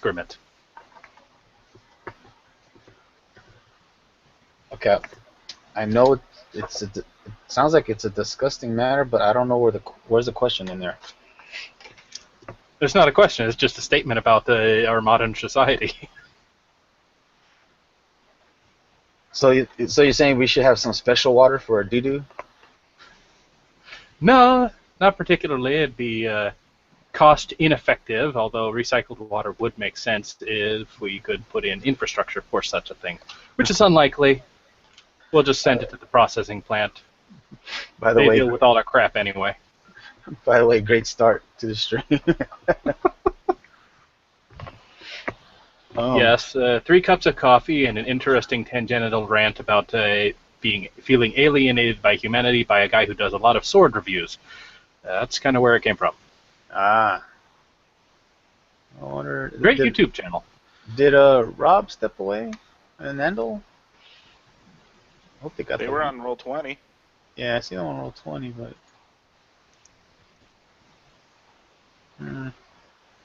excrement. Okay. I know it sounds like it's a disgusting matter, but I don't know where's the question in there. It's not a question. It's just a statement about our modern society. So you're saying we should have some special water for our doo-doo? No, not particularly. It'd be cost ineffective, although recycled water would make sense if we could put in infrastructure for such a thing, which is unlikely. We'll just send it to the processing plant. By the They way, deal with all our crap anyway. By the way, great start to the stream. Yes, 3 cups of coffee and an interesting tangential rant about feeling alienated by humanity by a guy who does a lot of sword reviews. That's kind of where it came from. Ah. I wonder. Great YouTube channel. Did Rob step away and Endel? I hope they were on Roll20. Yeah, I see them on Roll20, but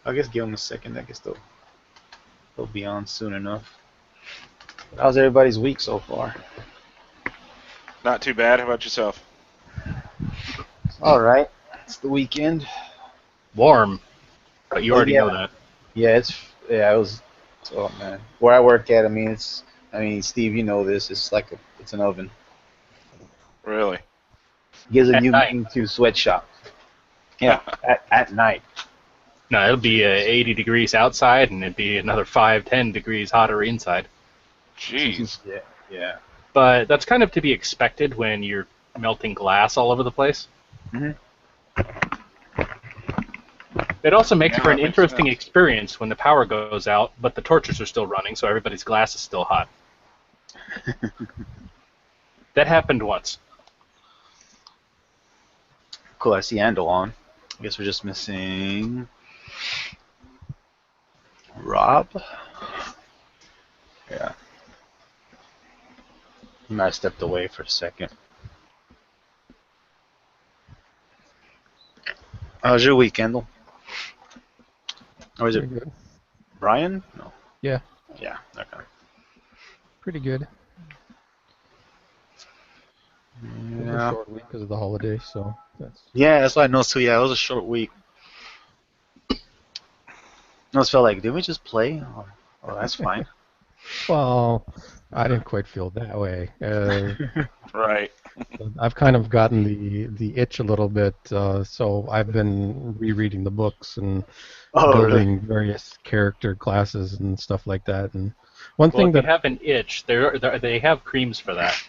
I guess give them a second. I guess they'll be on soon enough. How's everybody's week so far? Not too bad. How about yourself? All right. It's the weekend. Warm, but you already know that. Yeah, it was. Oh man, where I work at, I mean, Steve, you know this. It's like it's an oven. Really? Gives a new meaning to sweatshop. Yeah, at night. No, it'll be 80 degrees outside, and it'd be another 10 degrees hotter inside. Jeez. Yeah. But that's kind of to be expected when you're melting glass all over the place. Mm-hmm. It also makes for an interesting experience when the power goes out, but the torches are still running, so everybody's glass is still hot. That happened once. Cool, I see Andel on. I guess we're just missing Rob. Yeah. He might have stepped away for a second. How's your week, Andel? Or is it good. Brian? No. Yeah. Yeah, okay. Pretty good. It was a short week because of the holiday, so that's... Yeah, that's what I noticed too. Yeah, it was a short week. I almost felt like, did we just play? Oh, that's fine. Well, I didn't quite feel that way. Right. I've kind of gotten the itch a little bit, so I've been rereading the books and building various character classes and stuff like that. And one thing that if you have an itch, they have creams for that.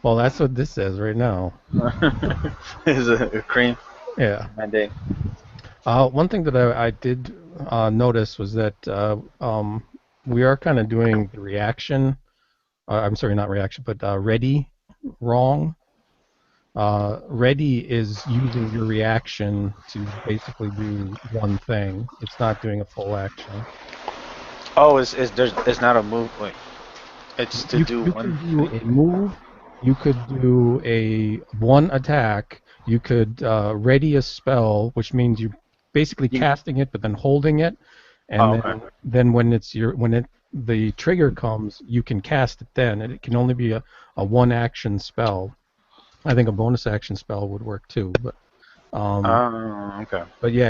Well, that's what this says right now. Is a cream? Yeah. Band-Aid. One thing that I did notice was that we are kind of doing the reaction. I'm sorry, not reaction, but ready wrong. Ready is using your reaction to basically do one thing. It's not doing a full action. Oh, it's not a move. Wait, it's to do you one. Could do a move. You could do one attack. You could ready a spell, which means you're basically casting it, but then holding it, and then when the trigger comes, you can cast it then, and it can only be a one action spell. I think a bonus action spell would work too, but okay. But yeah,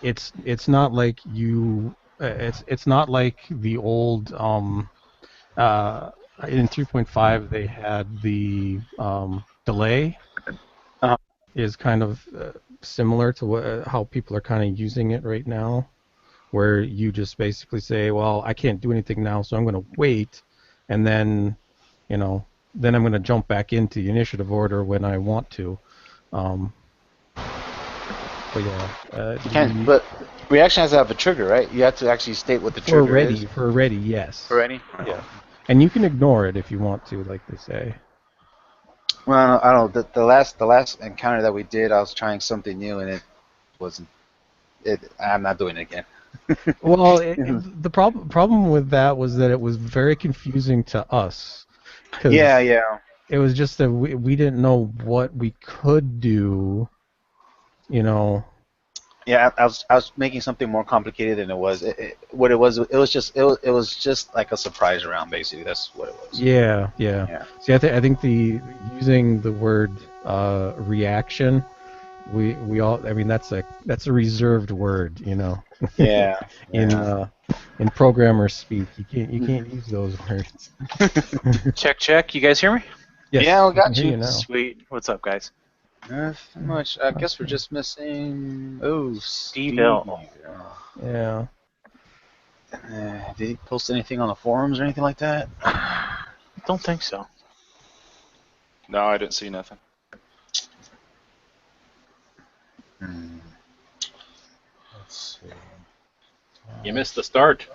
it's not like it's not like the old in 3.5 they had the delay is kind of similar to how people are kind of using it right now, where you just basically say, well, I can't do anything now, so I'm going to wait, and then then I'm going to jump back into the initiative order when I want to. But yeah, you can't. But reaction has to have a trigger, right? You have to actually state what the trigger is. For ready, yes. For ready, yeah. And you can ignore it if you want to, like they say. Well, I don't know. The last encounter that we did, I was trying something new, and it wasn't. I'm not doing it again. Well, the problem with that was that it was very confusing to us. Yeah. It was just that we didn't know what we could do, Yeah, I was making something more complicated than it was. What it was just like a surprise round, basically. That's what it was. Yeah. Yeah. See, I think the using the word reaction, we all. I mean, that's a reserved word, you know. Yeah. In programmer speak, you can't use those words. Check. You guys hear me? Yes, Yeah, we I can got hear you. you now. Sweet. What's up, guys? Nothing much. I guess we're just missing. Oh, Steve. L. Yeah. Did he post anything on the forums or anything like that? Don't think so. No, I didn't see nothing. Let's see. You missed the start.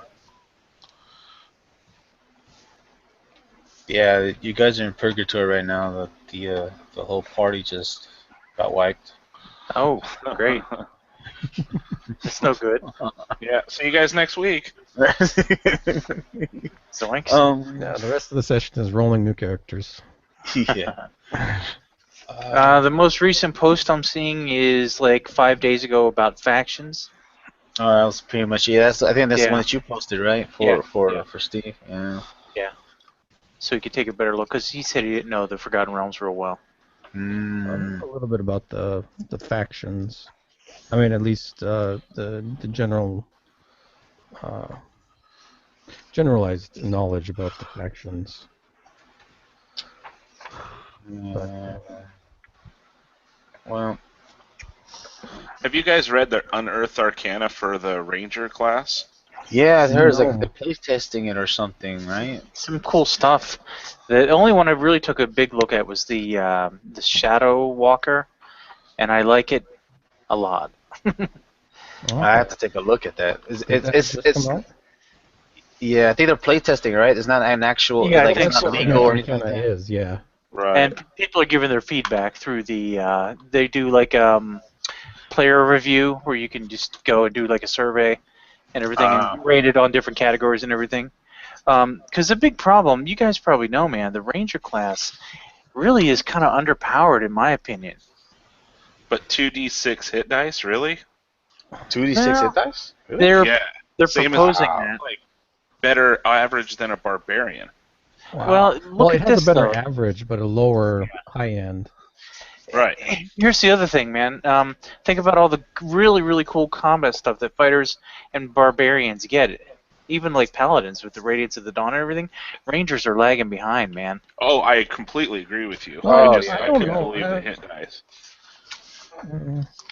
Yeah, you guys are in purgatory right now. The whole party just got wiped. Oh, great. That's no good. Yeah, see you guys next week. Zoinks. Yeah, the rest of the session is rolling new characters. Yeah. The most recent post I'm seeing is like 5 days ago about factions. Oh, that was pretty much I think that's the Yeah. one that you posted, right? Yeah. For Steve. Yeah. So he could take a better look, because he said he didn't know the Forgotten Realms real well. A little bit about the factions. I mean, at least the general generalized knowledge about the factions. Yeah. Well, Have you guys read the Unearthed Arcana for the Ranger class? yeah, I heard it's like No. they're play testing it or something, right? Some cool stuff. The only one I really took a big look at was the Shadow Walker, and I like it a lot. I have to take a look at that. Did that just come out? Yeah, I think they're play testing, right? It's not an actual Yeah, I like think it's so. not legal or anything. Kinda Like that. is, yeah. Right. And people are giving their feedback through the. They do like player review where you can just go and do like a survey and everything and rate it on different categories and everything. Because the big problem, you guys probably know, man, the Ranger class really is kind of underpowered in my opinion. But 2d6 hit dice, really? 2d6 Well, hit dice? Really? They're Yeah. Same proposing as, that. like, better average than a barbarian. Wow. Well, look it at has this a better though. average, but a lower high end. Right. Here's the other thing, man. Think about all the really, really cool combat stuff that fighters and barbarians get. Even like paladins with the Radiance of the Dawn and everything, Rangers are lagging behind, man. Oh, I completely agree with you. Oh, I yeah. couldn't know. believe the hit dice.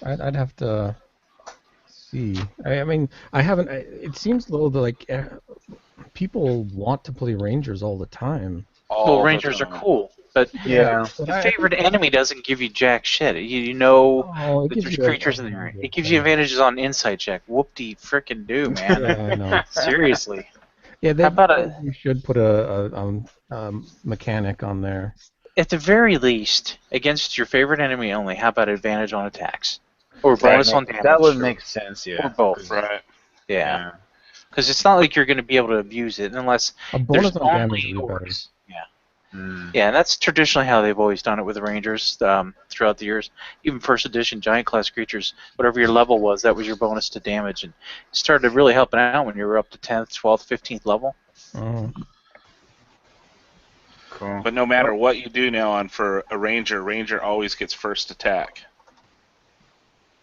I'd have to see. I mean, I haven't. It seems a little bit like people want to play Rangers all the time. Well, Rangers are cool, but Yeah. the favorite enemy doesn't give you jack shit. You know Oh, it that gives there's you creatures in there. It gives you advantages on insight check. Whoop-de frickin' do, man. Yeah, I know. Seriously. Yeah, How about you should put a mechanic on there. At the very least, against your favorite enemy only, how about advantage on attacks? Or bonus on damage? That would make sense, yeah. Or both. Right. Yeah. Because it's not like you're going to be able to abuse it unless A bonus there's on damage only would be better. orcs. Yeah. Mm. Yeah, and that's traditionally how they've always done it with the Rangers throughout the years. Even first edition giant class creatures, whatever your level was, that was your bonus to damage. And it started really helping out when you were up to 10th, 12th, 15th level. Oh. Cool. But no matter what you do now for a Ranger always gets first attack.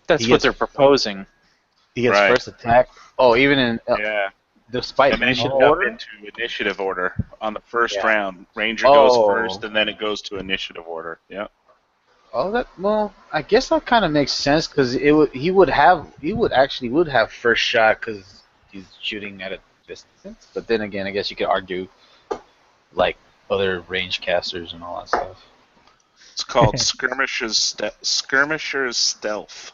That's He what gets- they're proposing. He gets Right. first attack. Oh, even in Yeah. despite And then you initiative get up order? into initiative order on the first Yeah. round. Ranger goes Oh. first, and then it goes to initiative order. Yeah. Oh, I guess that kind of makes sense because he would actually have first shot because he's shooting at a distance. But then again, I guess you could argue like other range casters and all that stuff. It's called Skirmisher's Stealth.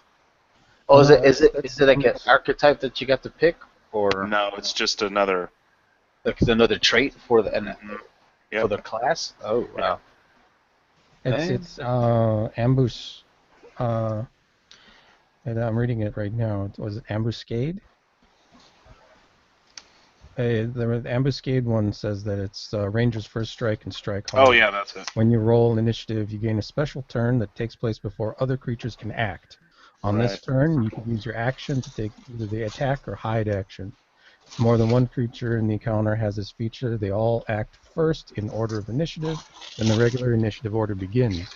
Oh, is it like an archetype that you got to pick, or No, it's just another. like another trait for the Yep. for the class? Oh wow. It's ambush. And I'm reading it right now. Was it ambuscade? The ambuscade one says that it's Ranger's first strike and strike hard. Oh yeah, that's it. When you roll initiative, you gain a special turn that takes place before other creatures can act. On this turn, you can use your action to take either the attack or hide action. If more than one creature in the encounter has this feature, they all act first in order of initiative, then the regular initiative order begins.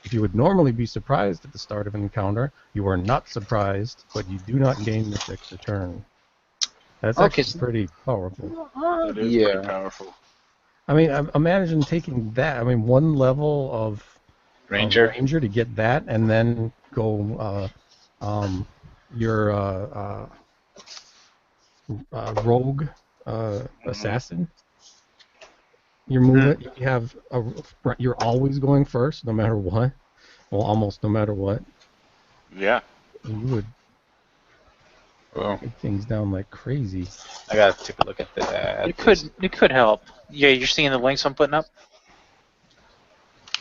If you would normally be surprised at the start of an encounter, you are not surprised, but you do not gain this extra turn. That's actually pretty powerful. That is pretty powerful. I mean, imagine taking that. I mean, one level of Ranger to get that, and then go your rogue assassin. You're moving. You have you're always going first, no matter what. Well, almost no matter what. Yeah. You would take things down like crazy. I gotta take a look at that. It could help. Yeah, you're seeing the links I'm putting up.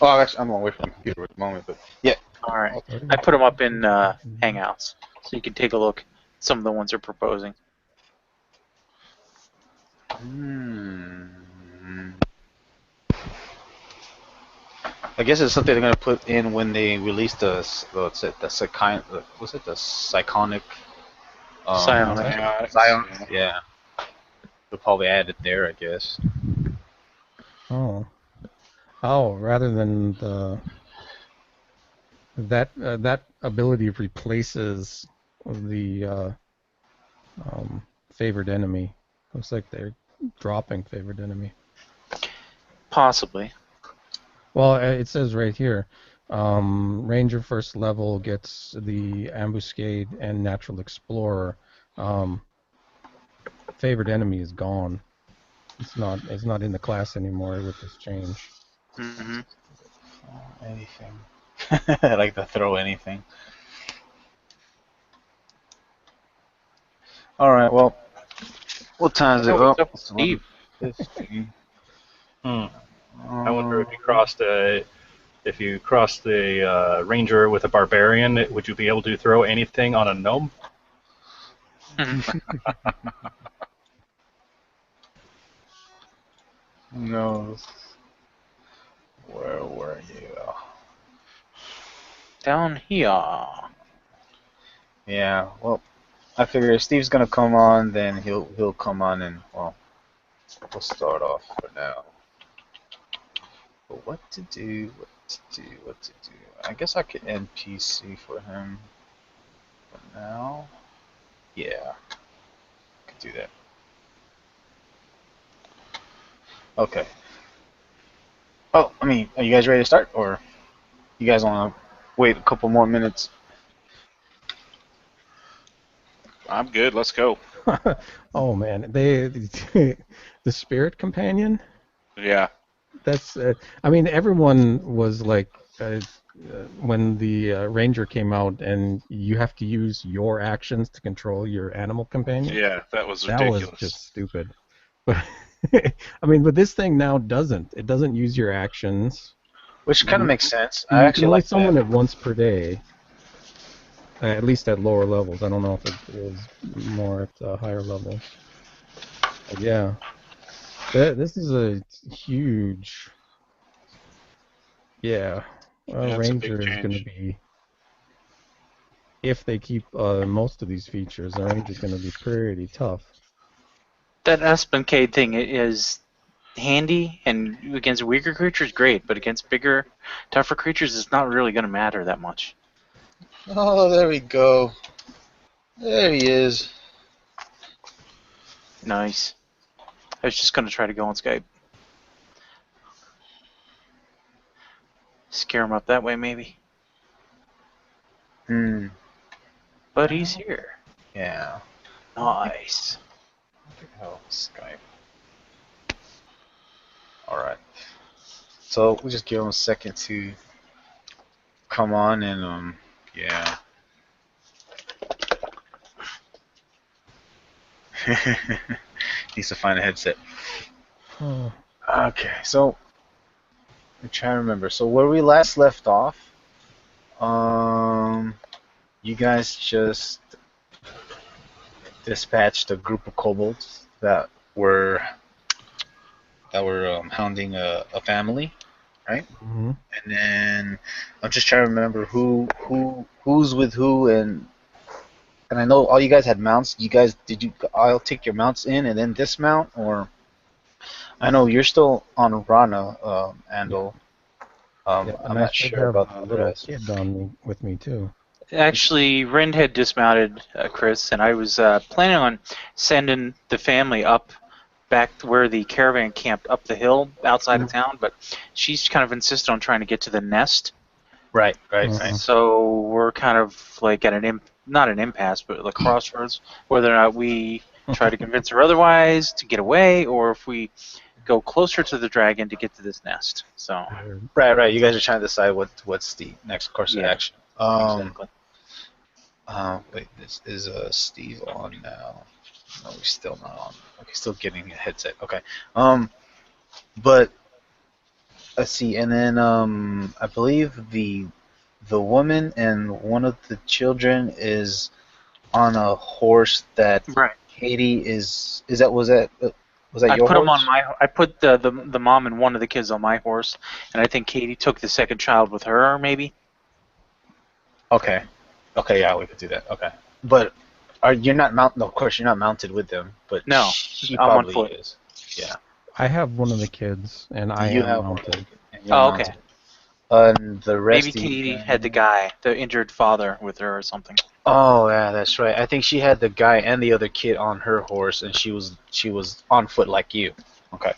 Oh, actually, I'm away from the computer at the moment, but yeah. All right, I put them up in Hangouts, so you can take a look at some of the ones they're proposing. I guess it's something they're gonna put in when they release the Psionic. Psionic. Yeah. They'll probably add it there, I guess. Oh, rather than that ability replaces the favored enemy. Looks like they're dropping favored enemy. Possibly. Well, it says right here, Ranger first level gets the Ambuscade and Natural Explorer. Favored enemy is gone. It's not in the class anymore with this change. Mm-hmm. Anything. I like to throw anything. All right. Well, what time is it? What's up with Steve? I wonder if you crossed the ranger with a barbarian, would you be able to throw anything on a gnome? No. Where were you? Down here. Yeah. Well, I figure if Steve's gonna come on, then he'll come on, and well, we'll start off for now. But what to do? I guess I could NPC for him for now. Yeah, I could do that. Okay. Oh, I mean, are you guys ready to start, or you guys want to wait a couple more minutes? I'm good. Let's go. Oh man, the spirit companion. Yeah. That's. I mean, everyone was like, when the ranger came out, and you have to use your actions to control your animal companion. Yeah, that was ridiculous. That was just stupid. But I mean, but this thing now doesn't. It doesn't use your actions. Which kind of makes sense. I actually like summon it once per day. At least at lower levels. I don't know if it is more at higher levels. But yeah. This is a huge... Yeah. Ranger is going to be... If they keep most of these features, the Ranger is going to be pretty tough. That Aspencade thing is handy, and against weaker creatures, great. But against bigger, tougher creatures, it's not really going to matter that much. Oh, there we go. There he is. Nice. I was just going to try to go on Skype. Scare him up that way, maybe. But he's here. Yeah. Nice. What the hell is Skype? Alright. So, we'll just give him a second to come on and, yeah. Needs to find a headset. Okay, so I'm trying to remember. So where we last left off, you guys just dispatched a group of kobolds that were hounding a family. right? Hmm. And then I'm just trying to remember who's with who, and I know all you guys had mounts. Did you all take your mounts in and then dismount, or I know you're still on Rana, Andal. Yep, and I'm I not should sure have about a the little rest. kid on me with me too. Actually, Ren had dismounted Chris, and I was planning on sending the family up back to where the caravan camped up the hill outside of town, but she's kind of insisted on trying to get to the nest. Right, right, Mhm. right. So we're kind of like at not an impasse, but like crossroads, whether or not we try to convince her otherwise to get away, or if we go closer to the dragon to get to this nest. So Right, right. You guys are trying to decide what's the next course of yeah, action. exactly. Wait, this is Steve on now. No, he's still not on. Okay, still getting a headset. Okay. But let's see, and then I believe the woman and one of the children is on a horse that Right. Katie is. Is that was that I your put them on horse? I put the mom and one of the kids on my horse, and I think Katie took the second child with her, maybe. Okay. Okay, yeah, we could do that. Okay. But you're not mounted? No, of course, you're not mounted with them. But No, she I'm on probably foot. is. Yeah. I have one of the kids, and I You am have one of the mounted. and you're Oh, okay. mounted. And the Maybe rest of you Katie had the guys. guy, the injured father, with her or something. Oh yeah, that's right. I think she had the guy and the other kid on her horse, and she was on foot like you. Okay.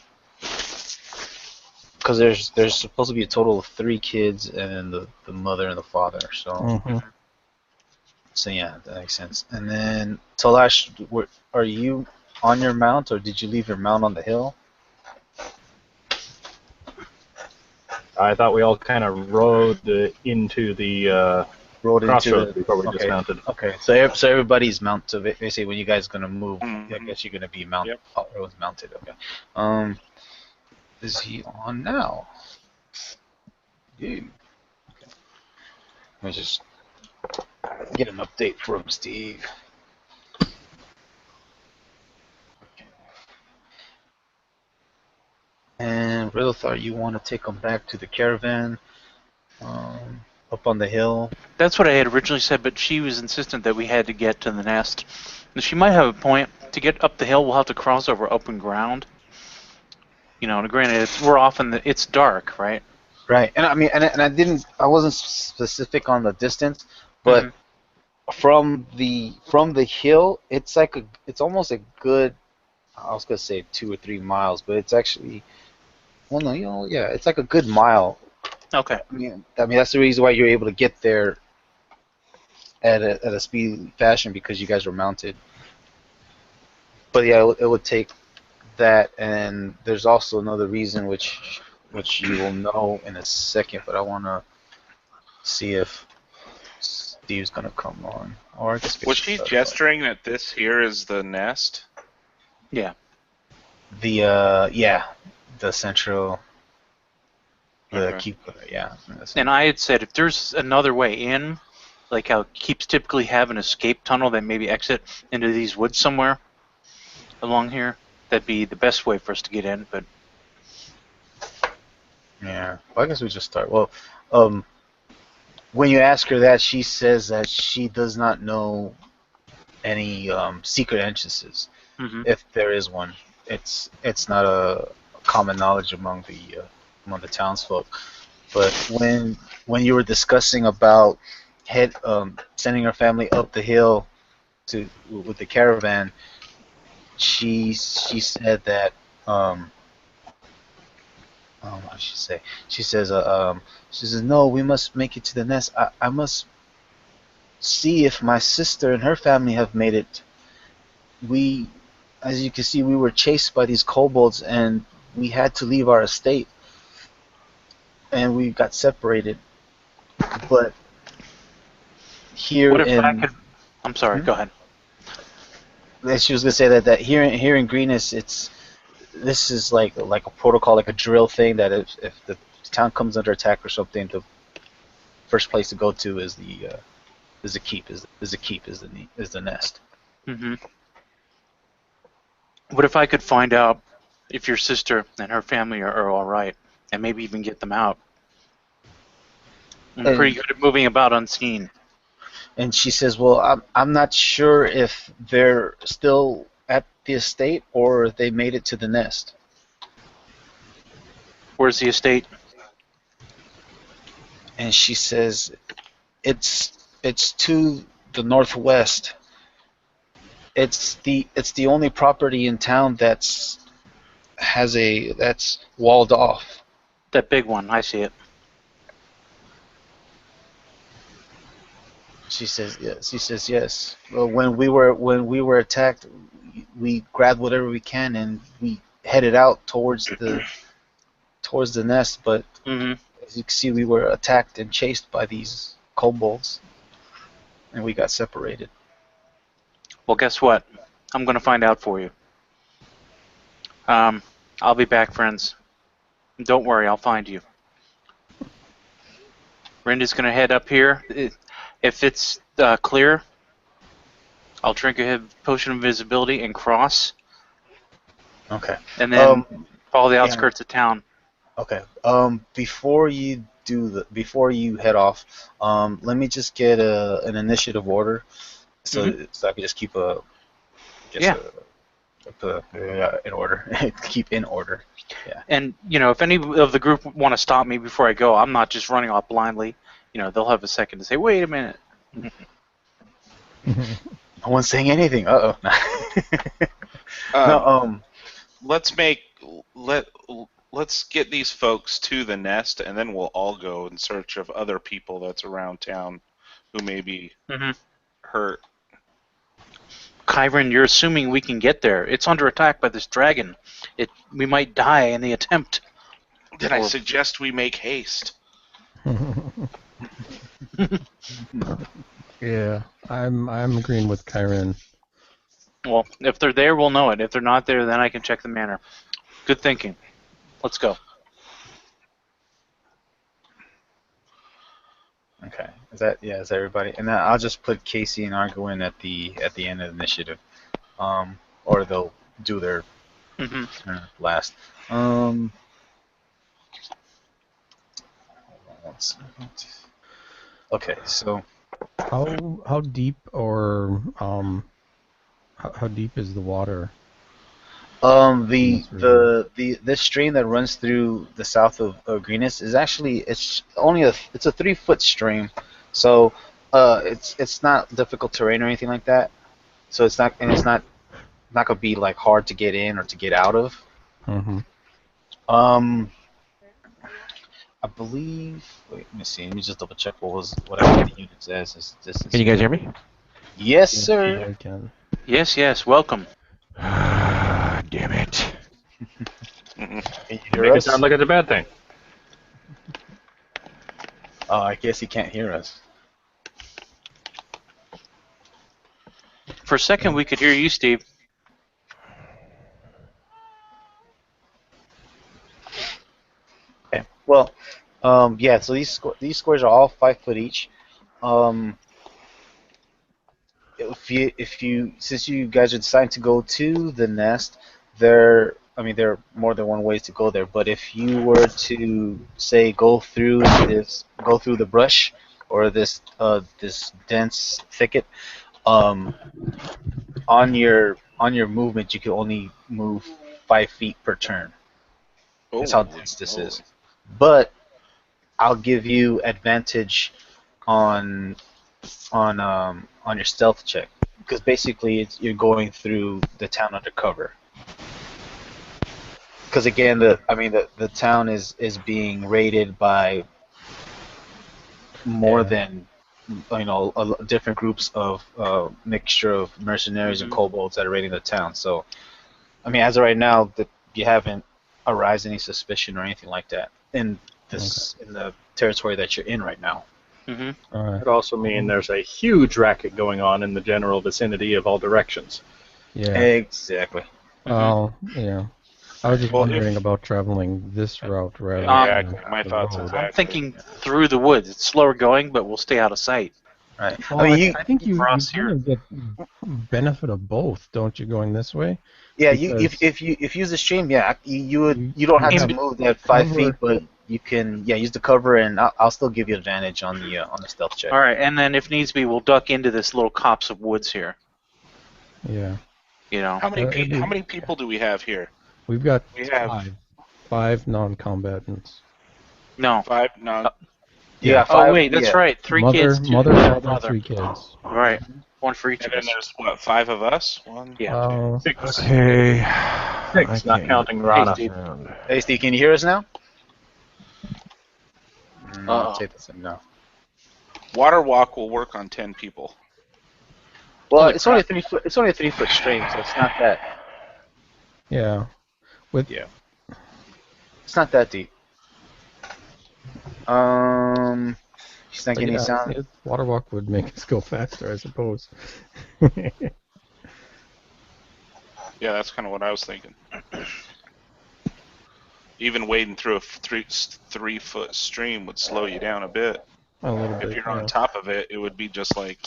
Because there's supposed to be a total of 3 kids and the mother and the father. Hmm. So yeah, that makes sense. And then Talash, are you on your mount, or did you leave your mount on the hill? I thought we all kind of rode into the Rode into crossroads the. before we Okay. dismounted. Okay. So everybody's mounted. So basically, when you guys gonna move, I guess you're gonna be mounted. Yep. Oh, everyone's mounted. Okay. Is he on now? Yeah. Let me just get an update from Steve. And Rilithar, you want to take them back to the caravan, up on the hill? That's what I had originally said, but she was insistent that we had to get to the nest. And she might have a point. To get up the hill, we'll have to cross over open ground. You know, and granted, we're off in it's dark, right? Right. And I mean, I wasn't specific on the distance, but from the hill, it's almost a good. I was gonna say 2 or 3 miles, but it's actually, well, no, yeah, it's like a good mile. Okay. I mean that's the reason why you're able to get there at a speedy fashion, because you guys were mounted. But yeah, it would take that, and there's also another reason which you will know in a second. But I want to see if Steve's gonna come on, or I guess Was she gesturing that this here is the nest? Yeah. the central. The Okay. keep, yeah. And I had said if there's another way in, like how Keeps typically have an escape tunnel that maybe exit into these woods somewhere along here, that'd be the best way for us to get in. But Yeah. Well, I guess we just start. Well, when you ask her that, she says that she does not know any secret entrances. If there is one, it's not a common knowledge among the townsfolk. But when you were discussing about sending her family up the hill with the caravan, she said that what did she say? She says no, we must make it to the nest. I must see if my sister and her family have made it. As you can see, we were chased by these kobolds, and we had to leave our estate, and we got separated. But here what if I in could? I'm sorry. Go ahead. she was gonna say that here in Greenest, this is like a protocol, like a drill thing, that if the town comes under attack or something, the first place to go to is the keep, is the nest. What if I could find out if your sister and her family are all right, and maybe even get them out. I'm And- pretty good at moving about unseen. And she says, "Well, I'm not sure if they're still at the estate or if they made it to the nest." Where's the estate? And she says, "It's to the northwest. It's the only property in town that's walled off." That big one. I see it. She says, "Yes." She says, "Yes. Well, when we were attacked, we grabbed whatever we can and we headed out towards the nest. But Mm-hmm. as you can see, we were attacked and chased by these kobolds, and we got separated." Well, guess what? I'm going to find out for you. I'll be back, friends. Don't worry, I'll find you. Rinda's going to head up here. If it's clear, I'll drink a potion of invisibility and cross, Okay. and then follow the outskirts of town. Okay. Before you head off, let me just get an initiative order, so I can just keep in order. Keep in order. Yeah. And if any of the group want to stop me before I go, I'm not just running off blindly. They'll have a second to say, "Wait a minute." No one's saying anything. Uh oh. Let's get these folks to the nest, and then we'll all go in search of other people that's around town who may be hurt. Kyrin, you're assuming we can get there. It's under attack by this dragon. We might die in the attempt. Then I suggest we make haste. Yeah, I'm agreeing with Kyrin. Well, if they're there, we'll know it. If they're not there, then I can check the manor. Good thinking. Let's go. Okay. Is everybody? And then I'll just put Casey and Argawaen at the end of the initiative, or they'll do their turn last. One second. Okay, so How deep or how deep is the water? This stream that runs through the south of Greenest is actually it's a 3-foot stream, so it's not difficult terrain or anything like that. So it's not gonna be like hard to get in or to get out of. I believe. Wait, let me see. Let me just double check whatever the unit says. Can you guys hear me? Yes, sir. Yeah, I can. Yes. Welcome. Damn it. Can you Make hear it us? sound like it's a bad thing. Oh, I guess he can't hear us. For a second, we could hear you, Steve. Okay. Well, yeah. So these squares are all 5 foot each. Since you guys are deciding to go to the nest, there are more than one ways to go there. But if you were to say go through the brush or this dense thicket, on your movement you can only move 5 feet per turn. That's how dense this is. But I'll give you advantage on your stealth check, because basically you're going through the town undercover. Because again, the town is being raided by more than different groups of mixture of mercenaries and kobolds that are raiding the town. So, as of right now, you haven't aroused any suspicion or anything like that in the territory that you're in right now. All right. It also means there's a huge racket going on in the general vicinity of all directions. Yeah. Exactly. Oh, yeah. I was just wondering about traveling this route rather than My the thoughts road. exactly. I'm thinking through the woods. It's slower going, but we'll stay out of sight. Right. Well, I mean, I think you Frost kind of get benefit of both, don't you, going this way? yeah. Because If you use the stream, yeah, you would you- you don't have you to have move that 5 feet, cover. but you can use the cover, and I'll still give you advantage on the stealth check. All right, and then if needs be, we'll duck into this little copse of woods here. Yeah. You know. How many it'd be- how many people do we have here? We've got We have five non-combatants. No. 5 non. Yeah. Oh 5, wait, that's yeah. right. 3 Mother, kids. mother, father, 3 kids. All right, one for each And of then us. there's what, 5 of us? One. Yeah. 6. Okay. 6, not counting Rana. Steve. Hey, Steve, can you hear us now? No, Uh-oh. I'll take this. No. Water walk will work on 10 people. Well, Holy it's only a 3 foot. It's only a 3 foot stream, so it's not that. Yeah. It's not that deep. He's not So, getting any sound. Water walk would make us go faster, I suppose. Yeah, that's kind of what I was thinking. Even wading through a 3 foot stream would slow you down a bit. A little bit. If you're yeah. on top of it, it would be just like.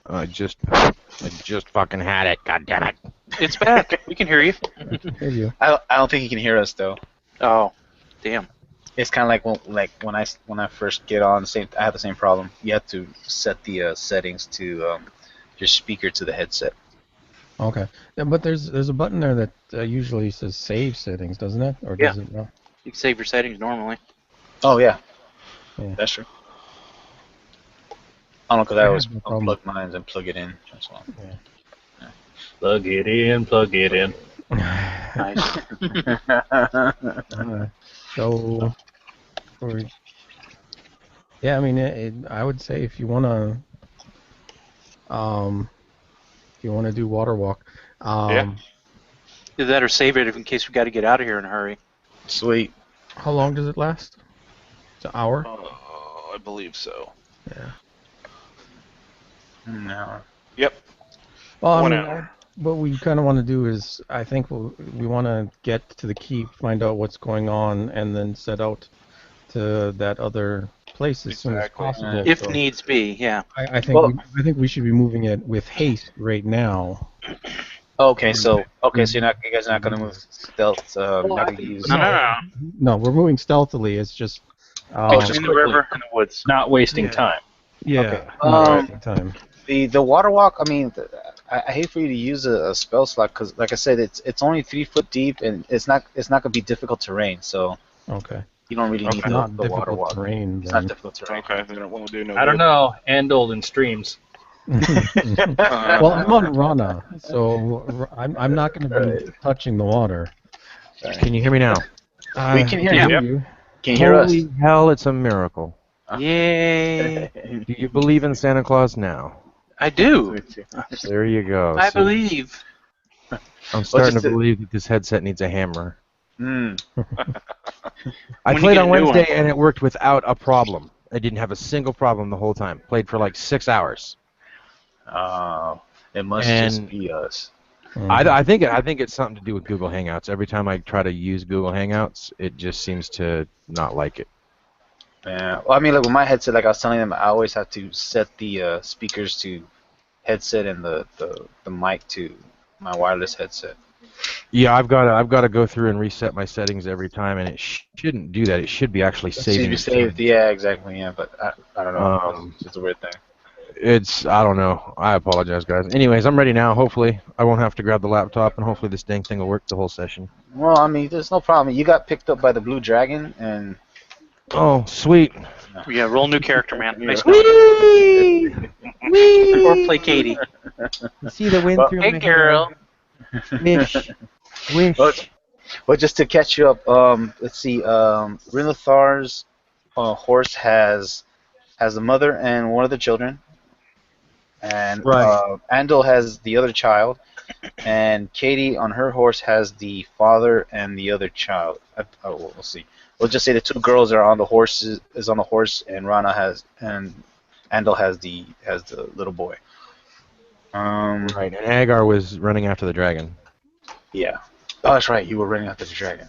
I just fucking had it. God damn it. It's back. We can hear you. Hear you. I don't think he can hear us though. Oh, damn. It's kind of when I first get on. I have the same problem. You have to set the settings to your speaker to the headset. Okay. Yeah, but there's a button there that usually says save settings, doesn't it? Or does it not? You can save your settings normally. Oh yeah, Yeah. that's true. I don't know because I always no problem. unplug mine and plug it in. That's why. Plug it in, plug it in. Nice. So, yeah, I mean, I would say if you wanna do water walk, Yeah. Either that or save it in case we got to get out of here in a hurry. Sweet. how long does it last? It's an hour. I believe so. Yeah. No. Yep. Well, I 1 mean, hour. what we kind of want to do is, I think we want to get to the keep, find out what's going on, and then set out to that other place as soon as Exactly. possible. If So needs be, yeah. I think Well- I think we should be moving it with haste right now. Okay, so you guys are not gonna move stealth. Not gonna use. No. No, we're moving stealthily. It's just. just In the quickly. river, in the woods. Not wasting Yeah. time. Yeah. Okay. not wasting time. The water walk. I mean, I hate for you to use a spell slot because, like I said, it's only 3 foot deep and it's not gonna be difficult terrain. So Okay. you don't really need Okay. Not the water difficult walk. terrain. It's not Then. difficult terrain. Okay, then it won't do no I don't good. know. Andal and streams. Well, I'm on Rana, so I'm not going to be touching the water. Can you hear me now? We can hear Yeah. you. Can you hear us? Holy hell, it's a miracle. Yay! Do you believe in Santa Claus now? I do. There you go. I So believe. I'm starting just to to- believe that this headset needs a hammer. Mm. I When you played get on a new Wednesday one. and it worked without a problem. I didn't have a single problem the whole time. Played for like 6 hours. It must And- just be us. I think it's something to do with Google Hangouts. Every time I try to use Google Hangouts, it just seems to not like it. Yeah. Well, I mean, like with my headset, like I was telling them, I always have to set the speakers to headset and the mic to my wireless headset. Yeah, I've got to go through and reset my settings every time, and it shouldn't do that. It should be actually saving. Be saved. Yeah, exactly. Yeah, but I don't know. It's just a weird thing. I don't know. I apologize, guys. Anyways, I'm ready now. Hopefully, I won't have to grab the laptop, and hopefully this dang thing will work the whole session. Well, I mean, there's no problem. You got picked up by the blue dragon, and Oh, sweet. Yeah, roll new character, man. Yeah. Nice going. Whee! Whee! Or play Katie. You see the wind Well, through Hey, my girl. hair? Wish. Wish. Well, just to catch you up, let's see. Rinathar's horse has the mother and one of the children, and Right. Andal has the other child, and Katie on her horse has the father and the other child. We'll see. We'll just say the 2 girls are on the horse, and Rana and Andal has the little boy. Right, and Agar was running after the dragon. Yeah. Oh, that's right. You were running after the dragon.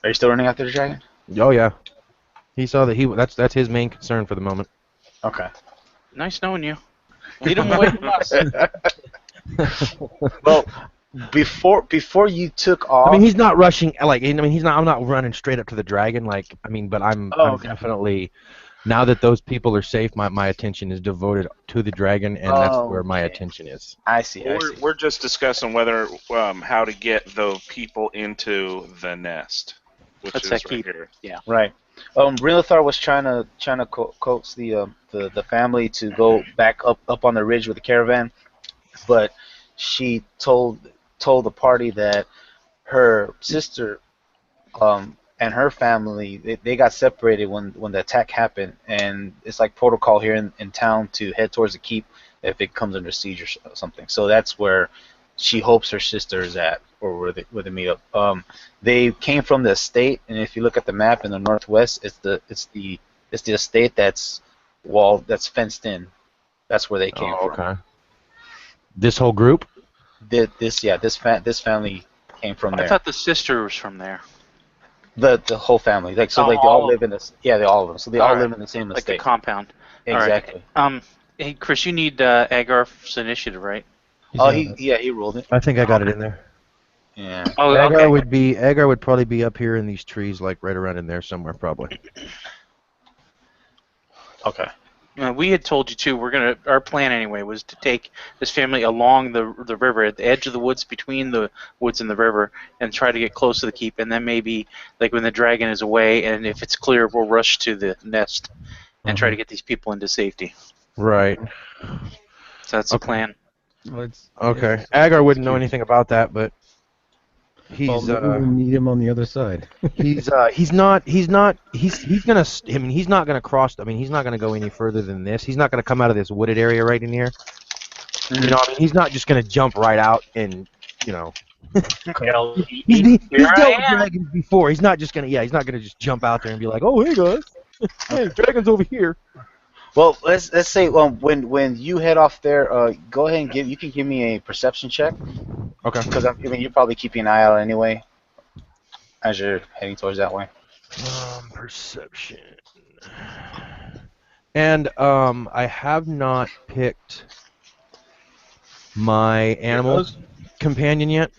Are you still running after the dragon? Oh yeah. He saw that that's his main concern for the moment. Okay. Nice knowing you. Lead him away from us. Well, before you took off. I mean, he's not rushing. Like, I mean, he's not. I'm not running straight up to the dragon. Like, I mean, but I'm definitely. Now that those people are safe, my attention is devoted to the dragon, and that's where my attention is. I see. We're just discussing whether how to get the people into the nest, which That's is that right key. here. Yeah. Right. Rilithar was trying to coax the family to go back up on the ridge with the caravan, but she told the party that her sister and her family they got separated when the attack happened, and it's like protocol here in town to head towards the keep if it comes under siege or something. So that's where she hopes her sister is at, or where they meet up. They came from the estate, and if you look at the map in the northwest, it's the estate that's walled, that's fenced in. That's where they came from. Okay. This whole group? This family came from there. I thought the sister was from there. The whole family, like so, like they all live in this. Yeah, all of them. So they all live in the same like estate. the compound. Exactly. All right. Hey, Chris, you need Agarth's initiative, right? He rolled it. I think I got it in there. Yeah. Oh, Agar okay. Agar would probably be up here in these trees, like right around in there somewhere, probably. Okay. We had told you too. Our plan anyway was to take this family along the river at the edge of the woods, between the woods and the river, and try to get close to the keep. And then maybe, like when the dragon is away, and if it's clear, we'll rush to the nest and try to get these people into safety. Right. So that's the plan. Well, Okay. Agar wouldn't know anything about that, but he's we'll meet him on the other side. he's not gonna cross. I mean, he's not gonna go any further than this. He's not gonna come out of this wooded area right in here. You know, I mean, he's not just gonna jump right out and, you know. He's dealt with dragons before. He's not just gonna. Yeah, he's not gonna just jump out there and be like, "Oh, hey guys, hey, dragon's over here." Well, let's say when you head off there, go ahead and you can give me a perception check. Okay. Because you're probably keeping an eye out anyway, as you're heading towards that way. Perception. And I have not picked my animal companion yet.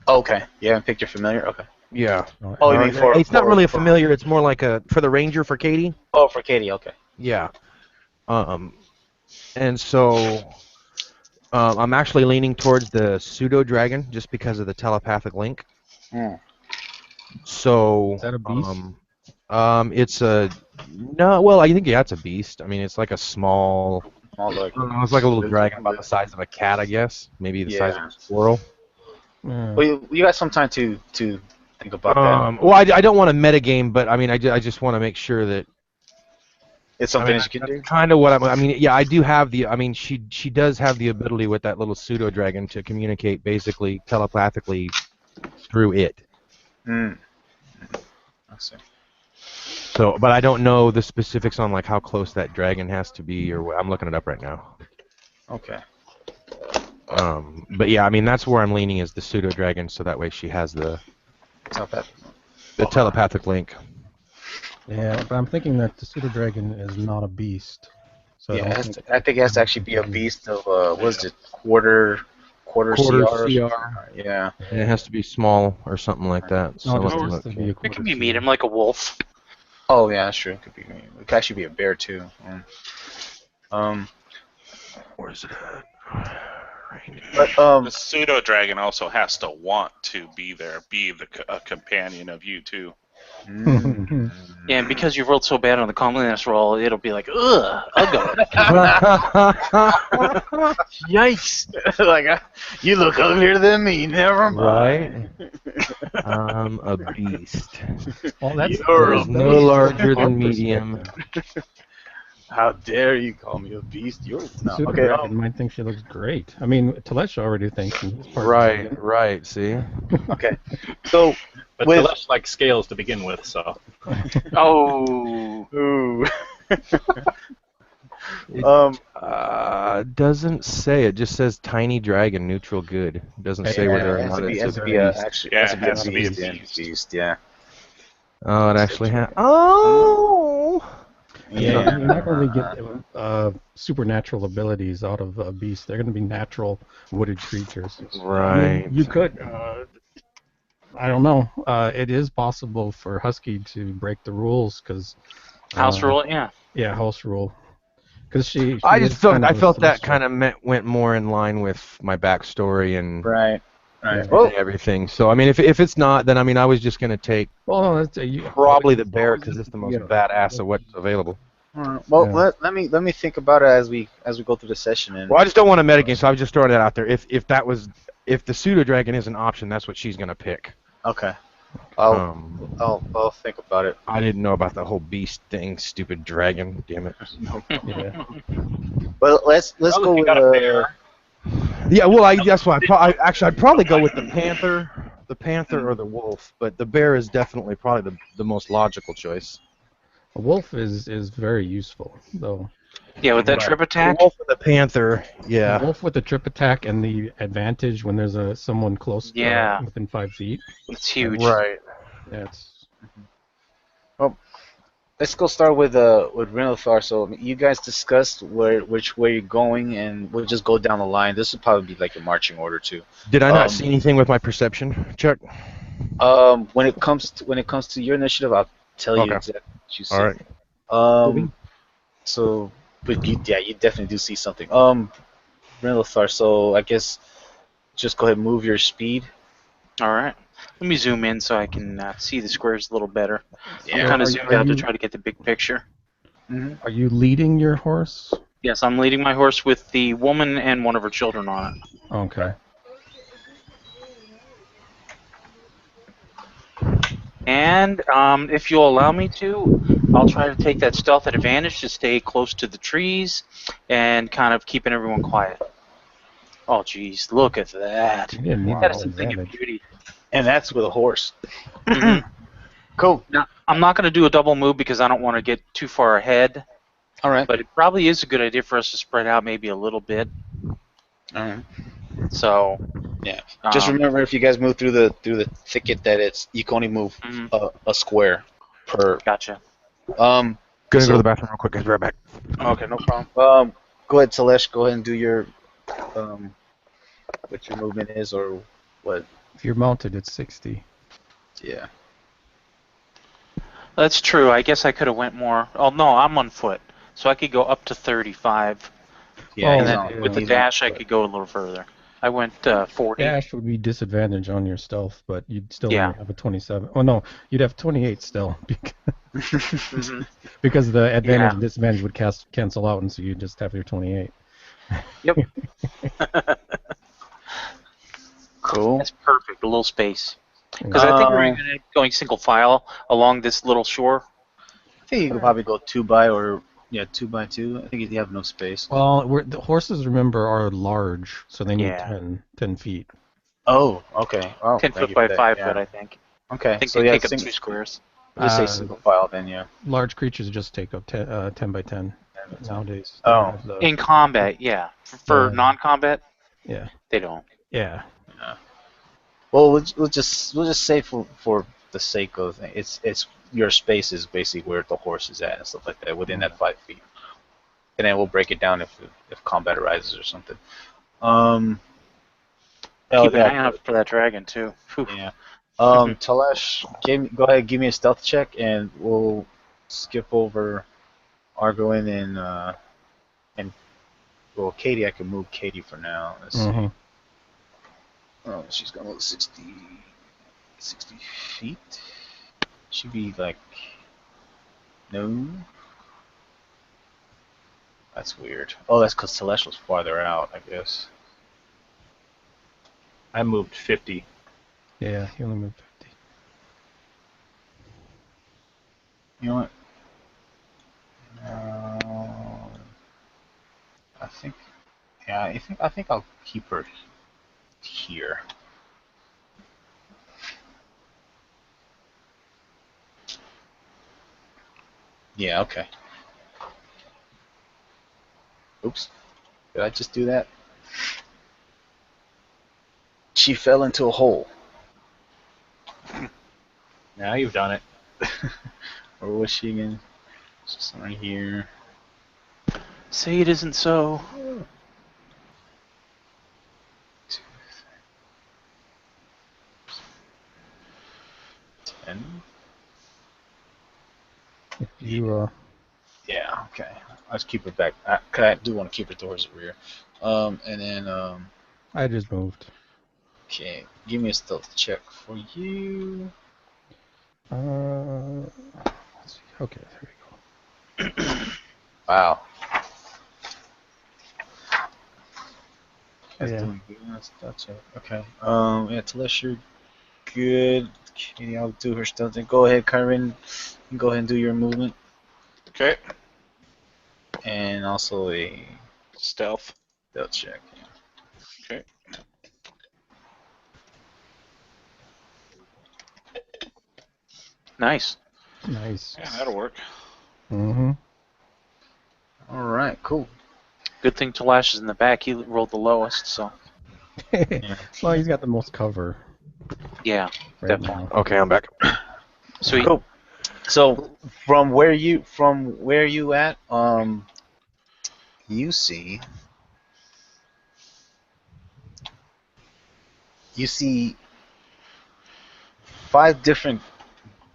Okay. You haven't picked your familiar. Okay. Yeah. Oh, you mean it's not really a familiar. It's more like for the ranger for Katie. Oh, for Katie. Okay. Yeah. And so I'm actually leaning towards the pseudo dragon just because of the telepathic link. So Is that a beast? It's a no. Well, I think it's a beast. I mean, it's like a small. It's like a little dragon about the size of a cat, I guess. Maybe the size of a squirrel. Well, you got some time to think about that. Well, I don't want to metagame, but I mean, I just want to make sure that it's something that you can do. Kind of what I mean. Yeah, I do have the. I mean, she does have the ability with that little pseudo dragon to communicate basically telepathically through it. I see. So, but I don't know the specifics on like how close that dragon has to be, or I'm looking it up right now. Okay. But yeah, I mean that's where I'm leaning is the pseudo dragon, so that way she has the telepathic link. Yeah, but I'm thinking that the pseudo dragon is not a beast. So yeah, I think it has to actually be a beast of what is it, quarter CR. Yeah. And it has to be small or something like that. So it can be medium, like a wolf. Oh yeah, that's true. It could actually be a bear too. Where's it at? But the pseudo dragon also has to want to be there, be a companion of you too. Yeah, and because you rolled so bad on the comeliness roll, it'll be like, ugh, I'll go. Yikes! Like, you look uglier than me. Never mind. Right? A beast. Well, that's no larger than medium. How dare you call me a beast? You're no. Pseudo Okay. dragon might think she looks great. I mean, Telesh already thinks. Right. See. Okay. So, but Telesh likes scales to begin with, so. Oh. Ooh. Doesn't say. It just says tiny dragon, neutral good. It doesn't say whether or It has not to be, it's has to a be a beast. actually Yeah, has it to be a has to be a beast. beast. Beast, yeah. Oh, it Beast actually has. dragon. Oh. Yeah, you're not going to get supernatural abilities out of beasts. They're going to be natural wooded creatures. Right. You could, I don't know. It is possible for Husky to break the rules because House rule, yeah. yeah, house rule. Because she I is just felt kind of I a felt that sorcerer. kind of went more in line with my backstory and Right. Yeah. Well, everything. So I mean, if it's not, then I mean, I was just gonna take Well, no, probably the bear because it's the most yeah. badass of what's available. all right. Well, Yeah. let me think about it as we go through the session. And Well, I just don't want to metagame, so I was just throwing that out there. If the pseudo dragon is an option, that's what she's gonna pick. okay, I'll think about it. I didn't know about the whole beast thing. Stupid dragon, damn it. Yeah. Well, let's Well, if go you with got a bear. Yeah, well, that's why I'd probably go with the panther or the wolf, but the bear is definitely probably the most logical choice. A wolf is very useful, though. Yeah, with that Right. trip The attack. wolf and the panther, A yeah. wolf with the trip attack and the advantage when there's someone close Yeah. within 5 feet. It's huge. Right. Yeah, it's Let's go start with Renothar. So you guys discussed which way you're going, and we'll just go down the line. This would probably be like a marching order too. Did I not see anything with my perception check? When it comes to your initiative, I'll tell you Okay. exactly what you see. All right. So, but you definitely do see something. Renothar. So I guess just go ahead and move your speed. All right. Let me zoom in so I can see the squares a little better. I'm Yeah. kind of Are zoomed out to you- try to get the big picture. Are you leading your horse? Yes, I'm leading my horse with the woman and one of her children on it. Okay. And if you'll allow me to, I'll try to take that stealth advantage to stay close to the trees and kind of keeping everyone quiet. Oh, geez, look at that. You didn't need That that is something of advantage. beauty. And that's with a horse. Mhm. Cool. Now, I'm not going to do a double move because I don't want to get too far ahead, All right. but it probably is a good idea for us to spread out maybe a little bit. All right. So, Yeah. Just remember, if you guys move through the thicket, that you can only move a square per. Gotcha. Gonna go to the bathroom real quick. I'll be right back. Okay, no problem. Go ahead, Telesh. Go ahead and do your what your movement is or what. If you're mounted, it's 60. Yeah. That's true. I guess I could have went more. Oh, no, I'm on foot, so I could go up to 35. Yeah. Oh, And he's then on- with the he's dash, on I foot. could go a little further. I went 40. Dash would be disadvantage on your stealth, but you'd still Yeah. only have a 27. Oh no, you'd have 28 still Mhm. because the advantage Yeah. and disadvantage would cancel out, and so you just have your 28. Yep. Cool. That's perfect. A little space. Because I think we're going to end up going single file along this little shore. I think you could probably go 2x 2x2. I think you have no space. Well, the horses, remember, are large, so they need Yeah. 10 feet. Oh, okay. Oh, 10 thank foot you by for that, 5 yeah. foot, I think. Okay. I think So they yeah, take up 2 squares. Just say Uh, single file then, yeah. Large creatures just take up 10 by 10 nowadays. Oh. In combat, yeah. For Yeah. non-combat, Yeah. they don't. Yeah. Well, we'll just say for the sake of it's your space is basically where the horse is at and stuff like that within that 5 feet, and then we'll break it down if combat arises or something. Keep an eye out for that dragon, too. Whew. Yeah. Talash, go ahead, give me a stealth check, and we'll skip over Argawaen and well, Katie. I can move Katie for now. Let's see. Mhm. Oh, she's gonna move 60 feet. She'd be like, no. That's weird. Oh, that's because Telesh was farther out, I guess. I moved 50. Yeah, he only moved 50. You know what? I think, yeah, I think I'll keep her here. Yeah, okay. Oops. Did I just do that? She fell into a hole. Now you've done it. Or was she again? Just right here. Say it isn't so. 10. You Yeah, okay. Let's keep it back. I do want to keep it towards the rear. And then, I just moved. okay. Give me a stealth check for you. Let's see. Okay, there we go. Wow. That's Yeah. doing good. That's it. Okay. Yeah, unless you're good. Okay, I'll do her stealth. Go ahead, Kyrin. Go ahead and do your movement. Okay. And also a Stealth. stealth check. Yeah. Okay. Nice. Nice. Yeah, that'll work. Mm-hmm. All right, cool. Good thing Talash is in the back. He rolled the lowest, so Well, he's got the most cover yeah, right definitely. now. Okay, I'm back. Sweet. Cool. So from where you at, you see five different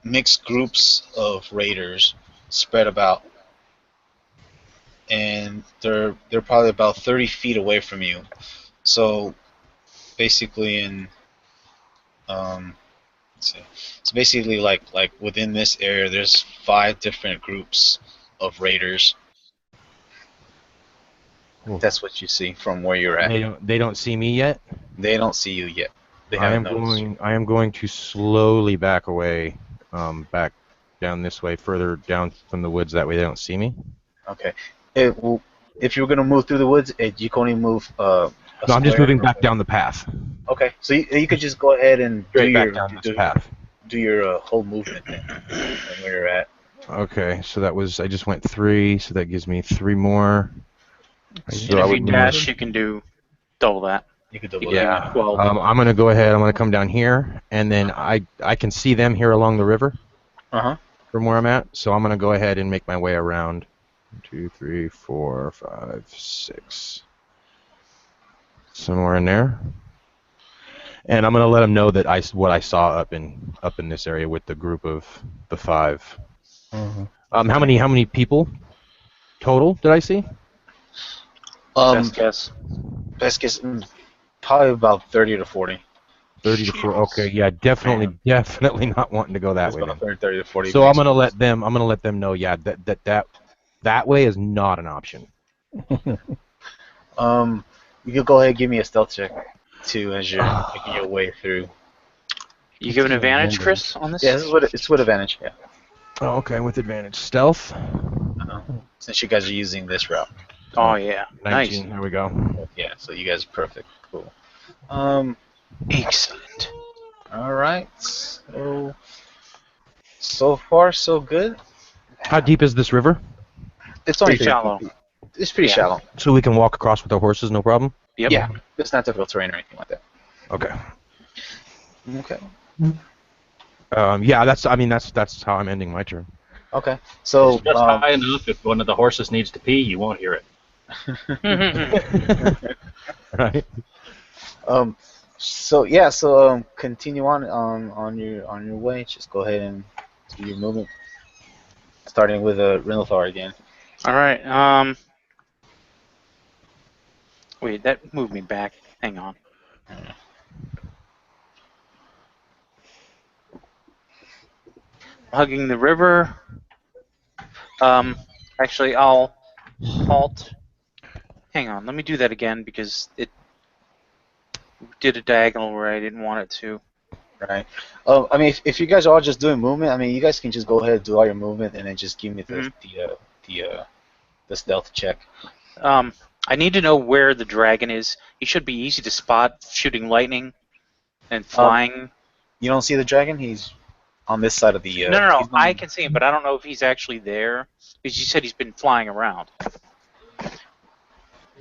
mixed groups of raiders spread about, and they're probably about 30 feet away from you. So basically let's see. So basically like within this area there's 5 different groups of raiders. Cool. That's what you see from where you're at. They don't see me yet. They don't see you yet. They I haven't noticed you. am going to slowly back away, back down this way, further down from the woods. That way they don't see me. Okay. If you're gonna move through the woods, you can only move. No, I'm just moving back down the path. Okay, so you could just go ahead and Straight back down this path. do your whole movement then, and where you're at. Okay, so that was I just went 3, so that gives me 3 more. And So I if you would dash, you can do double that. You could double Yeah. that. Well, I'm gonna go ahead. I'm gonna come down here, and then I can see them here along the river from where I'm at. So I'm gonna go ahead and make my way around. 1, 2, 3, 4, 5, 6. Somewhere in there. And I'm gonna let them know that what I saw up in this area with the group of the 5. Mm-hmm. How many people total did I see? best guess. Best guess, probably about 30 to 40. 30 to 40. Okay, yeah, definitely not wanting to go that way. About Then. 30 to 40. So I'm gonna let them know. Yeah, that way is not an option. You could go ahead and give me a stealth check too as you're making your way through. You give an advantage, Chris, on this? Yeah, it's with advantage. Yeah. Oh, okay, with advantage. Stealth. Since you guys are using this route. Oh yeah, 19. nice. There we go. Yeah, so you guys are perfect. Cool. Excellent. All right. So far so good. How deep is this river? It's only Pretty shallow. It's pretty shallow. So we can walk across with our horses, no problem. Yep. Yeah, it's not difficult terrain or anything like that. Okay. Okay. Yeah, that's how I'm ending my turn. Okay. So It's just high enough. If one of the horses needs to pee, you won't hear it. Right. So continue on your way. Just go ahead and do your movement. Starting with Rinalthar again. All right. Wait, that moved me back. Hang on. Hugging the river. Actually, I'll halt. Hang on, let me do that again because it did a diagonal where I didn't want it to. Right. I mean, if you guys are all just doing movement, I mean, you guys can just go ahead and do all your movement and then just give me the stealth check. I need to know where the dragon is. He should be easy to spot, shooting lightning and flying. You don't see the dragon? He's on this side of the. No. I can see him, but I don't know if he's actually there because you said he's been flying around.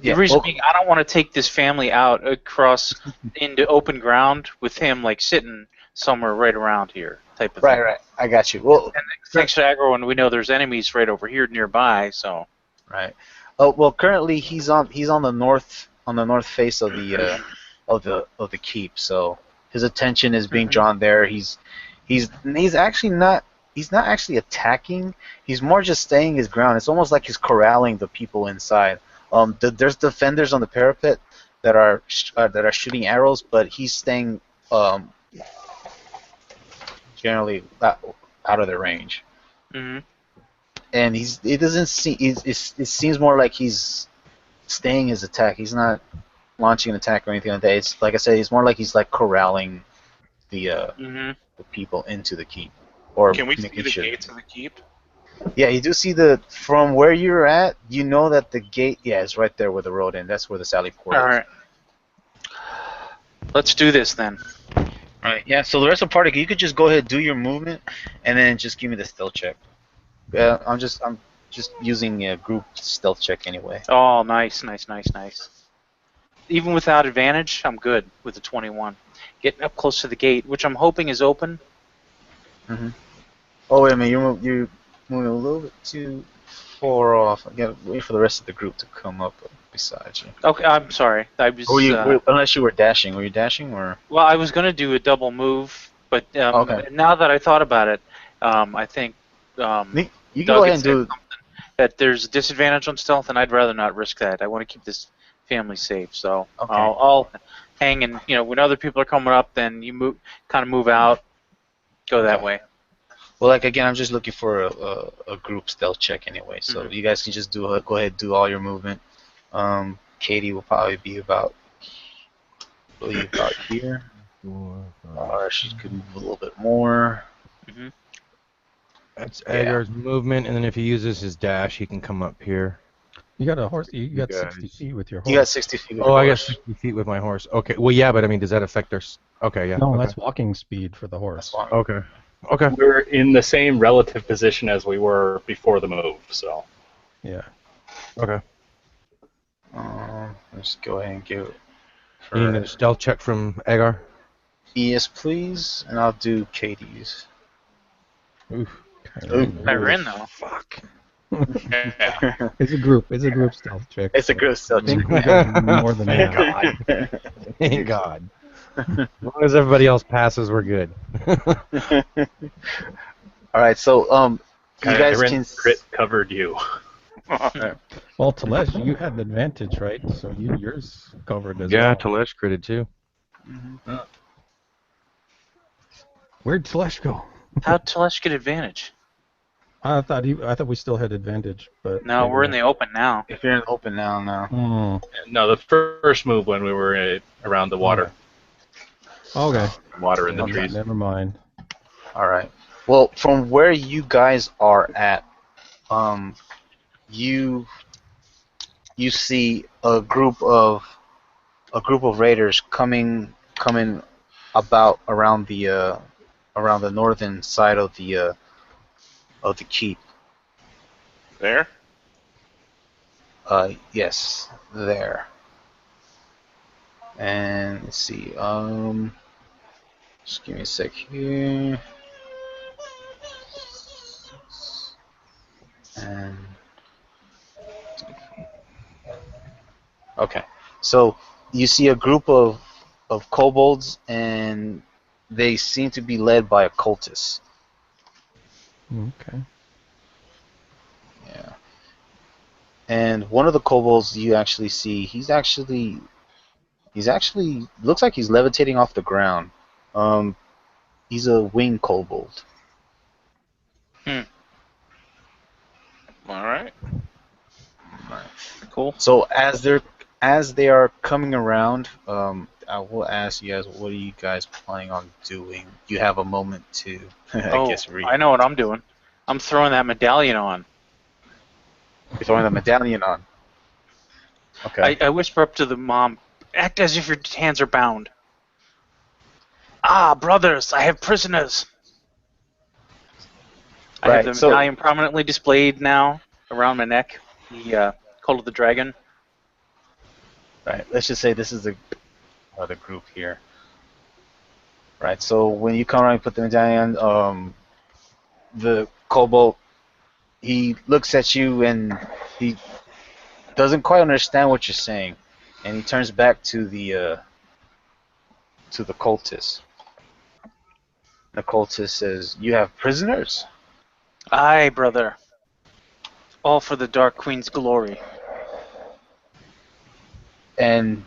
The reason being, I don't want to take this family out across into open ground with him like sitting somewhere right around here, type of thing. Right. I got you. Well, and thanks to Argawaen, we know there's enemies right over here nearby. So. Right. Oh well, currently he's on the north face of the keep. So his attention is being drawn there. He's actually not. He's not actually attacking. He's more just staying his ground. It's almost like he's corralling the people inside. There's defenders on the parapet that are shooting arrows, but he's staying generally out of their range. Mm-hmm. And it seems more like he's staying his attack. He's not launching an attack or anything like that. It's like I said, it's more like he's like corralling the people into the keep. Or can we see the gates of the keep? Yeah, you do see from where you're at, you know that the gate, is right there where the road ends. That's where the sally port is. Alright. Let's do this then. Alright, yeah, so the rest of the party, you could just go ahead and do your movement, and then just give me the stealth check. Yeah, I'm just using a group stealth check anyway. Oh, nice. Even without advantage, I'm good with the 21. Getting up close to the gate, which I'm hoping is open. Mm-hmm. Oh, wait a minute, you're moving a little bit too far off. I gotta wait for the rest of the group to come up beside you. Okay, I'm sorry. I was. Unless you were dashing. Were you dashing or? Well, I was going to do a double move, but now that I thought about it, I think you can go ahead and do that. There's a disadvantage on stealth, and I'd rather not risk that. I want to keep this family safe, so I'll hang. And when other people are coming up, then you move out, go that way. Well, again, I'm just looking for a group stealth check anyway, so you guys can just go ahead and do all your movement. Katie will probably be about here. Or she could move a little bit more. Mm-hmm. That's Agar's movement, and then if he uses his dash, he can come up here. You got a horse. You got 60 feet with your horse. You got 60 feet. With your horse. I got 60 feet with my horse. Okay. Well, yeah, but I mean, does that affect our? Okay, yeah. No, that's walking speed for the horse. Okay. Okay. We're in the same relative position as we were before the move, so. Yeah. Okay. Let's go ahead and give it. You need a stealth check from Agar? Yes, please, and I'll do Katie's. Oof. Kyrin, though. Fuck. It's a group stealth check. It's a group stealth check. More than that. Thank God. As long as everybody else passes, we're good. Alright, so you guys can crit covered you. Well, Telesh, you had the advantage, right? So yours covered as well. Yeah, Telesh critted too. Mm-hmm. Where'd Telesh go? How'd Telesh get advantage? I thought we still had advantage, but no, we're in the open now. If you're in the open now. No, the first move when we were around the water. Okay. Water in the trees. Never mind. All right. Well, from where you guys are at, you see a group of raiders coming about around the northern side of the keep. There? Yes, there. And let's see. Just give me a sec here. And okay, so you see a group of kobolds, and they seem to be led by a cultist. Okay. Yeah. And one of the kobolds you actually see, he's actually looks like he's levitating off the ground. He's a winged kobold. All right. Cool. So as they are coming around, I will ask you guys, what are you guys planning on doing? You have a moment to, I guess, read. I know what I'm doing. I'm throwing that medallion on. You're throwing the medallion on. Okay. I whisper up to the mom, act as if your hands are bound. Ah, brothers, I have prisoners. I have the medallion prominently displayed now around my neck. The Cult of the Dragon. Right. Let's just say this is the group here. Right. So when you come around and put the medallion, the kobold, he looks at you and he doesn't quite understand what you're saying, and he turns back to the cultist. The cultist says, "You have prisoners?" Aye, brother. All for the Dark Queen's glory. And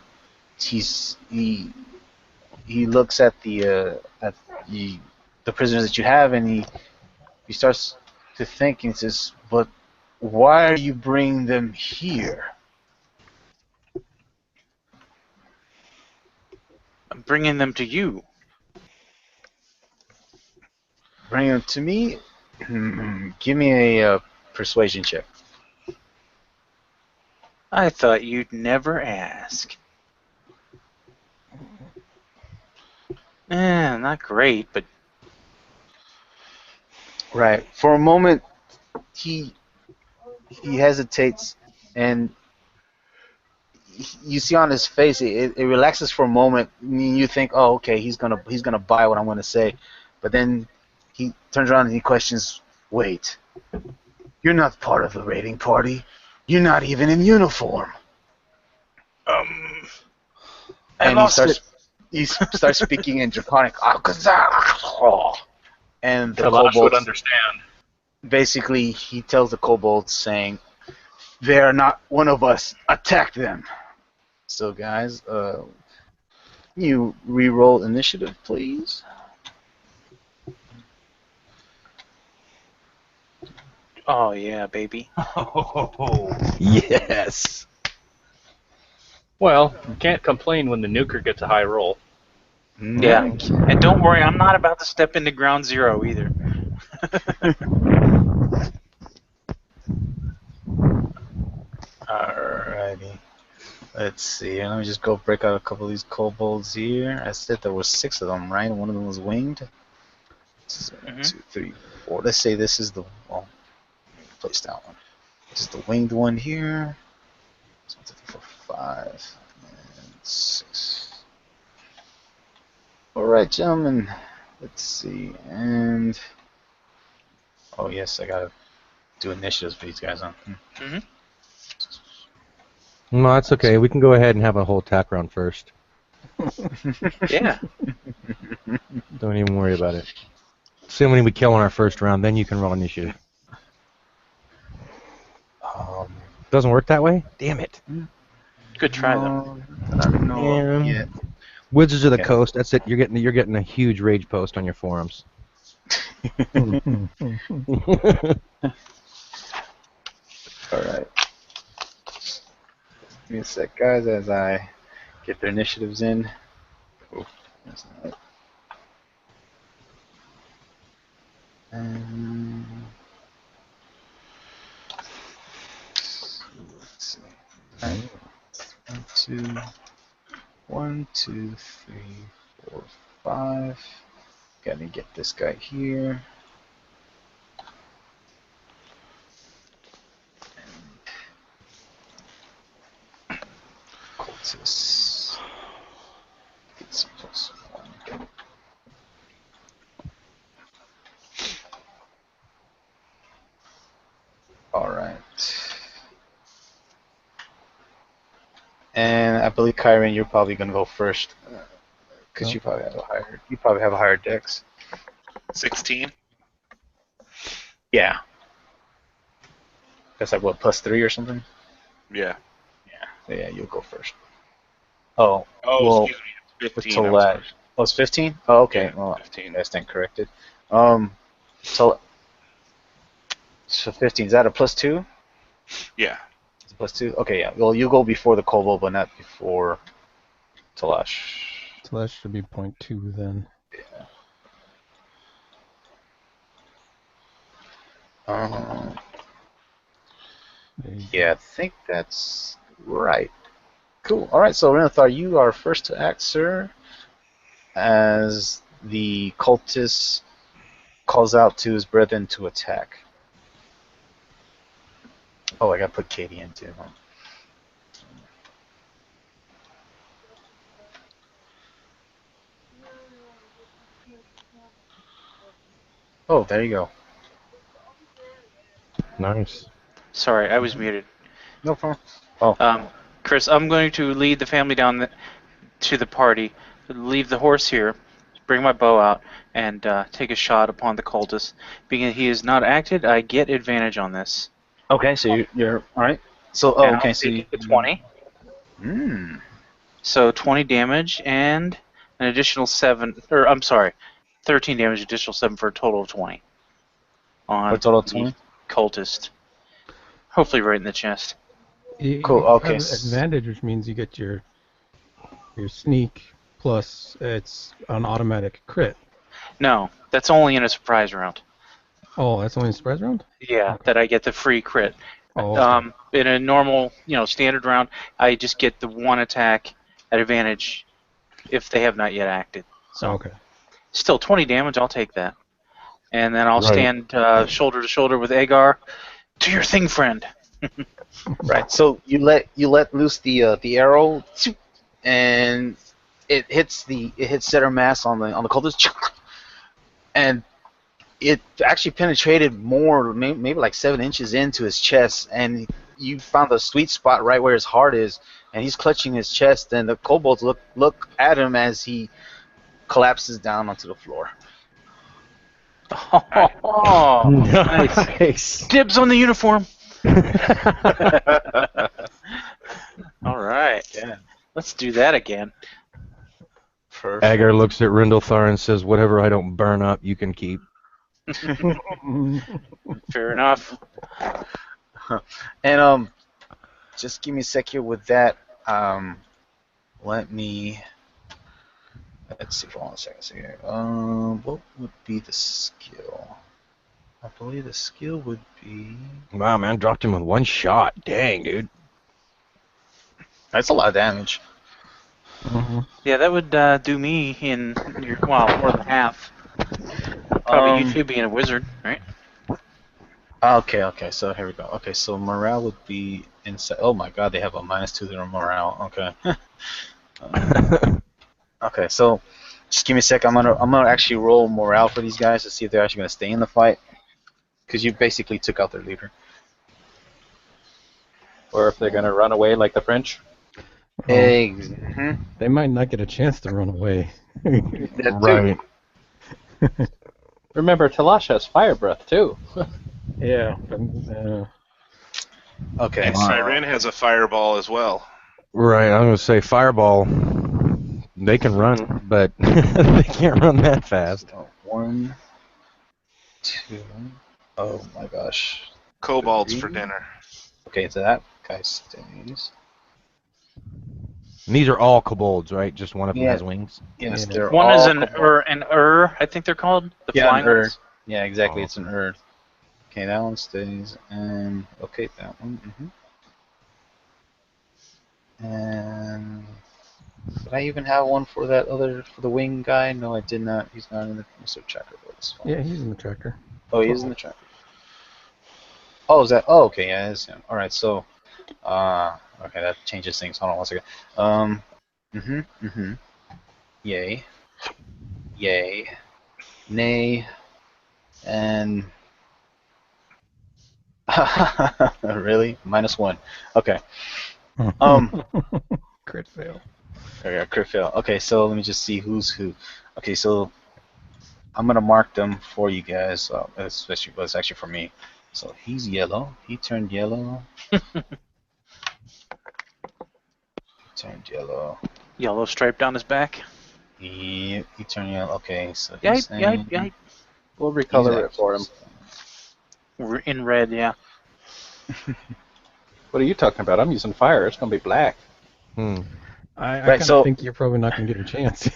he looks at the prisoners that you have, and he starts to think and says, "But why are you bringing them here?" I'm bringing them to you. Bring them to me? Give me a persuasion check. I thought you'd never ask. Not great, but... Right. For a moment, he hesitates, and you see on his face, it relaxes for a moment. And you think, "Oh, okay, he's gonna buy what I'm gonna say," but then he turns around and he questions, "Wait, you're not part of the raiding party. You're not even in uniform." And he starts speaking in Draconic, and the Kalash would kobolds, understand. basically, he tells the kobolds saying, "They are not one of us. Attack them." So, guys, you re-roll initiative, please. Oh, yeah, baby. Yes. Well, can't complain when the nuker gets a high roll. Yeah. And don't worry, I'm not about to step into ground zero either. Alrighty. Let's see. Let me just go break out a couple of these kobolds here. I said there were 6 of them, right? One of them was winged. So, 2, 3, 4. Let's say this is the... Well, place that one. This is the winged one here. 1, 2, 3, 4, 5, and 6. Alright, gentlemen. Let's see. And... Oh, yes, I gotta do initiatives for these guys, huh? No, that's okay. We can go ahead and have a whole attack round first. Yeah. Don't even worry about it. See how many we kill in our first round, then you can roll initiative. Doesn't work that way? Damn it. Good try, though. No, yeah. Wizards of the Coast, that's it. You're getting a huge rage post on your forums. Alright. Give me a sec, guys, as I get their initiatives in. Oh, that's not it. Let's see. Alright. 1, 2, 3, 4, 5. Gotta get this guy here. Cultists. It's +1. Alright. And I believe Kyrin, you're probably gonna go first, because you probably have a higher dex. 16. Yeah. That's like what, +3 or something? Yeah. Yeah, you'll go first. Oh, Oh, well, excuse me. It's 15. Till that. Oh, it's 15? Oh, okay. Yeah, Well, 15. I stand corrected. So 15, is that a +2? Yeah. It's +2? Okay, yeah. Well, you go before the kobold, but not before Talash. So that should be 0.2 then. Yeah, I think that's right. Cool. All right, so Renathar, you are first to act, sir, as the cultist calls out to his brethren to attack. Oh, I gotta put Katie in too. Huh? Oh, there you go. Nice. Sorry, I was muted. No problem. Oh. Chris, I'm going to lead the family down to the party, leave the horse here, bring my bow out, and take a shot upon the cultist. Being that he is not acted, I get advantage on this. Okay, so you're all right. So And okay, I'll so take the 20. So 20 damage and an additional 7, or I'm sorry, 13 damage, additional 7 for a total of 20. On for a total of the 20. cultist. Hopefully right in the chest. Cool. You Okay. have advantage, which means you get your sneak plus it's an automatic crit. No, that's only in a surprise round. Oh, that's only a surprise round? Yeah, Okay. that I get the free crit. Oh, okay. In a normal, standard round, I just get the one attack at advantage if they have not yet acted. So Okay. still 20 damage, I'll take that. And then I'll Right. stand shoulder to shoulder with Agar. Do your thing, friend. Right. So you let loose the arrow, and it hits center mass on the cultist, and it actually penetrated more, maybe like 7 inches into his chest, and you found the sweet spot right where his heart is, and he's clutching his chest, and the kobolds look at him as he collapses down onto the floor. Oh, Nice. dibs on the uniform. All right. Yeah. Let's do that again. Perfect. Agar looks at Rindlethar and says, "Whatever I don't burn up, you can keep." Fair enough. And just give me a sec here with that. Let's see for 1 second here. What would be the skill? I believe the skill would be. Wow, man, dropped him with one shot. Dang, dude. That's a lot of damage. Yeah, that would do me in more than half. Probably you two being a wizard, right? Okay. So here we go. Okay, so morale would be inside. Oh my God, they have a -2 to their morale. Okay. Okay, so just give me a sec. I'm gonna actually roll morale for these guys to see if they're actually gonna stay in the fight, because you basically took out their leader. Or if they're going to run away like the French. They might not get a chance to run away. Right. Remember, Talasha has fire breath too. Yeah. Okay. And so- Kyrin has a fireball as well. Right, I'm gonna say fireball. They can run, but they can't run that fast. 1, 2. Oh my gosh. Kobolds for dinner. Okay, so that guy stays. And these are all kobolds, right? Just one of them Yeah. has wings. Yes, Yeah. they're One all is an kobolds. I think they're called. The Yeah, flying an ones. Yeah, exactly. Oh. It's an Ur. Okay, that one stays, and okay, that one. And did I even have one for the wing guy? No, I did not. He's not in the Mr. Tracker, but it's fine. Yeah, he's in the tracker. Oh, he is in the tracker. Oh, is that? Oh, okay, yeah, it's him. All right, so, okay, that changes things. Hold on 1 second. Yay, nay, and really -1. Okay. Crit fail. Okay, crit fail. Okay, so let me just see who's who. Okay, so I'm gonna mark them for you guys. Especially, well, it's actually for me. So he's yellow. He turned yellow. Turned yellow. Yellow stripe down his back. He turned yellow. Okay, so Yipe, he's saying yipe, We'll he's recolor it for him. yipe. In red, yeah. What are you talking about? I'm using fire. It's going to be black. I Right, kind of so- think you're probably not going to get a chance.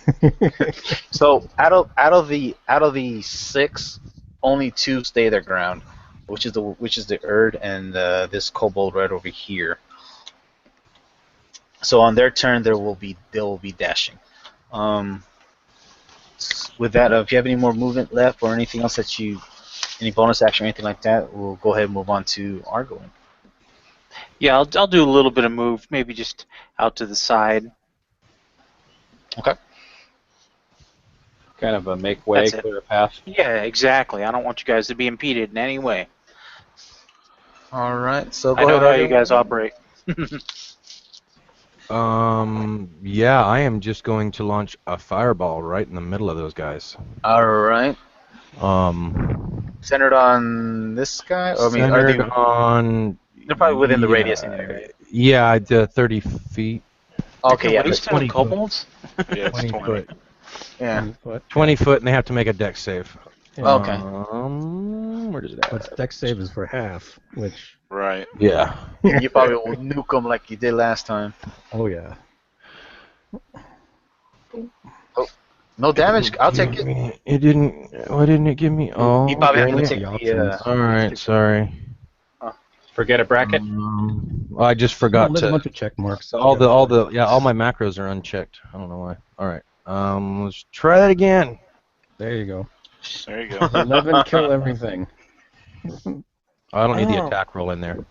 So out of the 6, only 2 stay their ground, which is the Erd and this kobold right over here. So on their turn, they will be dashing. With that, if you have any more movement left or anything else any bonus action or anything like that, we'll go ahead and move on to Argawaen. Yeah, I'll do a little bit of move, maybe just out to the side. Okay. Kind of a make way, That's it. clear a path. Yeah, exactly. I don't want you guys to be impeded in any way. All right, so I go know ahead, how you Argawaen. guys operate. Yeah, I am just going to launch a fireball right in the middle of those guys. All right. Um, Centered on this guy? Or, I mean, centered on. they're probably within the radius anyway, right? Yeah, 30 feet. Okay, yeah. Waste 20 on kobolds? Yeah, it's 20 20. foot. Yeah. 20 foot. 20 foot, and they have to make a dex save. Yeah. Okay. Where does it But at? dex save is for half, which. Right. Yeah. You probably will nuke them like you did last time. Oh yeah. No damage. I'll take it. It didn't. Why didn't it give me? Oh. You probably have to yeah. take The the. options. All right. Sorry. Forget a bracket. I just forgot There's a to. bunch of check marks. All my macros are unchecked. I don't know why. All right. Let's try that again. There you go. There you go. 11 kill everything. I don't need the Oh. attack roll in there.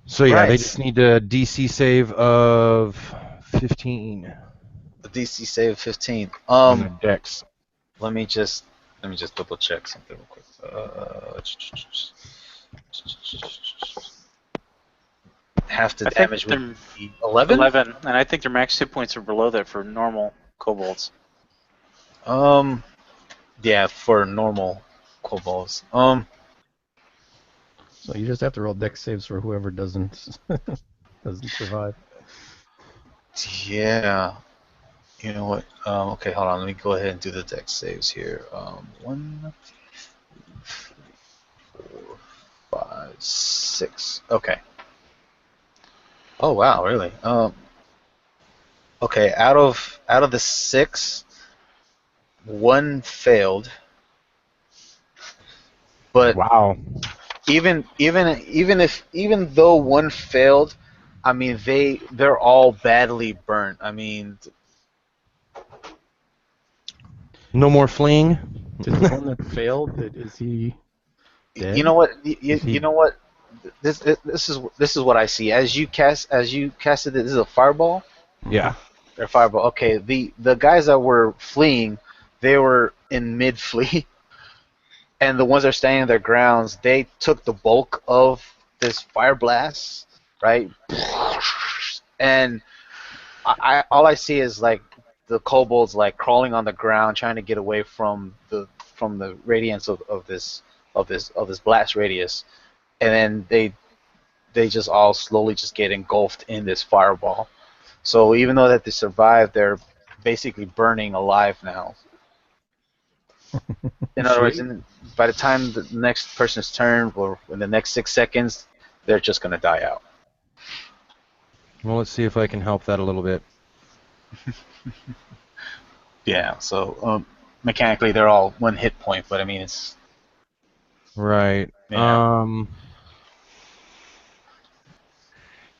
So yeah, they Right. just need a DC save of 15 The DC save 15. on the dex. Let me just double check something real quick. Half the I think damage they're would be 11. 11, and I think their max hit points are below that for normal kobolds. Yeah, for normal kobolds. So you just have to roll dex saves for whoever doesn't survive. Yeah. You know what? Okay, hold on. Let me go ahead and do the dex saves here. 1, 4, 5, 6. Okay. Oh wow, really? Okay, out of the 6, 1 failed. But Wow. even though 1 failed, I mean they're all badly burnt. I mean, No more fleeing. Did the one that failed? Is he dead? you know what? You know what? This is what I see. As you casted it, this is a fireball. Yeah. Or fireball. Okay, the guys that were fleeing, they were in mid flee, and the ones that are standing their grounds, they took the bulk of this fire blast, right? And all I see is like the kobolds like crawling on the ground, trying to get away from the radiance of this blast radius, and then they just all slowly just get engulfed in this fireball. So even though that they survived, they're basically burning alive now. In other words, by the time the next person's turn, or in the next 6 seconds, they're just gonna die out. Well, let's see if I can help that a little bit. Yeah. So mechanically, they're all 1 hit point, but I mean it's Right. Yeah.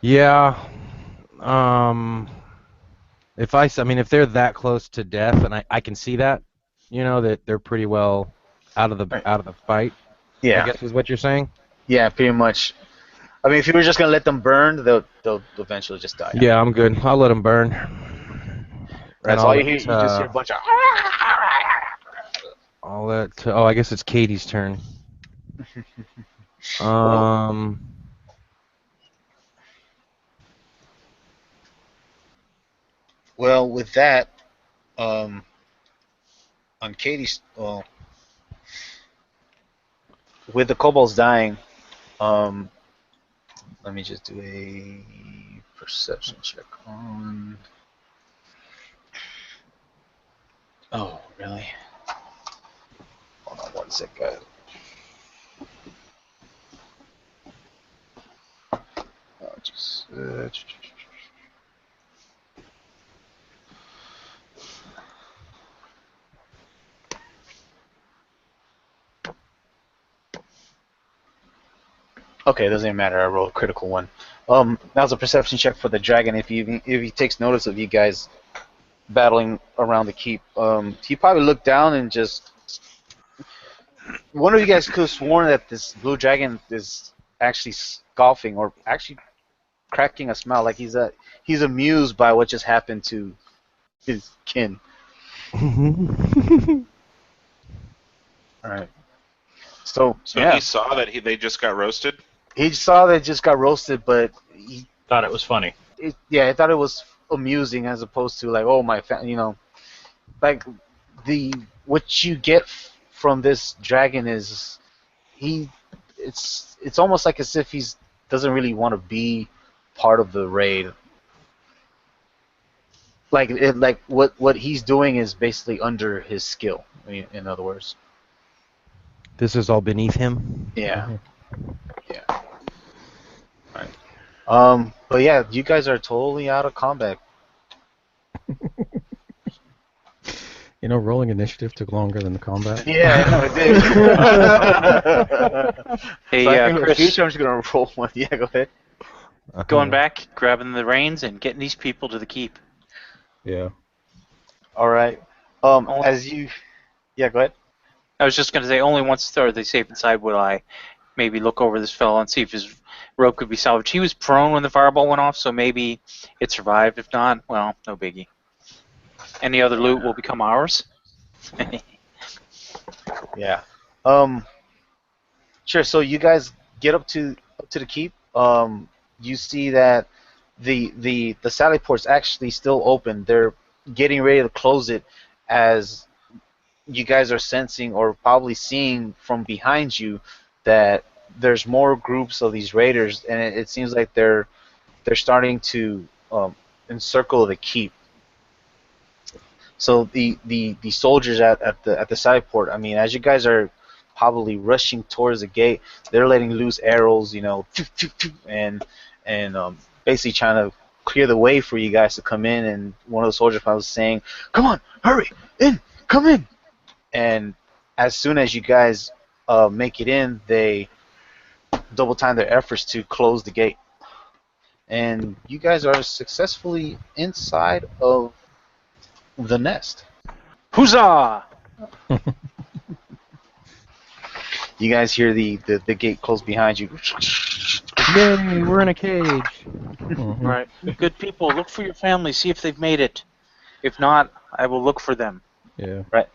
Yeah. If they're that close to death, and I can see that, that they're pretty well out of the fight. yeah. I guess is what you're saying. Yeah, pretty much. I mean, if you were just gonna let them burn, they'll eventually just die. Yeah, I'm good. I'll let them burn. That's all you hear. You just hear a bunch of. I'll let. I guess it's Katie's turn. Well, with that, on Katie's, with the kobolds dying, let me just do a perception check on. Oh, really? Hold on 1 sec, guys. Oh, just. Okay, it doesn't even matter. I rolled a critical one. That was a perception check for the dragon. If he takes notice of you guys battling around the keep, he probably looked down and just. One of you guys could have sworn that this blue dragon is actually scoffing or actually cracking a smile, like he's amused by what just happened to his kin. All right. So So yeah, he saw that they just got roasted. he saw they just got roasted, but Thought it was funny. I thought it was amusing as opposed to like, oh my, like what you get from this dragon is it's almost like as if he's doesn't really want to be part of the raid. Like what he's doing is basically under his skill. In other words. This is all beneath him. Yeah. Yeah. Right. But yeah, you guys are totally out of combat. Rolling initiative took longer than the combat. Yeah, I know it did. Hey, So I think in the Chris, future I'm just gonna roll one. Yeah, go ahead. going back, grabbing the reins, and getting these people to the keep. Yeah. All right. As you, yeah, go ahead. I was just going to say, only once they're safe inside would I maybe look over this fellow and see if his rope could be salvaged. He was prone when the fireball went off, so maybe it survived. If not, well, no biggie. Any other loot will become ours. Yeah. Sure. So you guys get up to the keep. You see that the sally port's actually still open. They're getting ready to close it as you guys are sensing or probably seeing from behind you that there's more groups of these raiders, and it seems like they're starting to encircle the keep. So the soldiers at the side port, I mean, as you guys are probably rushing towards the gate, they're letting loose arrows, and basically trying to clear the way for you guys to come in. And one of the soldiers was saying, "Come on, hurry in, come in!" And as soon as you guys make it in, they double time their efforts to close the gate. And you guys are successfully inside of the nest. Huzzah! You guys hear the gate close behind you. Yay, we're in a cage. Mm-hmm. Right. Good people, look for your family, see if they've made it. If not, I will look for them. Yeah. Right.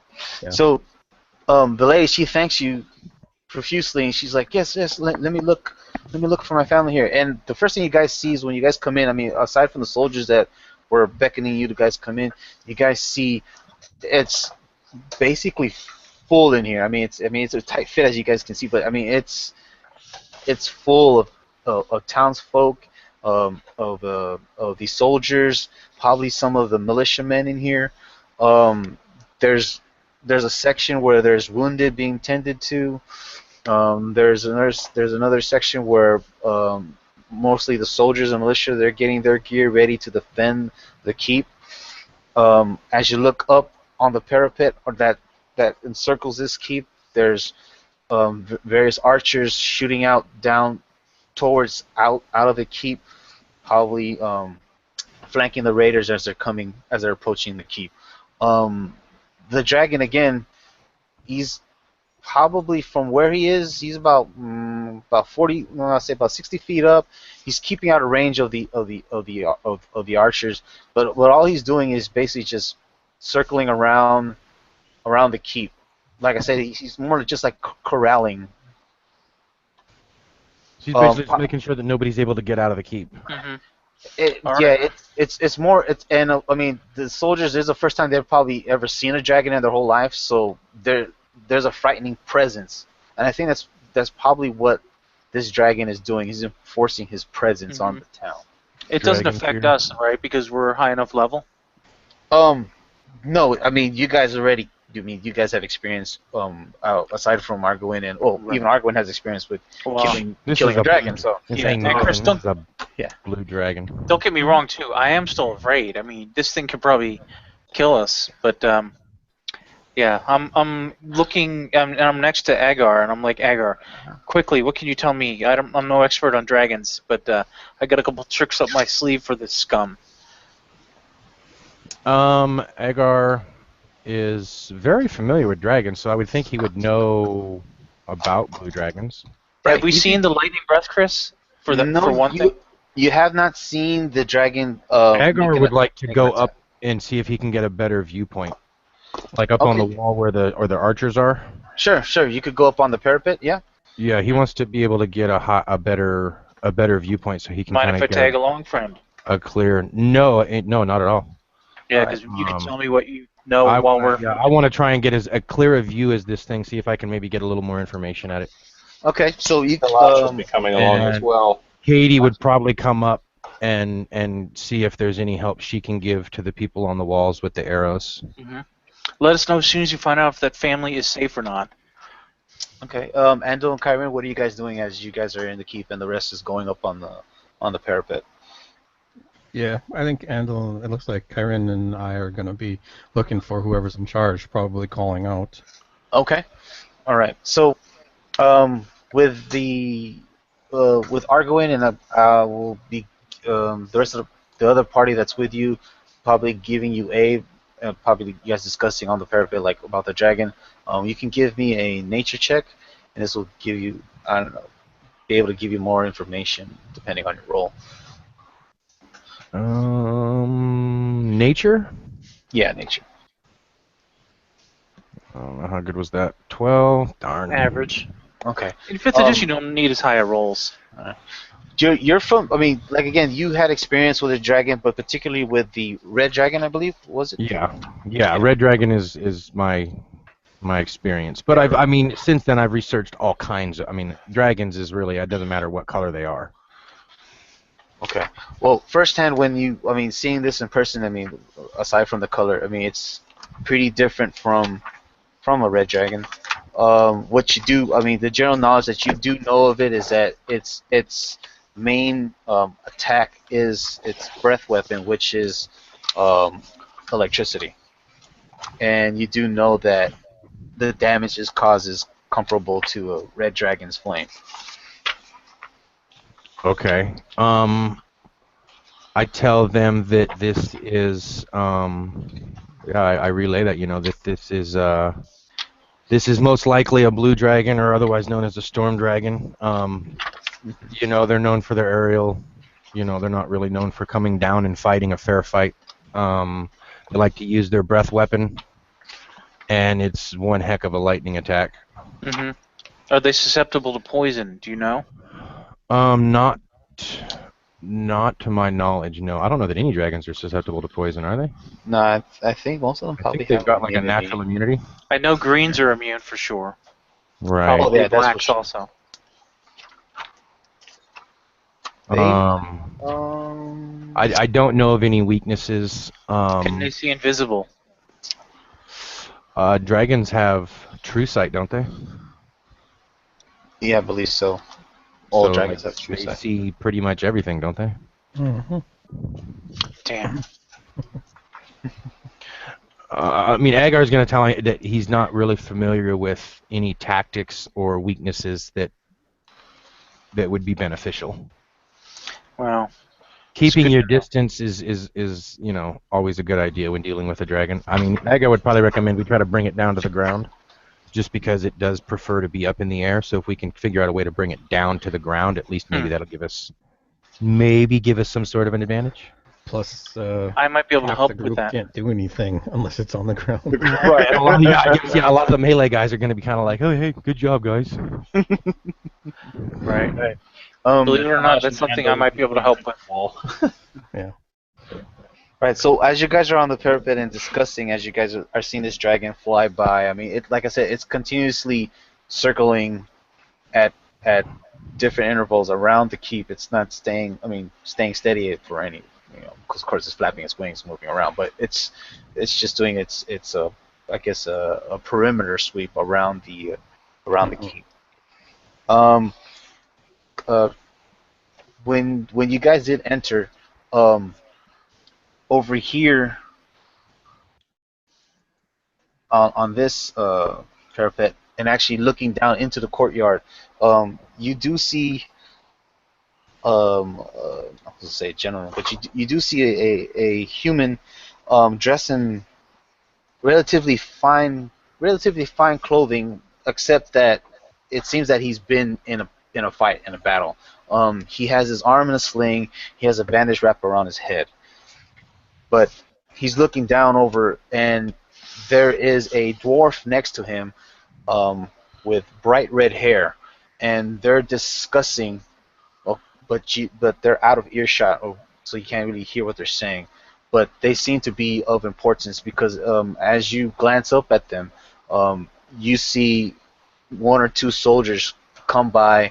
Yeah. So, the lady, she thanks you profusely, and she's like, "Yes, let me look for my family here." And the first thing you guys see is when you guys come in. I mean, aside from the soldiers that were beckoning you to guys come in, you guys see it's basically full in here. I mean, it's a tight fit as you guys can see, but I mean, it's full of townsfolk, of the soldiers, probably some of the militiamen in here. There's a section where there's wounded being tended to. There's another section where mostly the soldiers and militia, they're getting their gear ready to defend the keep. As you look up on the parapet or that encircles this keep, there's various archers shooting out down towards out of the keep, probably flanking the raiders as they're approaching the keep. The dragon, again, he's probably from where he is, he's about 40, I'll say about 60 feet up. He's keeping out of range of the archers, but what all he's doing is basically just circling around the keep. Like I said, he's more just like corralling. She's basically just making sure that nobody's able to get out of the keep. Mm-hmm. It's more. I mean, the soldiers, this is the first time they've probably ever seen a dragon in their whole life, so there's a frightening presence, and I think that's probably what this dragon is doing. He's enforcing his presence on the town. It doesn't affect us, right? Because we're high enough level. No, I mean, you guys have experience aside from Argawaen, and even Argawaen has experience with killing a dragon. So Chris, this is a blue dragon. Don't get me wrong, too. I am still afraid. I mean, this thing could probably kill us, but yeah, I'm looking, and I'm next to Agar, and I'm like, Agar, quickly, what can you tell me? I'm no expert on dragons, but I got a couple tricks up my sleeve for this scum. Agar is very familiar with dragons, so I would think he would know about blue dragons. Right. Have we seen the lightning breath, Chris? For one thing? You have not seen the dragon. Agar would like to go up and see if he can get a better viewpoint. Like up on the wall where the archers are. Sure. You could go up on the parapet. Yeah. Yeah, he wants to be able to get a better viewpoint so he can Mind kind if I of tag get along, friend? a clear. No, no, not at all. Yeah, because you can tell me what you know while we're. I want to try and get a clear a view as this thing. See if I can maybe get a little more information at it. Okay. So you should be coming along as well. Katie would probably come up and see if there's any help she can give to the people on the walls with the arrows. Mm-hmm. Let us know as soon as you find out if that family is safe or not. Okay. Andal and Kyrin, what are you guys doing as you guys are in the keep and the rest is going up on the parapet? Yeah, I think Andal, it looks like Kyrin and I are going to be looking for whoever's in charge, probably calling out. Okay. All right. So, with Argawaen and will be the rest of the other party that's with you, probably giving you probably you guys discussing on the parapet like about the dragon. You can give me a nature check, and this will give you be able to give you more information depending on your role. Nature? Yeah, nature. I don't know how good was that. 12. Darn. Average. Okay. In 5th edition, you don't need as high a rolls. You're from. I mean, like again, you had experience with a dragon, but particularly with the red dragon, I believe, was it? Yeah. Red dragon is my experience. But I mean, since then I've researched all kinds of. I mean, dragons is really it doesn't matter what color they are. Okay. Well, firsthand, seeing this in person, I mean, aside from the color, I mean, it's pretty different from a red dragon. What you do, I mean, the general knowledge that you do know of it is that its main attack is its breath weapon, which is electricity, and you do know that the damage it causes comparable to a red dragon's flame. Okay. I tell them that this is I relay that that this is most likely a blue dragon or otherwise known as a storm dragon. They're known for their aerial. They're not really known for coming down and fighting a fair fight. They like to use their breath weapon, and it's one heck of a lightning attack. Mm-hmm. Are they susceptible to poison? Do you know? Not to my knowledge, no. I don't know that any dragons are susceptible to poison, are they? No, I think most of them probably they've got like a natural immunity. I know greens are immune for sure. Right. Probably that's blacks for sure. also. I don't know of any weaknesses. Can they see invisible? Dragons have true sight, don't they? Yeah, I believe so. All dragons have true sight. They see pretty much everything, don't they? Mm-hmm. Damn. I mean, Agar's going to tell me that he's not really familiar with any tactics or weaknesses that would be beneficial. Well, keeping your distance is always a good idea when dealing with a dragon. I mean, Agar would probably recommend we try to bring it down to the ground, just because it does prefer to be up in the air. So if we can figure out a way to bring it down to the ground, at least maybe that'll give us some sort of an advantage. Plus, I might be able to help with that. Can't do anything unless it's on the ground. Right. A lot of the melee guys are going to be kind of like, oh, hey, good job, guys. Right. Believe it or not, that's something I might be able to help with. Yeah. Right, so as you guys are on the parapet and discussing, as you guys are seeing this dragon fly by, I mean, like I said, it's continuously circling at different intervals around the keep. It's not staying steady for any, because of course it's flapping its wings, moving around, but it's just doing its I guess a perimeter sweep around the keep. When you guys did enter, over here on this parapet, and actually looking down into the courtyard, you do see, I was gonna say general, but you do see a human dressed in relatively fine clothing, except that it seems that he's been in a fight, in a battle. He has his arm in a sling. He has a bandage wrapped around his head. But he's looking down over, and there is a dwarf next to him with bright red hair, and they're discussing. But they're out of earshot, so you can't really hear what they're saying. But they seem to be of importance because as you glance up at them, you see one or two soldiers come by,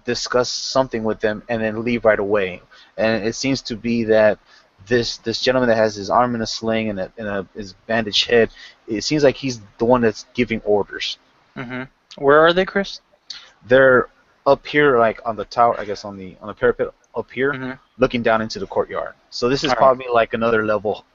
discuss something with them, and then leave right away. And it seems to be that this gentleman that has his arm in a sling and his bandaged head, it seems like he's the one that's giving orders. Mm-hmm. Where are they, Chris? They're up here, like on the tower, I guess on the parapet up here, looking down into the courtyard. So this is probably like another level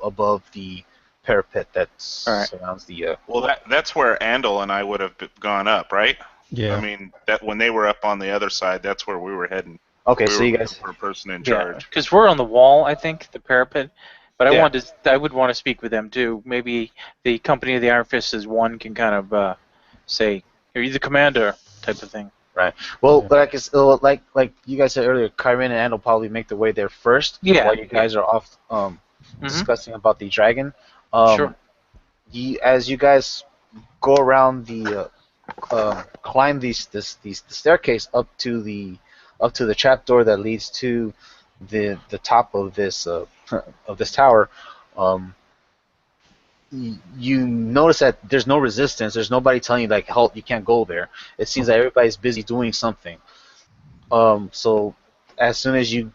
above the parapet that surrounds the. Well, that's where Andal and I would have gone up, right? Yeah. I mean, that when they were up on the other side, that's where we were heading. Okay, so you guys. For a person in charge. Because we're on the wall, I think, the parapet. But I would want to speak with them too. Maybe the company of the Iron Fist as one can kind of say, "Are you the commander?" type of thing. Right. Well, like you guys said earlier, Kyrin and Ann will probably make their way there first. Yeah. While you guys are off discussing about the dragon. Sure. As you guys go around the climb the staircase up to the trapdoor that leads to the top of this tower, you notice that there's no resistance. There's nobody telling you like, halt, you can't go there. It seems like everybody's busy doing something. So as soon as you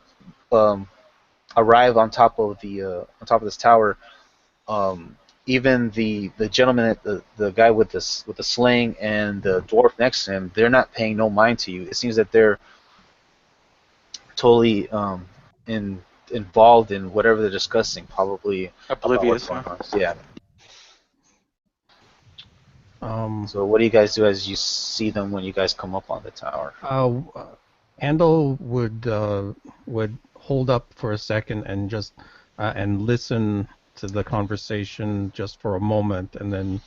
arrive on top of this tower, even the gentleman, the guy with the sling and the dwarf next to him, they're not paying no mind to you. It seems that they're totally involved in whatever they're discussing, probably oblivious. Yeah. So what do you guys do as you see them when you guys come up on the tower? Andal would hold up for a second and just and listen to the conversation just for a moment, and then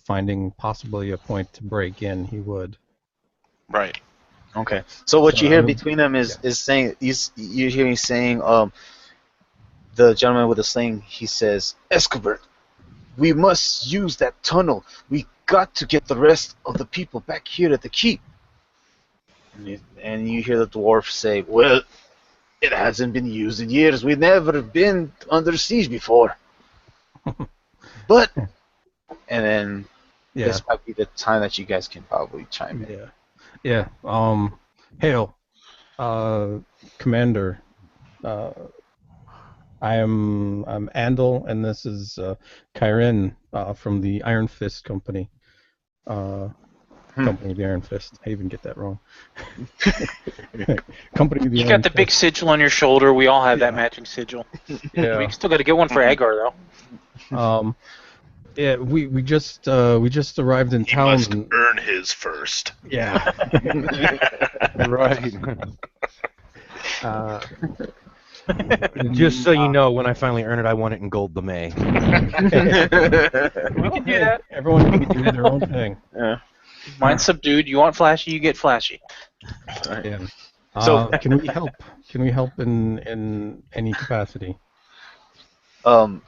finding possibly a point to break in, he would. Right. Okay. So what you hear between them is saying you hear him saying the gentleman with the sling, he says, "Escobert, we must use that tunnel. We got to get the rest of the people back here at the keep." And you hear the dwarf say, "Well, it hasn't been used in years. We've never been under siege before." But, and then this might be the time that you guys can probably chime in. Yeah. Hail, Commander. I'm Andal, and this is Kyrin from the Iron Fist Company. Company of the Iron Fist. I even get that wrong. Company of the You Iron got the Fist. big sigil on your shoulder. We all have that matching sigil. Yeah. We still got to get one for Agar though. Yeah, we just arrived in town. He must earn his first. Yeah. Right. Just so you know, when I finally earn it, I want it in gold lame. We can do that. Everyone can be doing their own thing. Yeah. Mine's subdued. You want flashy, you get flashy. Yeah. So can we help? Can we help in any capacity? The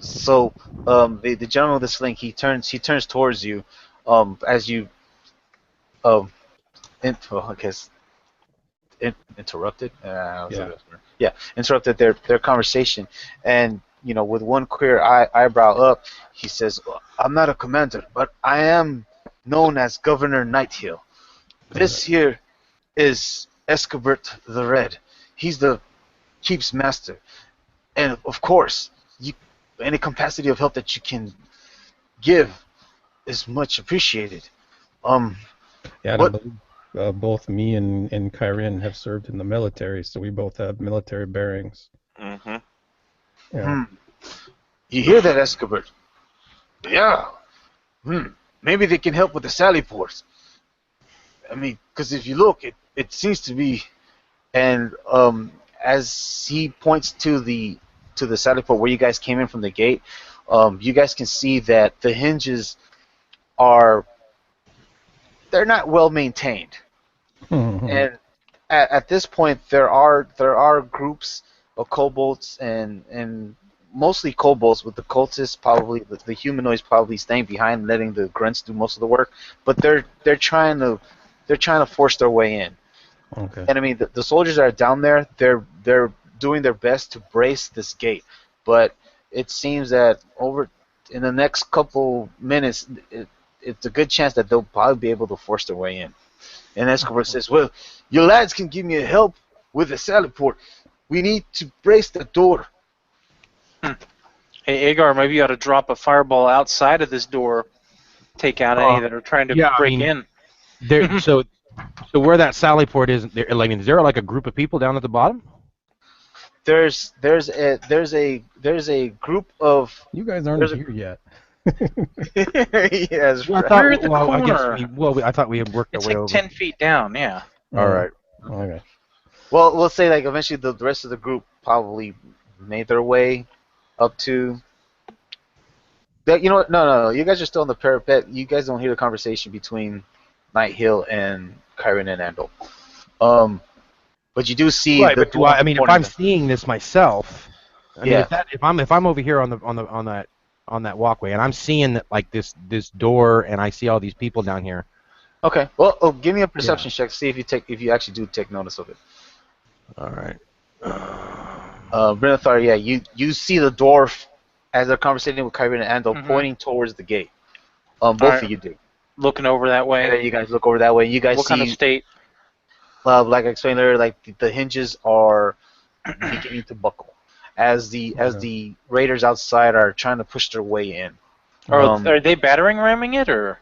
gentleman with the sling, he turns towards you, as you, interrupted. Interrupted their conversation, and with one queer eyebrow up, he says, "I'm not a commander, but I am known as Governor Nighthill. This here is Escobert the Red. He's the keep's master, and of course, any capacity of help that you can give is much appreciated." Yeah, I believe both me and Kyrin have served in the military, so we both have military bearings. Mm-hmm. Yeah. You hear that, Escobert? Yeah. Maybe they can help with the sally ports. I mean, because if you look, it seems to be, and as he points to the sally port where you guys came in from the gate, you guys can see that the hinges they're not well maintained. And at this point, there are groups of kobolds and mostly kobolds, with the cultists probably the humanoids probably staying behind, letting the grunts do most of the work. But they're trying to force their way in. Okay. And I mean the soldiers that are down there, they're doing their best to brace this gate. But it seems that in the next couple minutes, it's a good chance that they'll probably be able to force their way in. And Escobar says, "Well, your lads can give me a help with the salad port. We need to brace the door." Hey, Agar, maybe you ought to drop a fireball outside of this door, take out any that are trying to break in. There, so where that sally port is, there, like, is there like a group of people down at the bottom? There's a group of. You guys aren't here yet. Yes, Well, We're at the I thought we had worked our It's way like over. 10 feet down, yeah. All right. Okay. Well, we'll say like eventually the rest of the group probably made their way up to. You know what? No. You guys are still on the parapet. You guys don't hear the conversation between Night Hill and Kyrin and Andal. But you do see. Right, but I mean, if I'm seeing this myself, I mean, if I'm over here on that walkway and I'm seeing that, like, this door, and I see all these people down here. Okay. Well, give me a perception check to see if you actually do take notice of it. All right. Brinathar, yeah, you see the dwarf as they're conversating with Kyrin and Andal pointing towards the gate. Both of you do. Looking over that way. And then you guys look over that way. You guys what see. What kind of state? Like I explained earlier, like the hinges are beginning to buckle as the raiders outside are trying to push their way in. Are they battering ramming it, or?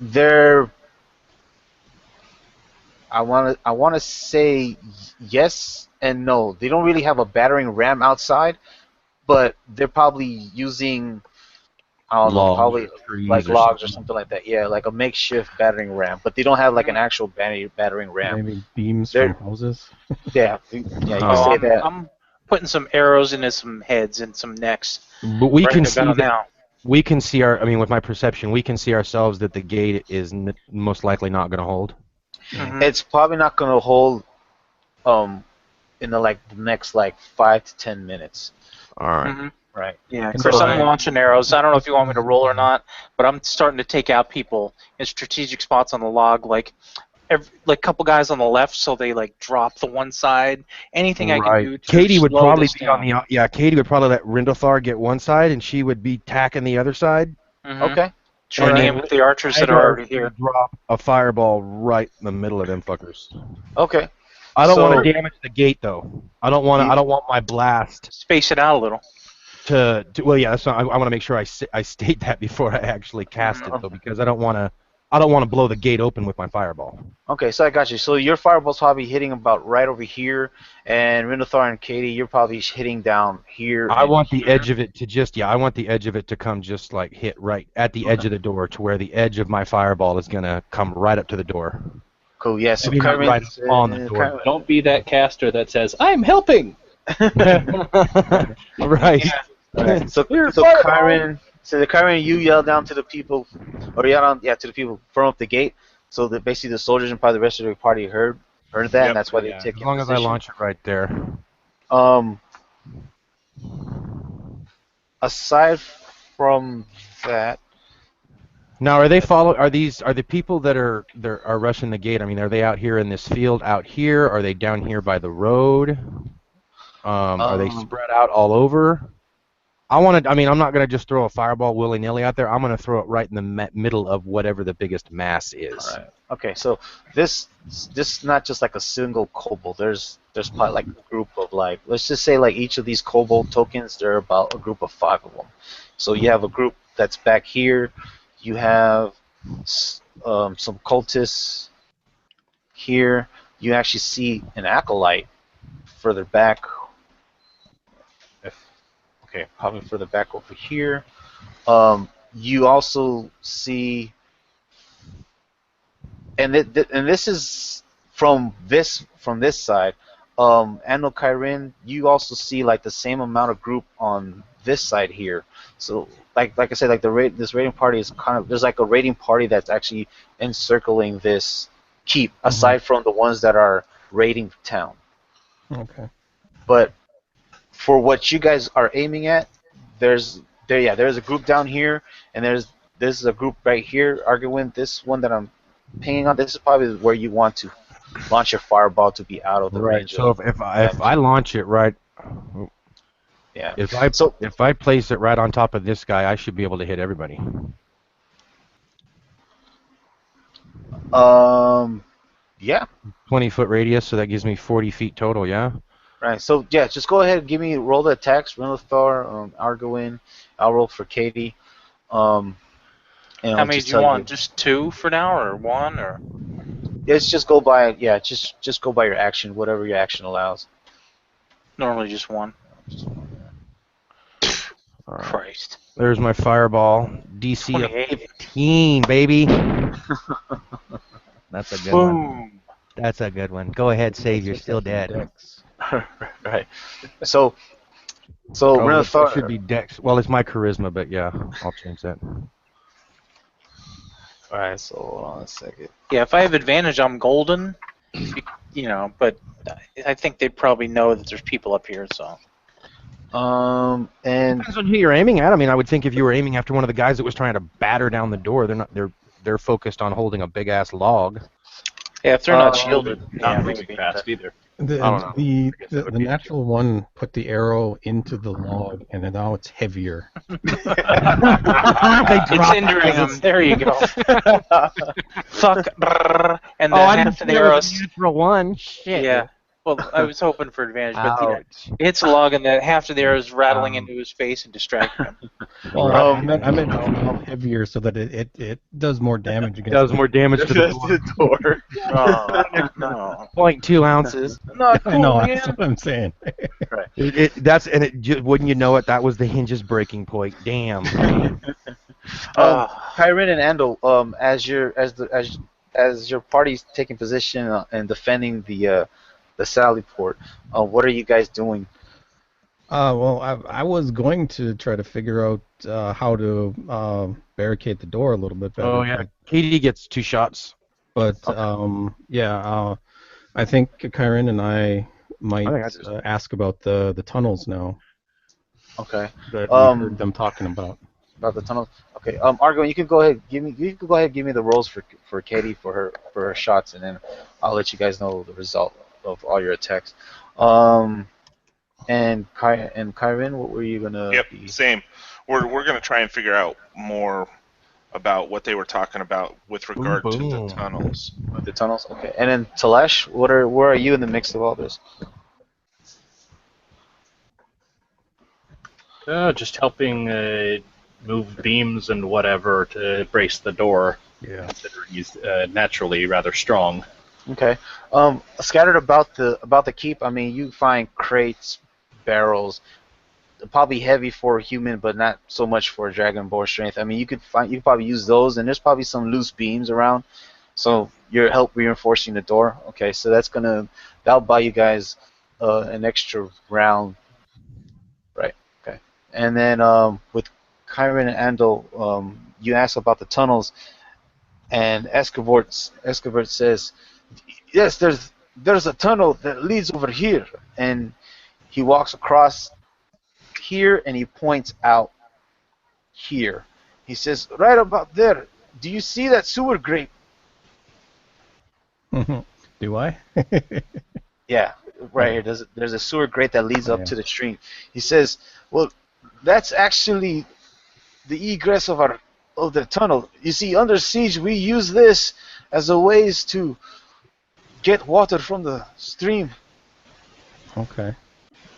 They're. I want to say yes and no. They don't really have a battering ram outside, but they're probably using. I don't know, probably like logs or something like that. Yeah, like a makeshift battering ram, but they don't have like an actual battering ram. Maybe beams from houses. Yeah, you can say that. I'm putting some arrows into some heads and some necks. But we can see now. We can see with my perception, we can see ourselves that the gate is most likely not going to hold. It's probably not going to hold in the next 5 to 10 minutes. All right. Right. Yeah, Chris, I'm launching arrows. I don't know if you want me to roll or not, but I'm starting to take out people in strategic spots on the log, like a couple guys on the left, so they drop the one side. Anything I can do to Katie would slow probably this be down. on the Katie would probably let Rindothar get one side, and she would be tacking the other side. Okay. Joining in with the archers that are already here. Drop a fireball right in the middle of them fuckers. Okay. I don't want to damage the gate though. I don't want my blast. Space it out a little. Well, yeah, that's not, I want to make sure I state that before I actually cast it though, because I don't want to blow the gate open with my fireball. Okay, so I got you. So your fireball's probably hitting about right over here, and Rindothar and Katie, you're probably hitting down here. I want the edge of it to I want the edge of it to come just hit right at the edge of the door, to where the edge of my fireball is gonna come right up to the door. Cool. Yeah. So right on the door. Don't be that caster that says, "I'm helping." Right. Yeah. Right. So Kyrin, you yell down to the people, or yell down, to the people, firm up the gate. So that basically the soldiers and probably the rest of the party heard that, and that's why they take. As long as I launch it right there. Aside from that. Now, are the people that are rushing the gate? I mean, are they out here in this field out here? Are they down here by the road? Are they spread out all over? I'm not going to just throw a fireball willy-nilly out there. I'm going to throw it right in the middle of whatever the biggest mass is. All right. Okay, so this is not just like a single kobold. There's probably like a group of let's just say each of these kobold tokens, they're about a group of 5 of them. So you have a group that's back here. You have some cultists here. You actually see an acolyte further back. Okay, probably further back over here. You also see, and this is from this side. Andal Kyrin, you also see the same amount of group on this side here. So like I said, this raiding party is there's a raiding party that's actually encircling this keep, aside from the ones that are raiding town. Okay. But for what you guys are aiming at, there's a group down here, and this is a group right here. Argawaen, this one that I'm pinging on, this is probably where you want to launch your fireball to be out of the range. So if I launch it right, yeah. If I place it right on top of this guy, I should be able to hit everybody. Yeah. 20-foot radius, so that gives me 40 feet total. Yeah. Right. So yeah, just go ahead and roll the attacks. Renethar, Argawaen. I'll roll for Katie. How many do you want? Just 2 for now, or 1, or? Just go by just go by your action, whatever your action allows. Normally just 1. Christ. There's my fireball. DC of 15, baby. That's a good one. That's a good one. Go ahead, save. You're still dead. Right. So Renethar should be Dex. Well, it's my charisma, but yeah, I'll change that. All right. So hold on a second. Yeah, if I have advantage, I'm golden. But I think they probably know that there's people up here, so. And depends on who you're aiming at. I mean, I would think if you were aiming after one of the guys that was trying to batter down the door, they're focused on holding a big ass log. Yeah, if they're not shielded, not moving fast either. The natural one put the arrow into the log, and then now it's heavier. It's hindering them. There you go. Fuck. And then half of the arrows. Natural one. Shit. Yeah. Well, I was hoping for advantage, but it hits a log, and the half of the arrows rattling into his face and distracting him. Well, I meant how heavier, so that it does more damage against. Does more damage to the door. Oh, no. 0.2 ounces. Not cool, No, man. that's what I'm saying. right. Wouldn't you know it? That was the hinge's breaking point. Damn. Kyrin and Andal, as your party's taking position and defending the Sally port, what are you guys doing? Well, I was going to try to figure out how to barricade the door a little bit better. Oh yeah, Katie gets 2 shots. But I think Kyrin and I might ask about the tunnels now. Okay. That we heard them talking about. About the tunnels. Okay. Argawaen, you can go ahead give me the rolls for Katie for her shots, and then I'll let you guys know the result of all your attacks. And Kyrin, what were you gonna? Yep, same. We're gonna try and figure out more about what they were talking about with regard to the tunnels. The tunnels, okay. And then Telesh, where are you in the mix of all this? Just helping move beams and whatever to brace the door. Yeah. Considering he's naturally rather strong. Okay. Scattered about the keep, I mean, you find crates, barrels, probably heavy for a human, but not so much for a dragonborn strength. I mean, you could probably use those, and there's probably some loose beams around, so you're help reinforcing the door. Okay, so that'll buy you guys an extra round, right? Okay, and then with Kyrin and Andal, you ask about the tunnels, and Escavort says, yes, there's a tunnel that leads over here, and he walks across here and he points out here. He says, right about there, do you see that sewer grate? Do I? Yeah, right here. There's a sewer grate that leads up to the stream. He says, well, that's actually the egress of the tunnel. You see, under siege, we use this as a ways to get water from the stream. Okay.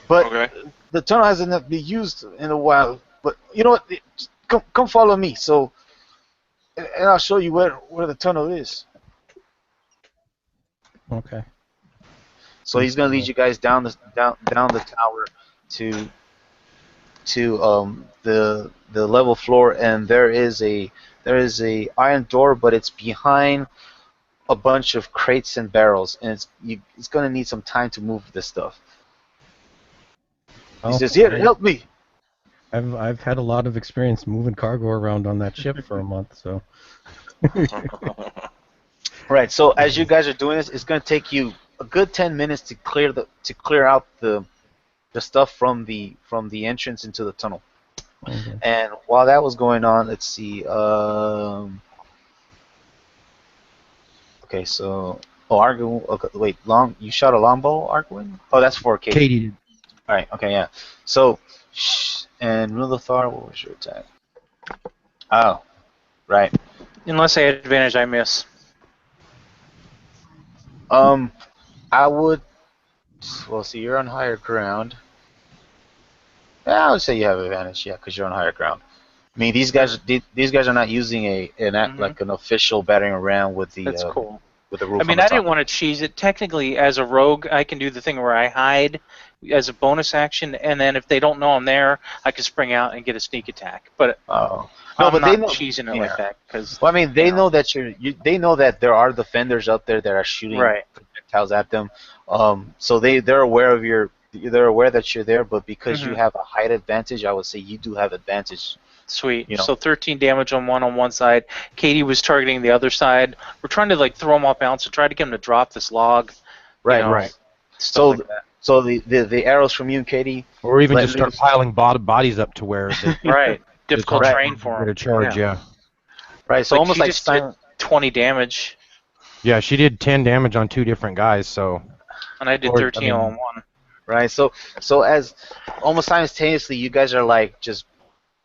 But the tunnel hasn't been used in a while. But you know what? Come follow me. So, and I'll show you where the tunnel is. Okay. So he's gonna lead you guys down the tower to the level floor, and there is a iron door, but it's behind a bunch of crates and barrels, and it's gonna need some time to move this stuff. He says, "Here, help me." I've had a lot of experience moving cargo around on that ship for a month, so. Right. So as you guys are doing this, it's gonna take you a good 10 minutes to clear out the the stuff from the entrance into the tunnel. Okay. And while that was going on, let's see. Okay, so Argawaen. Okay, wait, you shot a longbow, Argawaen? Oh, that's for Katie. Katie did. All right. Okay, yeah. So, and Lilithar, what was your attack? Oh, right. Unless I had advantage, I miss. I would. Well, see, you're on higher ground. Yeah, I would say you have advantage, yeah, because you're on higher ground. I mean, these guys are not using like an official battering ram with the. That's cool. With the roof. I mean, I didn't want to cheese it. Technically, as a rogue, I can do the thing where I hide as a bonus action, and then if they don't know I'm there, I can spring out and get a sneak attack. But I'm not cheesing it like that because. Well, I mean, they know that they know that there are defenders out there that are shooting projectiles at them. So they're aware of they're aware that you're there, but because you have a height advantage, I would say you do have advantage. Sweet. So 13 damage on one side. Katie was targeting the other side. We're trying to like throw them off balance and try to get them to drop this log. Right. So like that. So the arrows from you and Katie, or even just start piling bodies up to where difficult terrain for them. To charge, yeah. Right. So like almost she like just did 20 damage. Yeah, she did 10 damage on 2 different guys. So. And I did 13 on one. Right. So as almost simultaneously, you guys are like just.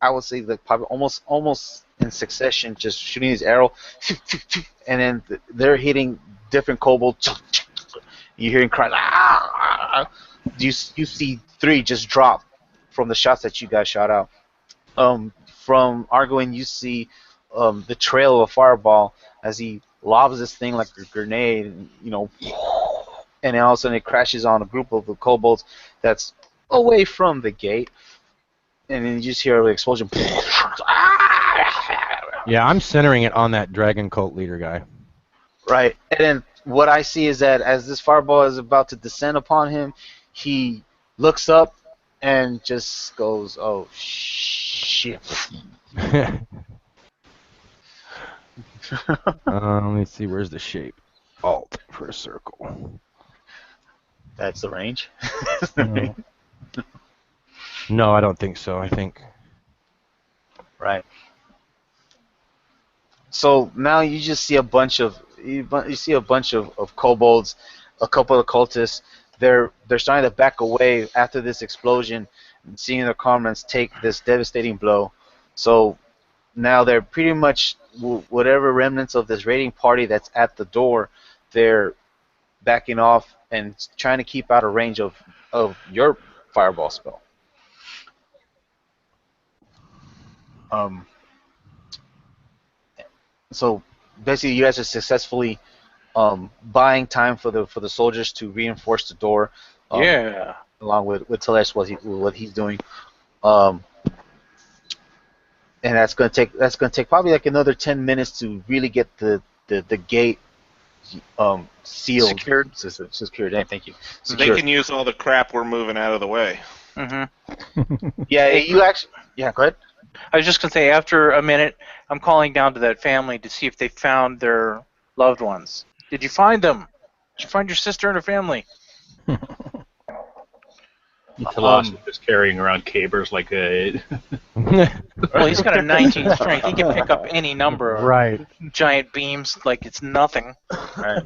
I would say like probably almost in succession, just shooting his arrow, and then they're hitting different kobolds. You're hearing cries. Ah! You see 3 just drop from the shots that you guys shot out. From Argawaen, you see the trail of a fireball as he lobs this thing like a grenade, and then all of a sudden it crashes on a group of the kobolds that's away from the gate. And then you just hear an explosion. Yeah, I'm centering it on that dragon cult leader guy. Right. And then what I see is that as this fireball is about to descend upon him, he looks up and just goes, "Oh, shit." Let me see, where's the shape? Alt for a circle. That's the range? No. No, I don't think so. I think. Right. So now you just see a bunch of kobolds, a couple of cultists. They're starting to back away after this explosion, and seeing their comrades take this devastating blow. So now they're pretty much whatever remnants of this raiding party that's at the door, they're backing off and trying to keep out of range of your fireball spell. So basically, you guys are successfully buying time for the soldiers to reinforce the door. Along with Telesh, what he's doing, and that's gonna take probably like another 10 minutes to really get the gate sealed. Secured. Thank you. They can use all the crap we're moving out of the way. Yeah, you actually. Yeah, go ahead. I was just going to say, after a minute, I'm calling down to that family to see if they found their loved ones. Did you find them? Did you find your sister and her family? Talash is just carrying around cabers like a... Well, he's got a 19 strength. He can pick up any number of giant beams like it's nothing. Right.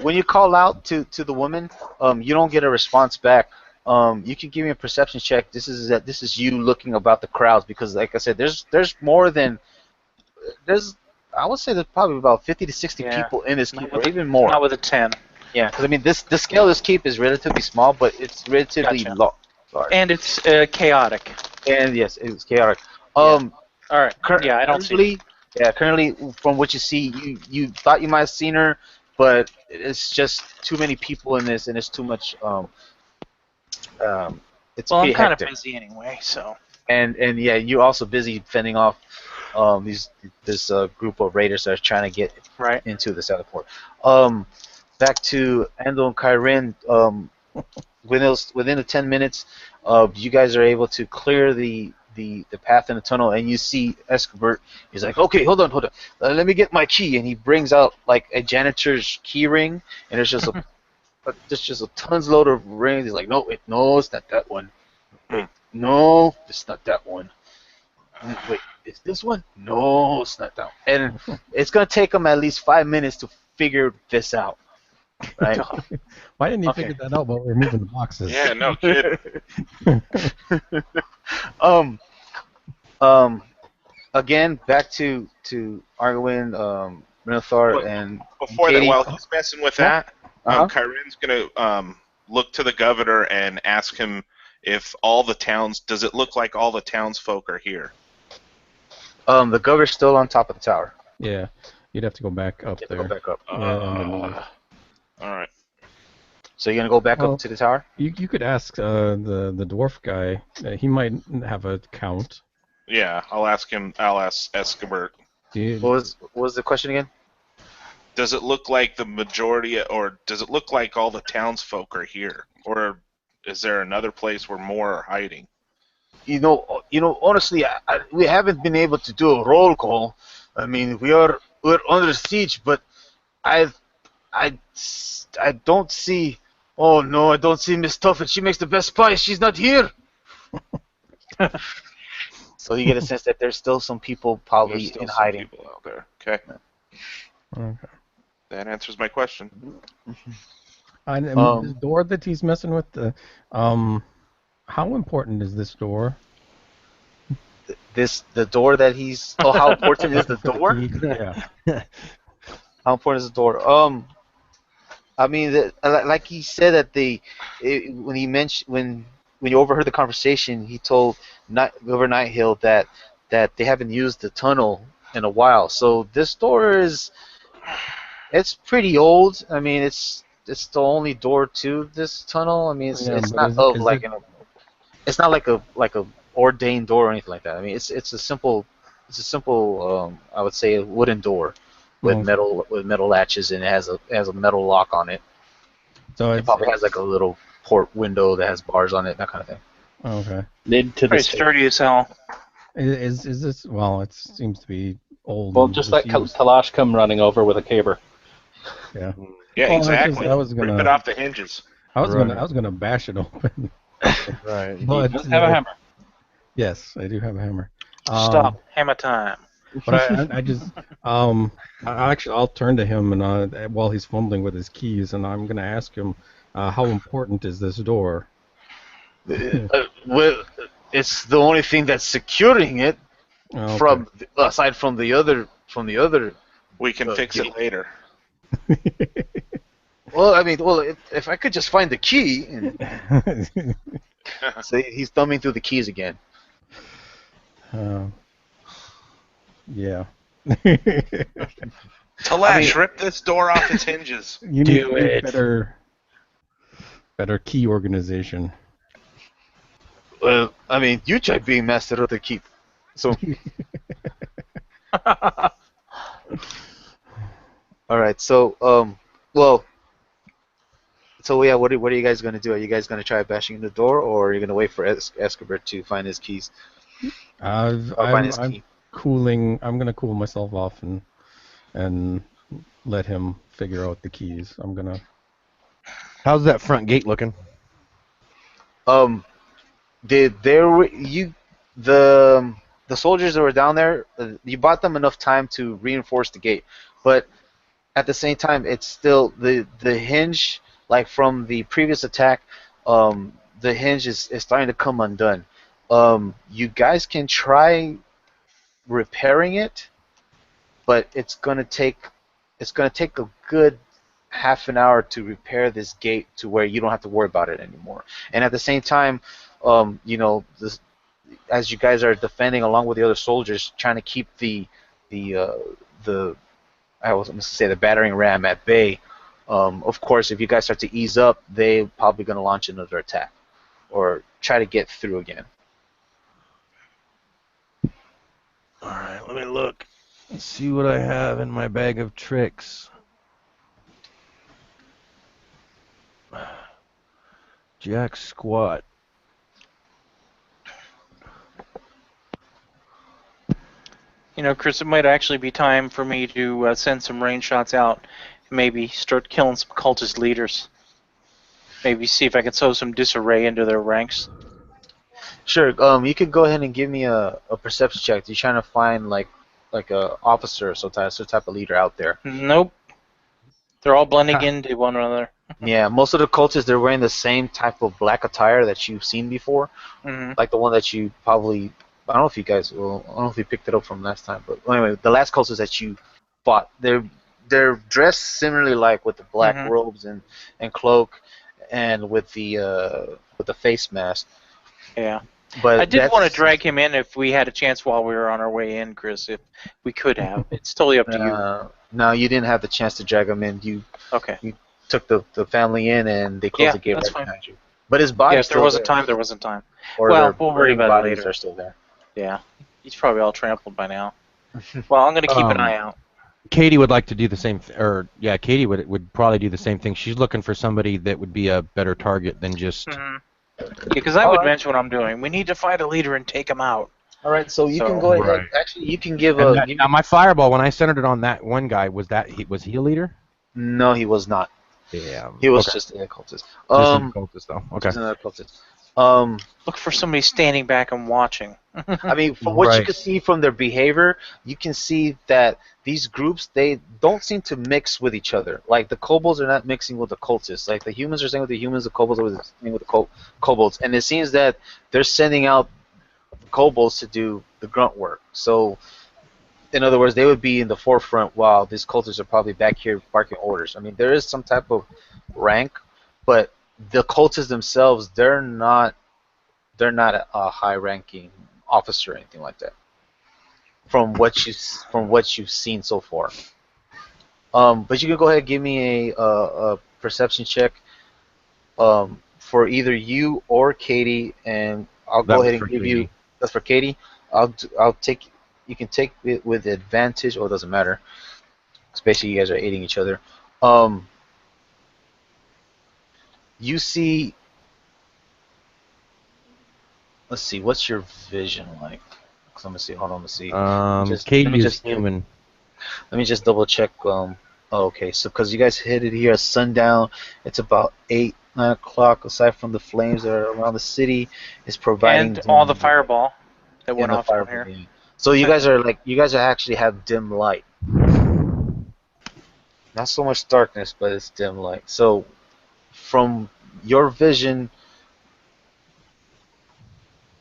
When you call out to the woman, you don't get a response back. You can give me a perception check. This is you looking about the crowds because, like I said, there's more than I would say there's probably about 50 to 60 people in this keep, or even more. Not with a 10. Yeah, because I mean, the scale of this keep is relatively small, but it's relatively large. And it's chaotic. And yes, it's chaotic. All right. I don't see. Yeah, currently, from what you see, you thought you might have seen her, but it's just too many people in this, and it's too much. It's I'm kind of hectic. busy anyway, so. And yeah, you're also busy fending off this group of raiders that are trying to get into the southern port. Back to Andal and Kyrin. Within the 10 minutes, you guys are able to clear the path in the tunnel, and you see Escobert. He's like, "Okay, hold on. Let me get my key." And he brings out like a janitor's key ring, and there's just there's just a tons load of rings. He's like, no, wait, no, it's not that one. Wait, no, it's not that one. Wait, is this one? No, it's not that one. And it's gonna take him at least 5 minutes to figure this out. Right? Why didn't he figure that out while we were moving the boxes? Yeah, no kidding. Again, back to Argawaen, Minotaur, and Before Katie. that, while he's messing with that, Uh-huh. Kyrin's gonna look to the governor and ask him if all the towns. Does it look like all the townsfolk are here? The governor's still on top of the tower. Yeah, you'd have to go back up there. Go back up. Yeah, All right. So you're gonna go back Well, up to the tower? you could ask the dwarf guy. He might have a count. Yeah, I'll ask him. I'll ask Escobert. What was the question again? Does it look like the majority, or does it look like all the townsfolk are here, or is there another place where more are hiding? Honestly, we haven't been able to do a roll call. I mean, we're under siege, but I don't see. Oh no, I don't see Miss Tuffet. She makes the best pie. She's not here. So you get a sense that there's still some people probably There's still in some hiding. people out there. Okay. Okay. That answers my question. And the door that he's messing with, how important is this door? The door that he's. Oh, how important is the door? Yeah. How important is the door? I mean, like he said that when you overheard the conversation, he told Governor Nighthill that they haven't used the tunnel in a while. So this door it's pretty old. I mean, it's the only door to this tunnel. I mean, it's not like a ordained door or anything like that. I mean, it's a simple I would say a wooden door with metal latches, and it has a metal lock on it. So it probably has like a little port window that has bars on it, that kind of thing. Okay. Lid to the Pretty sturdy as hell. Is this? Well, it seems to be old. Well, and just let disused. Talash come running over with a caber. Yeah. Yeah, Well, exactly. I was gonna Rip it off the hinges. I was gonna bash it open. Right. But, Does have a hammer. Yes, I do have a hammer. Stop. Hammer time. But I just I'll turn to him and while he's fumbling with his keys, and I'm gonna ask him how important is this door? Well, it's the only thing that's securing it Okay. aside from the other. We can fix it later. Well, I mean, if I could just find the key. And so he's thumbing through the keys again. Yeah. Talash, rip this door off its hinges. You need better key organization. Well, I mean, you try being master of the key. So. All right. So, what are you guys gonna do? Are you guys gonna try bashing in the door, or are you gonna wait for Escobert to find his keys? I'm cooling. I'm gonna cool myself off and let him figure out the keys. I'm gonna. How's that front gate looking? The soldiers that were down there, you bought them enough time to reinforce the gate, but at the same time, it's still the hinge, like from the previous attack, the hinge is starting to come undone. You guys can try repairing it, but it's gonna take a good half an hour to repair this gate to where you don't have to worry about it anymore. And at the same time, as you guys are defending along with the other soldiers, trying to keep the I was going to say the battering ram at bay. Of course, if you guys start to ease up, they're probably going to launch another attack or try to get through again. All right, let me look. Let's see what I have in my bag of tricks. Jack squat. You know, Chris, it might actually be time for me to send some rain shots out and maybe start killing some cultist leaders. maybe see if I can sow some disarray into their ranks. Sure. You could go ahead and give me a perception check. You're trying to find like a officer or some type of leader out there. Nope. They're all blending into one another. Yeah, most of the cultists, they're wearing the same type of black attire that you've seen before, like the one that you probably. I don't know if you guys. Well, I don't know if you picked it up from last time, but anyway, the last cultists that you fought, they're dressed similarly, like with the black robes and cloak, and with the face mask. Yeah. But I did want to drag him in if we had a chance while we were on our way in, Chris. If we could have, it's totally up to you. No, you didn't have the chance to drag him in. You took the family in, and they closed the gate right behind you. But his body. Yes, there wasn't time. There wasn't time. Or well, we'll worry about it later. Are still there. Yeah, he's probably all trampled by now. Well, I'm going to keep an eye out. Katie would like to do the same, Katie would probably do the same thing. She's looking for somebody that would be a better target than just. Because I would mention what I'm doing. We need to find a leader and take him out. All right, so you can go ahead. Right. Actually, you can give now my fireball, when I centered it on that one guy, was he a leader? No, he was not. Yeah, he was just an occultist. Just an occultist, though. Okay. Just an occultist. Look for somebody standing back and watching. I mean, from what you can see from their behavior, you can see that these groups, they don't seem to mix with each other. Like, the kobolds are not mixing with the cultists. Like, the humans are staying with the humans, the kobolds are staying with the kobolds. And it seems that they're sending out kobolds to do the grunt work. So, in other words, they would be in the forefront while these cultists are probably back here barking orders. I mean, there is some type of rank, but the cultists themselves, they're not a high-ranking officer or anything like that. From what you've seen so far. But you can go ahead and give me a perception check for either you or Katie, and I'll go ahead and give you. That's for Katie. I'll take. You can take it with advantage, or it doesn't matter. Especially you guys are aiding each other. You see. Let's see. What's your vision like? Let me see. Hold on. Let's see. Katie is human. Let me just double check. Okay. So because you guys hit it here at sundown, it's about 8, 9 o'clock. Aside from the flames that are around the city, is providing and all the fireball that went off from here. Yeah. So you guys actually have dim light. Not so much darkness, but it's dim light. So from your vision,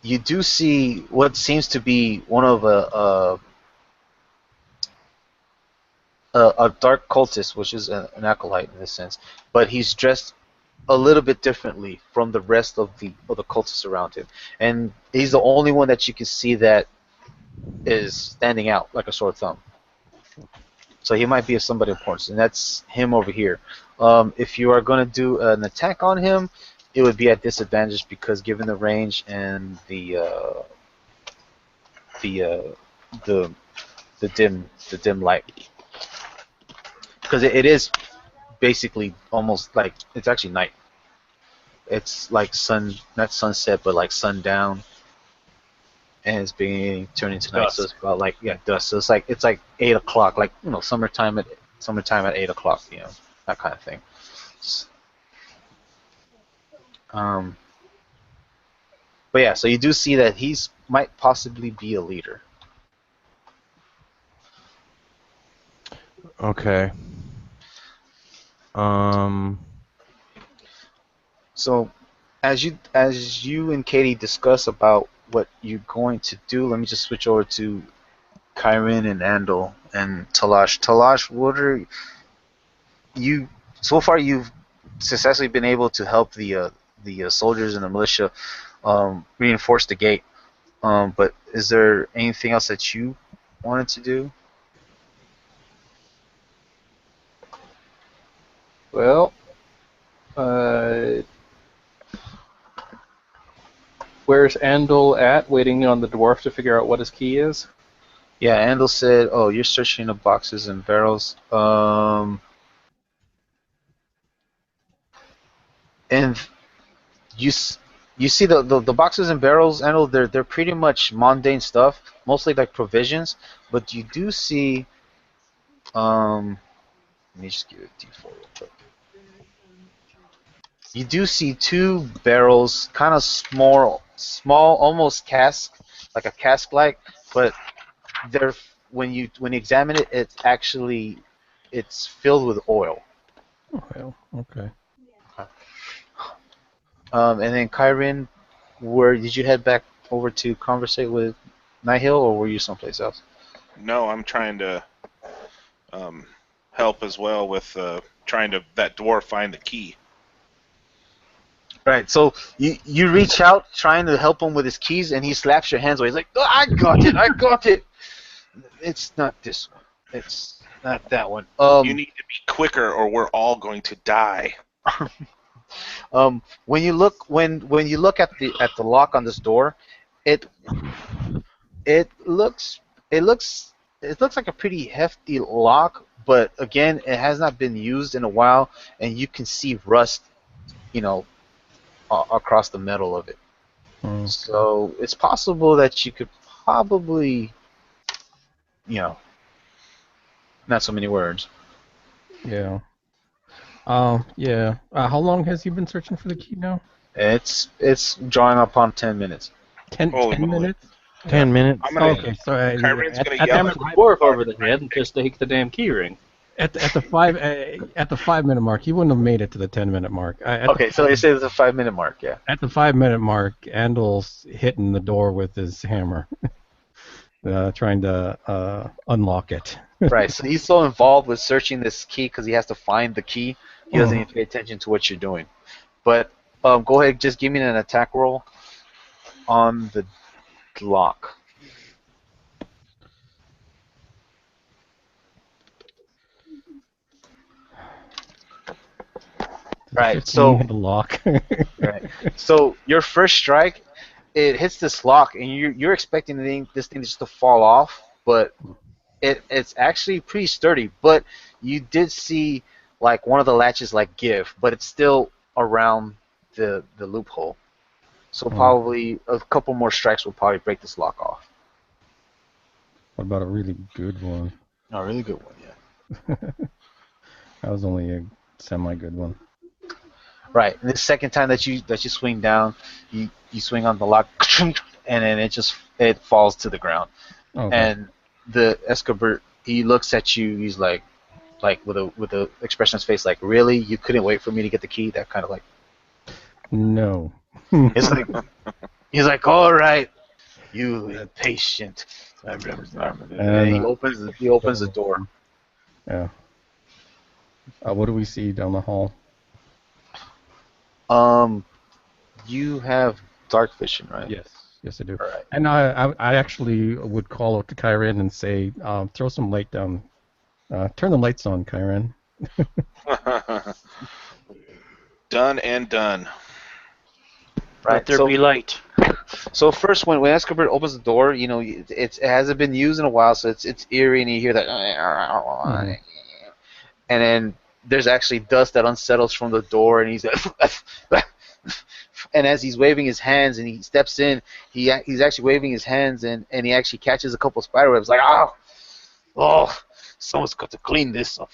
you do see what seems to be one of a dark cultist, which is an acolyte in this sense, but he's dressed a little bit differently from the rest of the cultists around him, and he's the only one that you can see that is standing out like a sore thumb. So he might be of somebody important, and that's him over here. If you are going to do an attack on him, it would be at disadvantage because given the range and the dim light, because it is basically almost like it's actually night. It's like not sunset, but like sundown, and it's being turned into night. So it's about like dusk. So it's like 8 o'clock, like summertime at 8 o'clock, that kind of thing. But yeah, so you do see that he's might possibly be a leader. Okay. So, as you and Katie discuss about what you're going to do, let me just switch over to Kyrin and Andal and Talash. Talash, what are you? So far, you've successfully been able to help the soldiers and the militia reinforce the gate. But is there anything else that you wanted to do? Well, where's Andal at, waiting on the dwarf to figure out what his key is? Yeah, Andal said, "Oh, you're searching the boxes and barrels." And you see the boxes and barrels, Andal, they're pretty much mundane stuff, mostly like provisions. But you do see, let me just give it to you for real quick. You do see 2 barrels, kind of small, almost cask, like a cask-like, but they're when you examine it, it's filled with oil. Well, okay. And then Kyrin, where did you head back over to conversate with Nihil, or were you someplace else? No, I'm trying to help as well with trying to that dwarf find the key. Right. So you reach out trying to help him with his keys, and he slaps your hands away. He's like, oh, "I got it! I got it! It's not this one. It's not that one." You need to be quicker, or we're all going to die. When you look at the lock on this door, it looks like a pretty hefty lock, but again, it has not been used in a while, and you can see rust, across the metal of it. Okay. So it's possible that you could probably, not so many words. Yeah. Yeah. How long has he been searching for the key now? It's drawing upon 10 minutes. 10 Holy moly. minutes? 10 minutes. I'm gonna, Okay, so Kyrin's gonna at yell Hammer the dwarf over the head and just take the damn key ring. At the 5-minute mark, he wouldn't have made it to the 10-minute mark. So you say it's a 5-minute mark, yeah. At the 5-minute mark, Andel's hitting the door with his hammer, trying to unlock it. Right. So he's so involved with searching this key because he has to find the key. He doesn't even pay attention to what you're doing. But go ahead, just give me an attack roll on the lock. Right. So the lock. right. So your first strike, it hits this lock, and you're expecting this thing just to fall off, but it's actually pretty sturdy. But you did see like one of the latches like give, but it's still around the loophole. So probably a couple more strikes will probably break this lock off. What about a really good one? A really good one, yeah. That was only a semi-good one. Right. And the second time that you swing down, you swing on the lock, and then it falls to the ground. Okay. And the Escobert, he looks at you. He's like with a expression on his face, like, really, you couldn't wait for me to get the key? That kind of like. No. He's like, all right, you impatient. And he opens the door. Yeah. What do we see down the hall? You have dark vision, right? Yes, I do. All right. And I actually would call out to Kyrin and say, throw some light down. Turn the lights on, Kyrin. Done and done. Right. Let there be light. So first, when Escobert opens the door, it hasn't been used in a while, so it's eerie, and you hear that. And then there's actually dust that unsettles from the door, and he's and as he's waving his hands and he steps in, he's actually waving his hands, and he actually catches a couple of spiderwebs, like, oh, someone's got to clean this up.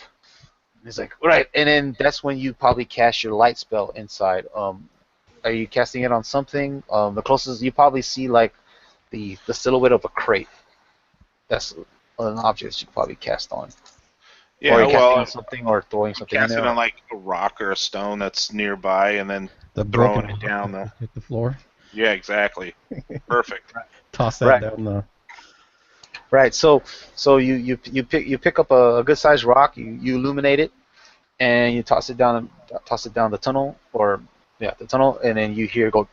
And he's like, right, and then that's when you probably cast your light spell inside. Are you casting it on something? The closest you probably see like the silhouette of a crate. That's an object that you probably cast on. Yeah, or you're casting on something or throwing something in cast it there. on like a rock or a stone that's nearby, and then The throwing broken it down the. hit the floor. Yeah, exactly. Perfect. Toss that Right. down the. Right. So you pick up a good sized rock, you illuminate it, and you toss it down the tunnel, the tunnel, and then you hear it go.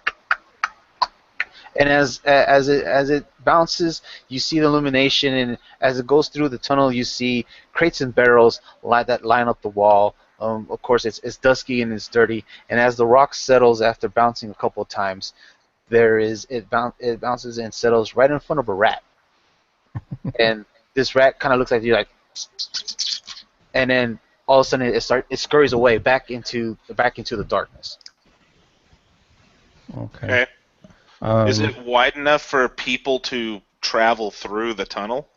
And as it bounces, you see the illumination, and as it goes through the tunnel, you see crates and barrels that line up the wall. Of course, it's dusky and it's dirty, and as the rock settles after bouncing a couple of times, it bounces and settles right in front of a rat. And this rat kind of looks like you, like, and then all of a sudden it scurries away back into the darkness. Okay. Is it wide enough for people to travel through the tunnel?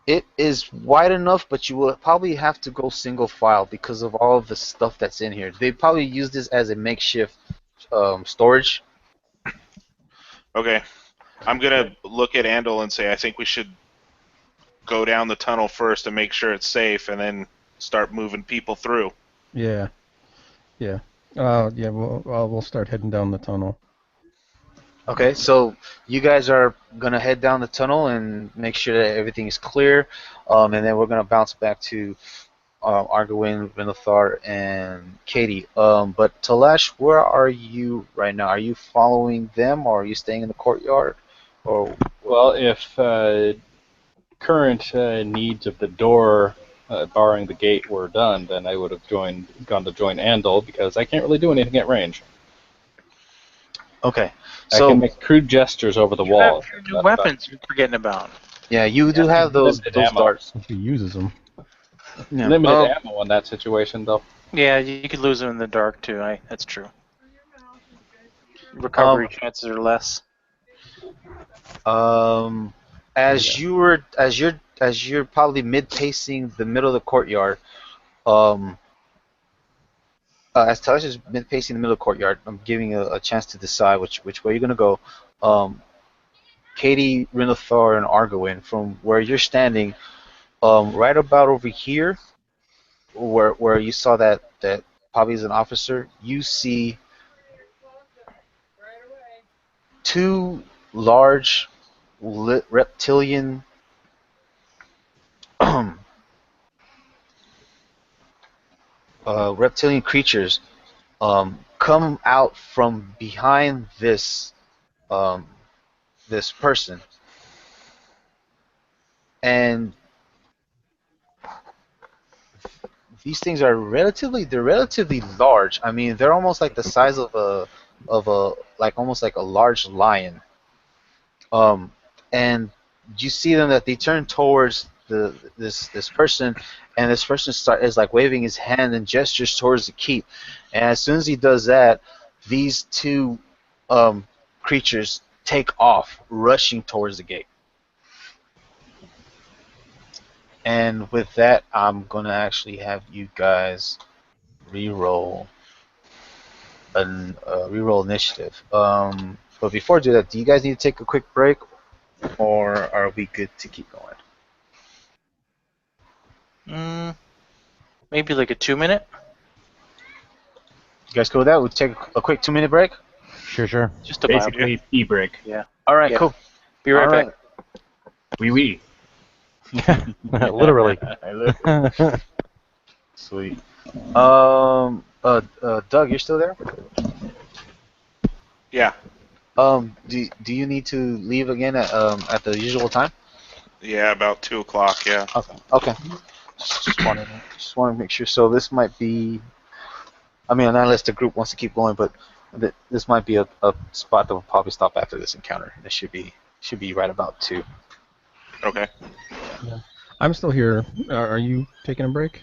It is wide enough, but you will probably have to go single file because of all of the stuff that's in here. They probably use this as a makeshift storage. Okay. I'm going to look at Andal and say I think we should go down the tunnel first and make sure it's safe, and then start moving people through. Yeah. Yeah. Yeah, we'll start heading down the tunnel. Okay, so you guys are gonna head down the tunnel and make sure that everything is clear, and then we're gonna bounce back to Argawaen, Renathar, and Katie. But Talash, where are you right now? Are you following them, or are you staying in the courtyard? Or Well, if current needs of the door barring the gate were done, then I would have gone to join Andal because I can't really do anything at range. okay, I so can make crude gestures over the You wall. have your new weapons you're forgetting about. yeah, you do have those limited ammo. darts. If he uses them. Yeah. Limited ammo in that situation, though. Yeah, you could lose them in the dark too. That's true. Recovery chances are less. As you're probably mid-pacing the middle of the courtyard, as Talash is mid-pacing the middle of the courtyard, I'm giving you a chance to decide which way you're gonna go. Katie, Renathar, and Argawaen, from where you're standing, right about over here, where you saw that probably is an officer, you see two large reptilian reptilian creatures come out from behind this this person, and these things are relatively large. I mean, they're almost like the size of a almost like a large lion. And you see them that they turn towards this person, and this person is like waving his hand and gestures towards the keep. And as soon as he does that, these two creatures take off, rushing towards the gate. And with that, I'm gonna actually have you guys re-roll initiative. But before I do that, do you guys need to take a quick break, or are we good to keep going? Maybe like a 2-minute. You guys go with that? We'll take a quick 2-minute break. Sure. Just a Basically, tea break. Yeah. All right, Yeah. cool. Be right All back. Oui, oui. Literally. Sweet. Doug, you're still there? Yeah. Do you need to leave again at the usual time? Yeah, about 2 o'clock, yeah. Okay. Just wanted to make sure. So this might be, I mean, unless the group wants to keep going, but this might be a spot that will probably stop after this encounter. It should be right about 2. Okay. Yeah. I'm still here. Are you taking a break?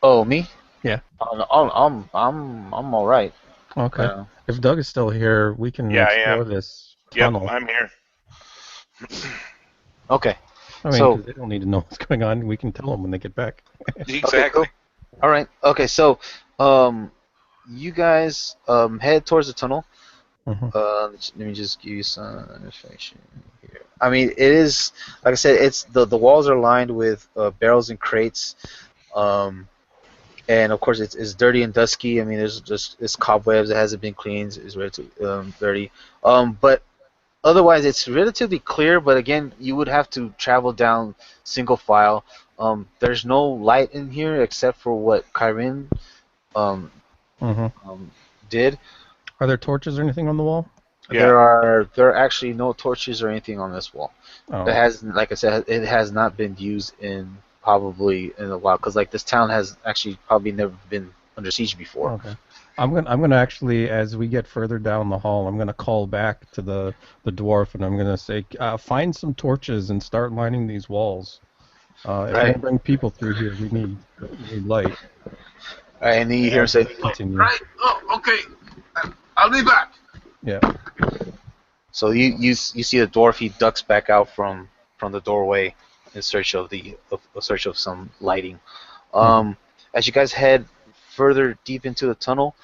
Oh, me? Yeah. I'm all right. Okay. If Doug is still here, we can explore this tunnel. Yep, I'm here. Okay. I mean, 'cause they don't need to know what's going on. We can tell them when they get back. Exactly. Okay, cool. All right. Okay, so you guys head towards the tunnel. Let me just give you some information here. I mean, it is, like I said, it's the walls are lined with barrels and crates, and of course it's dirty and dusky. I mean, it's cobwebs. It hasn't been cleaned. It's relatively dirty. But otherwise, it's relatively clear. But again, you would have to travel down single file. There's no light in here except for what Kyrin did. Are there torches or anything on the wall? Yeah. There are actually no torches or anything on this wall. Oh. It has, like I said, it has not been used in probably in a while, because like this town has actually probably never been under siege before. Okay. I'm gonna actually, as we get further down the hall, I'm gonna call back to the dwarf, and I'm gonna say, find some torches and start lining these walls. If we're gonna bring people through here, we need light. All right, and then you hear him say, Continue. Right. Oh, okay. I'll be back. Yeah. So you see the dwarf. He ducks back out from the doorway, in search of some lighting. As you guys head further deep into the tunnel,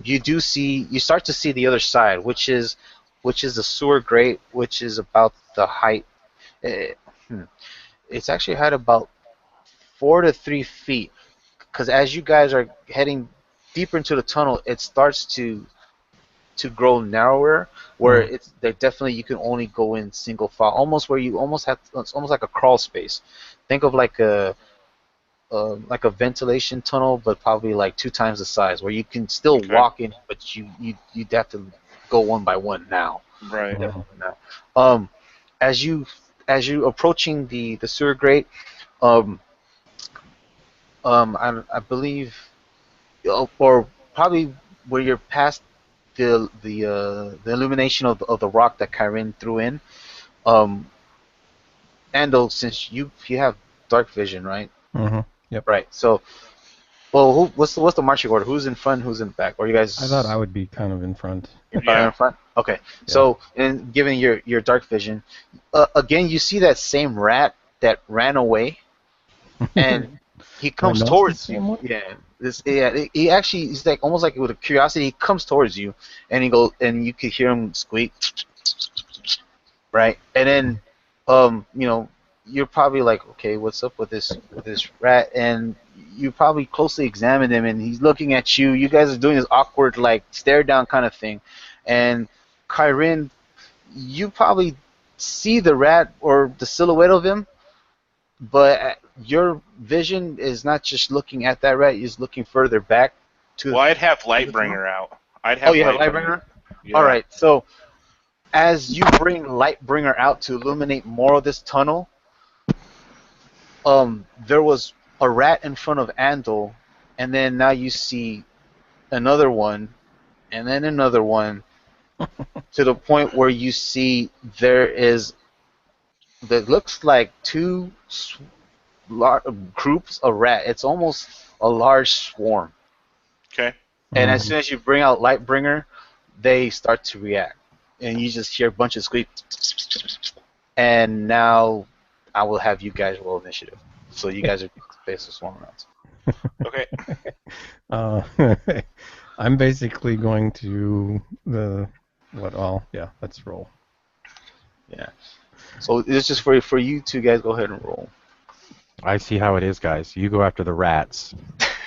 you start to see the other side, which is the sewer grate, which is about the height. It's actually height about 4 to 3 feet, because as you guys are heading deeper into the tunnel, it starts to grow narrower, where it's definitely you can only go in single file, almost where you almost have it's almost like a crawl space. Think of like a ventilation tunnel, but probably like 2 times the size, where you can still walk in, but you'd have to go one by one now. Right. Now, as you approaching the sewer grate, I believe, or probably where you're past the illumination of the rock that Kyrin threw in. Andal, since you have dark vision, right? Yep. Right. So, well, what's the marching order? Who's in front? Who's in back? Or you guys? I thought I would be kind of in front. In front. Okay. Yeah. So, and given your dark vision, again, you see that same rat that ran away, and he comes towards you. He actually, he's like almost like with a curiosity. He comes towards you, and you could hear him squeak, right? And then, you're probably like, okay, what's up with this rat? And you probably closely examine him, and he's looking at you. You guys are doing this awkward like stare down kind of thing, and Kyrin, you probably see the rat or the silhouette of him, but your vision is not just looking at that rat; it's looking further back. Well, I'd have Lightbringer out. I'd have Lightbringer? Yeah. All right. So as you bring Lightbringer out to illuminate more of this tunnel, there was a rat in front of Andal, and then now you see another one, and then another one, to the point where you see that looks like 2 groups of rat. It's almost a large swarm. Okay. And as soon as you bring out Lightbringer, they start to react, and you just hear a bunch of squeaks. And now I will have you guys roll initiative. So you guys are faced with swarm rounds. Okay. I'm basically going to let's roll. Yeah. So it's just for you two guys. Go ahead and roll. I see how it is, guys. You go after the rats,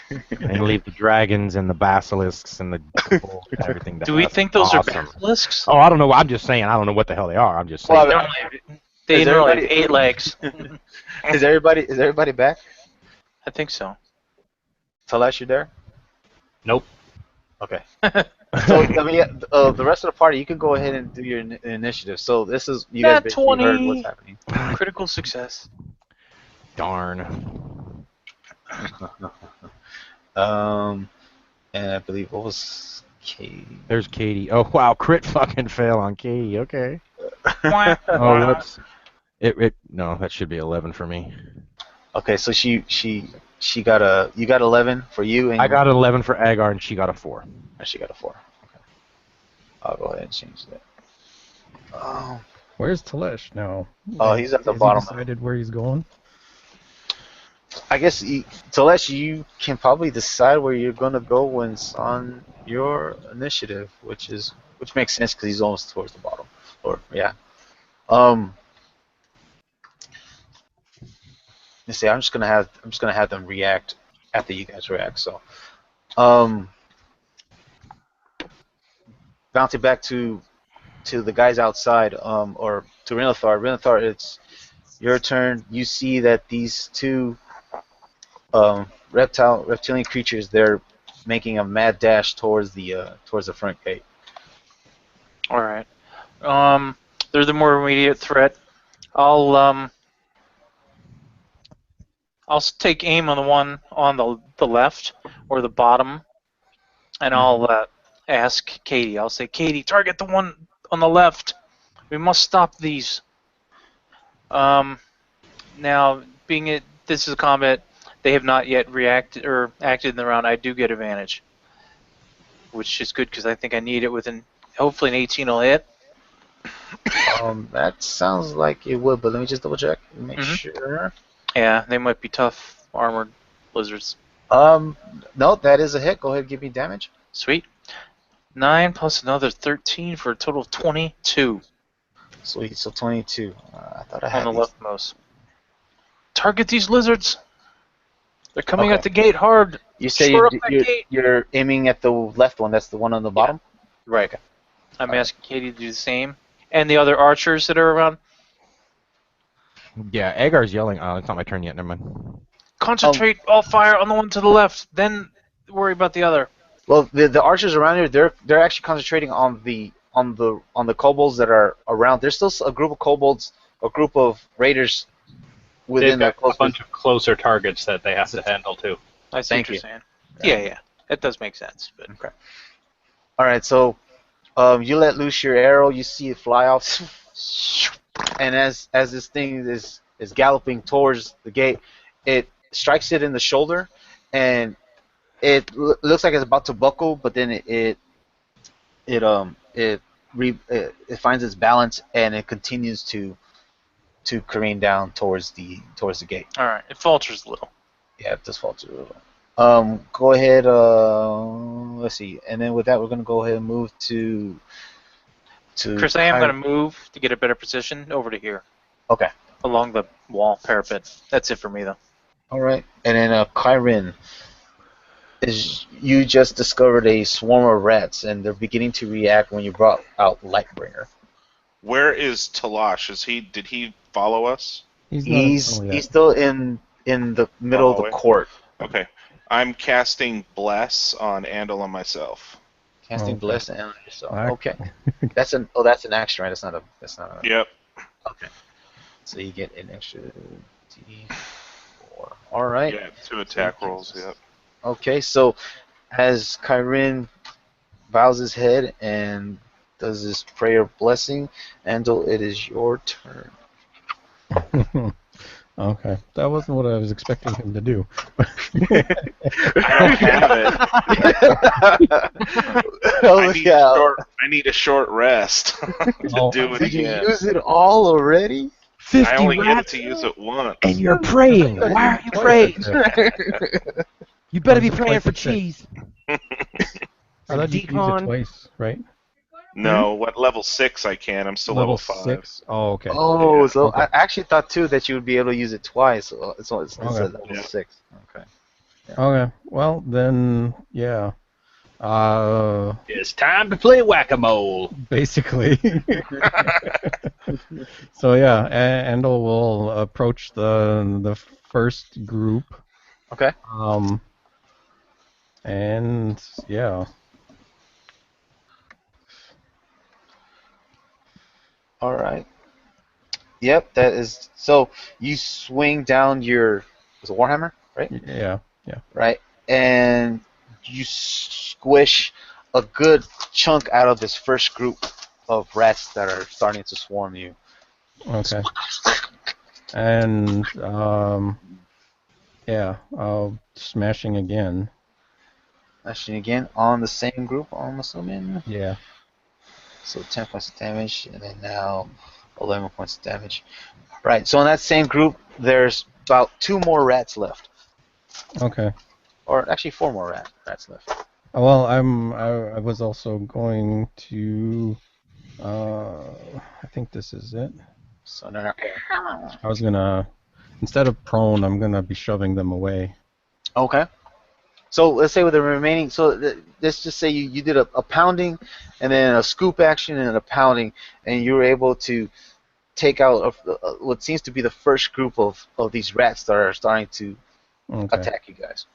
and leave the dragons and the basilisks and the kobolds and everything. Do we think those are basilisks? Oh, I don't know. I'm just saying. I don't know what the hell they are. I'm just saying. Well, they normally have 8 legs. Is everybody back? I think so. Talash, you there? Nope. Okay. So the rest of the party, you can go ahead and do your initiative. So this is you guys basically heard what's happening. Critical success. Darn. And I believe what was Katie? There's Katie. Oh wow, crit fucking fail on Katie. Okay. Oh, whoops. No, that should be 11 for me. Okay, so she got you got 11 for you, and I got an 11 for Agar, and she got a 4. And she got a 4. Okay. I'll go ahead and change that. Oh. Where's Telesh now? Oh, he's at the bottom. He decided where he's going? I guess Telesh, you can probably decide where you're gonna go when it's on your initiative, which makes sense because he's almost towards the bottom. Let's see. I'm just gonna have them react after you guys react. So, bouncing back to the guys outside, or to Renathar. Renathar, it's your turn. You see that these 2 reptilian creatures, they're making a mad dash towards the front gate. All right. They're the more immediate threat. I'll take aim on the one on the left or the bottom, and I'll ask Katie. I'll say, Katie, target the one on the left. We must stop these. Now, this is a combat, they have not yet reacted or acted in the round. I do get advantage, which is good because I think I need it hopefully an 18 will hit. That sounds like it would, but let me just double check and make sure. Yeah, they might be tough armored lizards. No, that is a hit. Go ahead and give me damage. Sweet. 9 plus another 13 for a total of 22 Sweet, so 22. I thought I had on the these. leftmost. Target these lizards. They're coming Okay. at the gate hard. You say Shore up that gate. you're aiming at the left one. That's the one on the bottom? Right. I'm asking Katie to do the same. And the other archers that are around. Yeah, Agar's yelling. Oh, it's not my turn yet. Never mind. Concentrate all fire on the one to the left. Then worry about the other. Well, the archers around here, they're actually concentrating on the kobolds that are around. There's still a group of kobolds, a group of raiders within They've the got a bunch of closer targets that they have to handle too. I see Thank what you. you're saying. Yeah. That does make sense. But Okay. All right, so you let loose your arrow. You see it fly off, and as this thing is galloping towards the gate, it strikes it in the shoulder, and it looks like it's about to buckle, but then it finds its balance and it continues to careen down towards the gate. all right, it falters a little. Yeah, it does falter a little. Go ahead. Let's see, and then with that, we're gonna go ahead and move to. Chris, I am going to move to get a better position over to here. Okay. Along the wall parapet. That's it for me, though. All right, and then Kyrin, you just discovered a swarm of rats, and they're beginning to react when you brought out Lightbringer. Where is Talash? Did he follow us? He's still in the middle of the court. Okay. I'm casting Bless on Andal and myself. Casting Bless and yourself. Alright. Okay. That's an action, right? That's not a. Yep. Okay. So you get an extra D4. All right. Yeah, 2 attack rolls, yep. Okay, so as Kyrin bows his head and does his prayer of blessing, Andal, it is your turn. Okay, that wasn't what I was expecting him to do. I don't have it. I need a short rest to do it Did you again. use it all already? 50 I only rats, get to use it once. and you're praying. Why are you praying? You better be praying for cheese. I thought you could use Decon. it twice, right? No, what level 6 I can. I'm still level 5. 6? Oh, okay. Oh, so Okay. I actually thought too that you would be able to use it twice. It's Okay. level Yeah. 6. Okay. Okay, well, then, yeah. It's time to play whack-a-mole. Basically. So, yeah, Andal will approach the first group. Okay. And, yeah. All right. Yep, that is. So you swing down your. Was it Warhammer, right? Yeah. Right, and you squish a good chunk out of this first group of rats that are starting to swarm you. Okay. And, yeah, smashing again. Smashing again on the same group, I'm assuming. Yeah. So 10 points of damage, and then now 11 points of damage. Right, so in that same group, there's about 2 more rats left. Okay. Or actually 4 more rats left. Well, I was also going to, I think this is it. So now, I was gonna, instead of prone, I'm gonna be shoving them away. okay. So let's say with the remaining, let's just say you did a pounding, and then a scoop action and a pounding, and you were able to take out what seems to be the first group of these rats that are starting to Okay. attack you guys.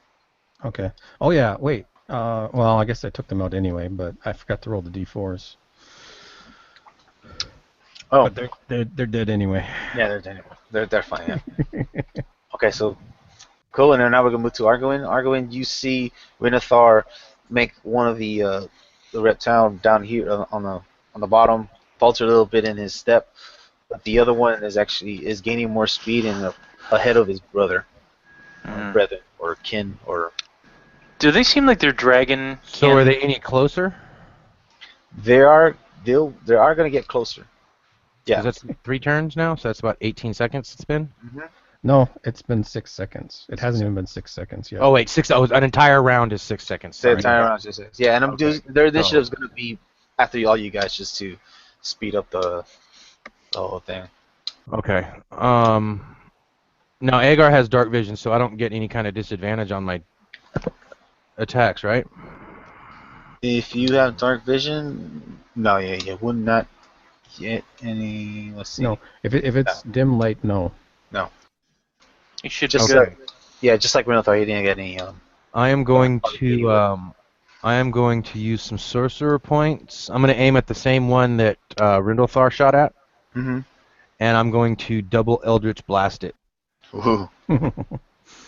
Okay. Oh yeah. Wait. Well, I guess I took them out anyway, but I forgot to roll the d4s. Oh, But they're dead anyway. yeah, they're fine. Yeah. Okay, so cool. And then now we're gonna move to Argawaen. Argawaen, you see Renathar make one of the reptile down here on the bottom falter a little bit in his step, but the other one is gaining more speed and ahead of his brother, brethren, or kin, or. Do they seem like they're dragon? So are they any closer? They are gonna get closer. Yeah. 'Cause that's 3 turns now, so that's about 18 seconds it's been. No, it's been 6 seconds. It hasn't even been 6 seconds yet. Oh wait, 6. Oh, an entire round is 6 seconds. The Sorry. entire round is 6. Yeah, and Okay. their initiative's going to be after all you guys, just to speed up the whole thing. Okay. Now Agar has dark vision, so I don't get any kind of disadvantage on my attacks, right? If you have dark vision, no, you would not get any. Let's see. No, if it's dim light, no. You should Just be good. just like Renathar, you didn't get any. I am going to use some sorcerer points. I'm going to aim at the same one that Rindalthar shot at, Mm-hmm. and I'm going to double Eldritch Blast it. Ooh.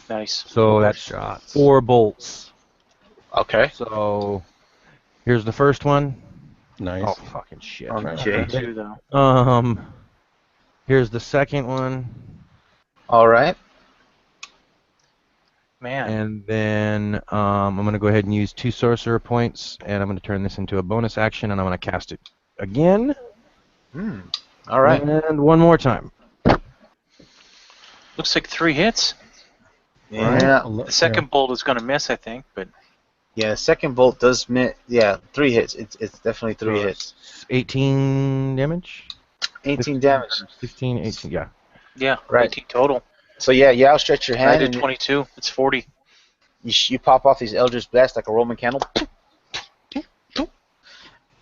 Nice. So that's shots. 4 bolts. Okay. So here's the first one. Nice. Oh fucking shit! Okay. Two, though. Here's the second one, All right. Man. and then I'm going to go ahead and use 2 sorcerer points, and I'm going to turn this into a bonus action, and I'm going to cast it again. All right. And one more time. Looks like 3 hits. Yeah. The second bolt is going to miss, I think, but Yeah. Second bolt does miss. Yeah, 3 hits. It's definitely 3 hits. 18 damage. 18 damage. 16, 18. Yeah. yeah, Right. 18 total. So yeah, you outstretch your I hand did and 22. It's 40. you pop off these Eldritch Blast like a Roman candle.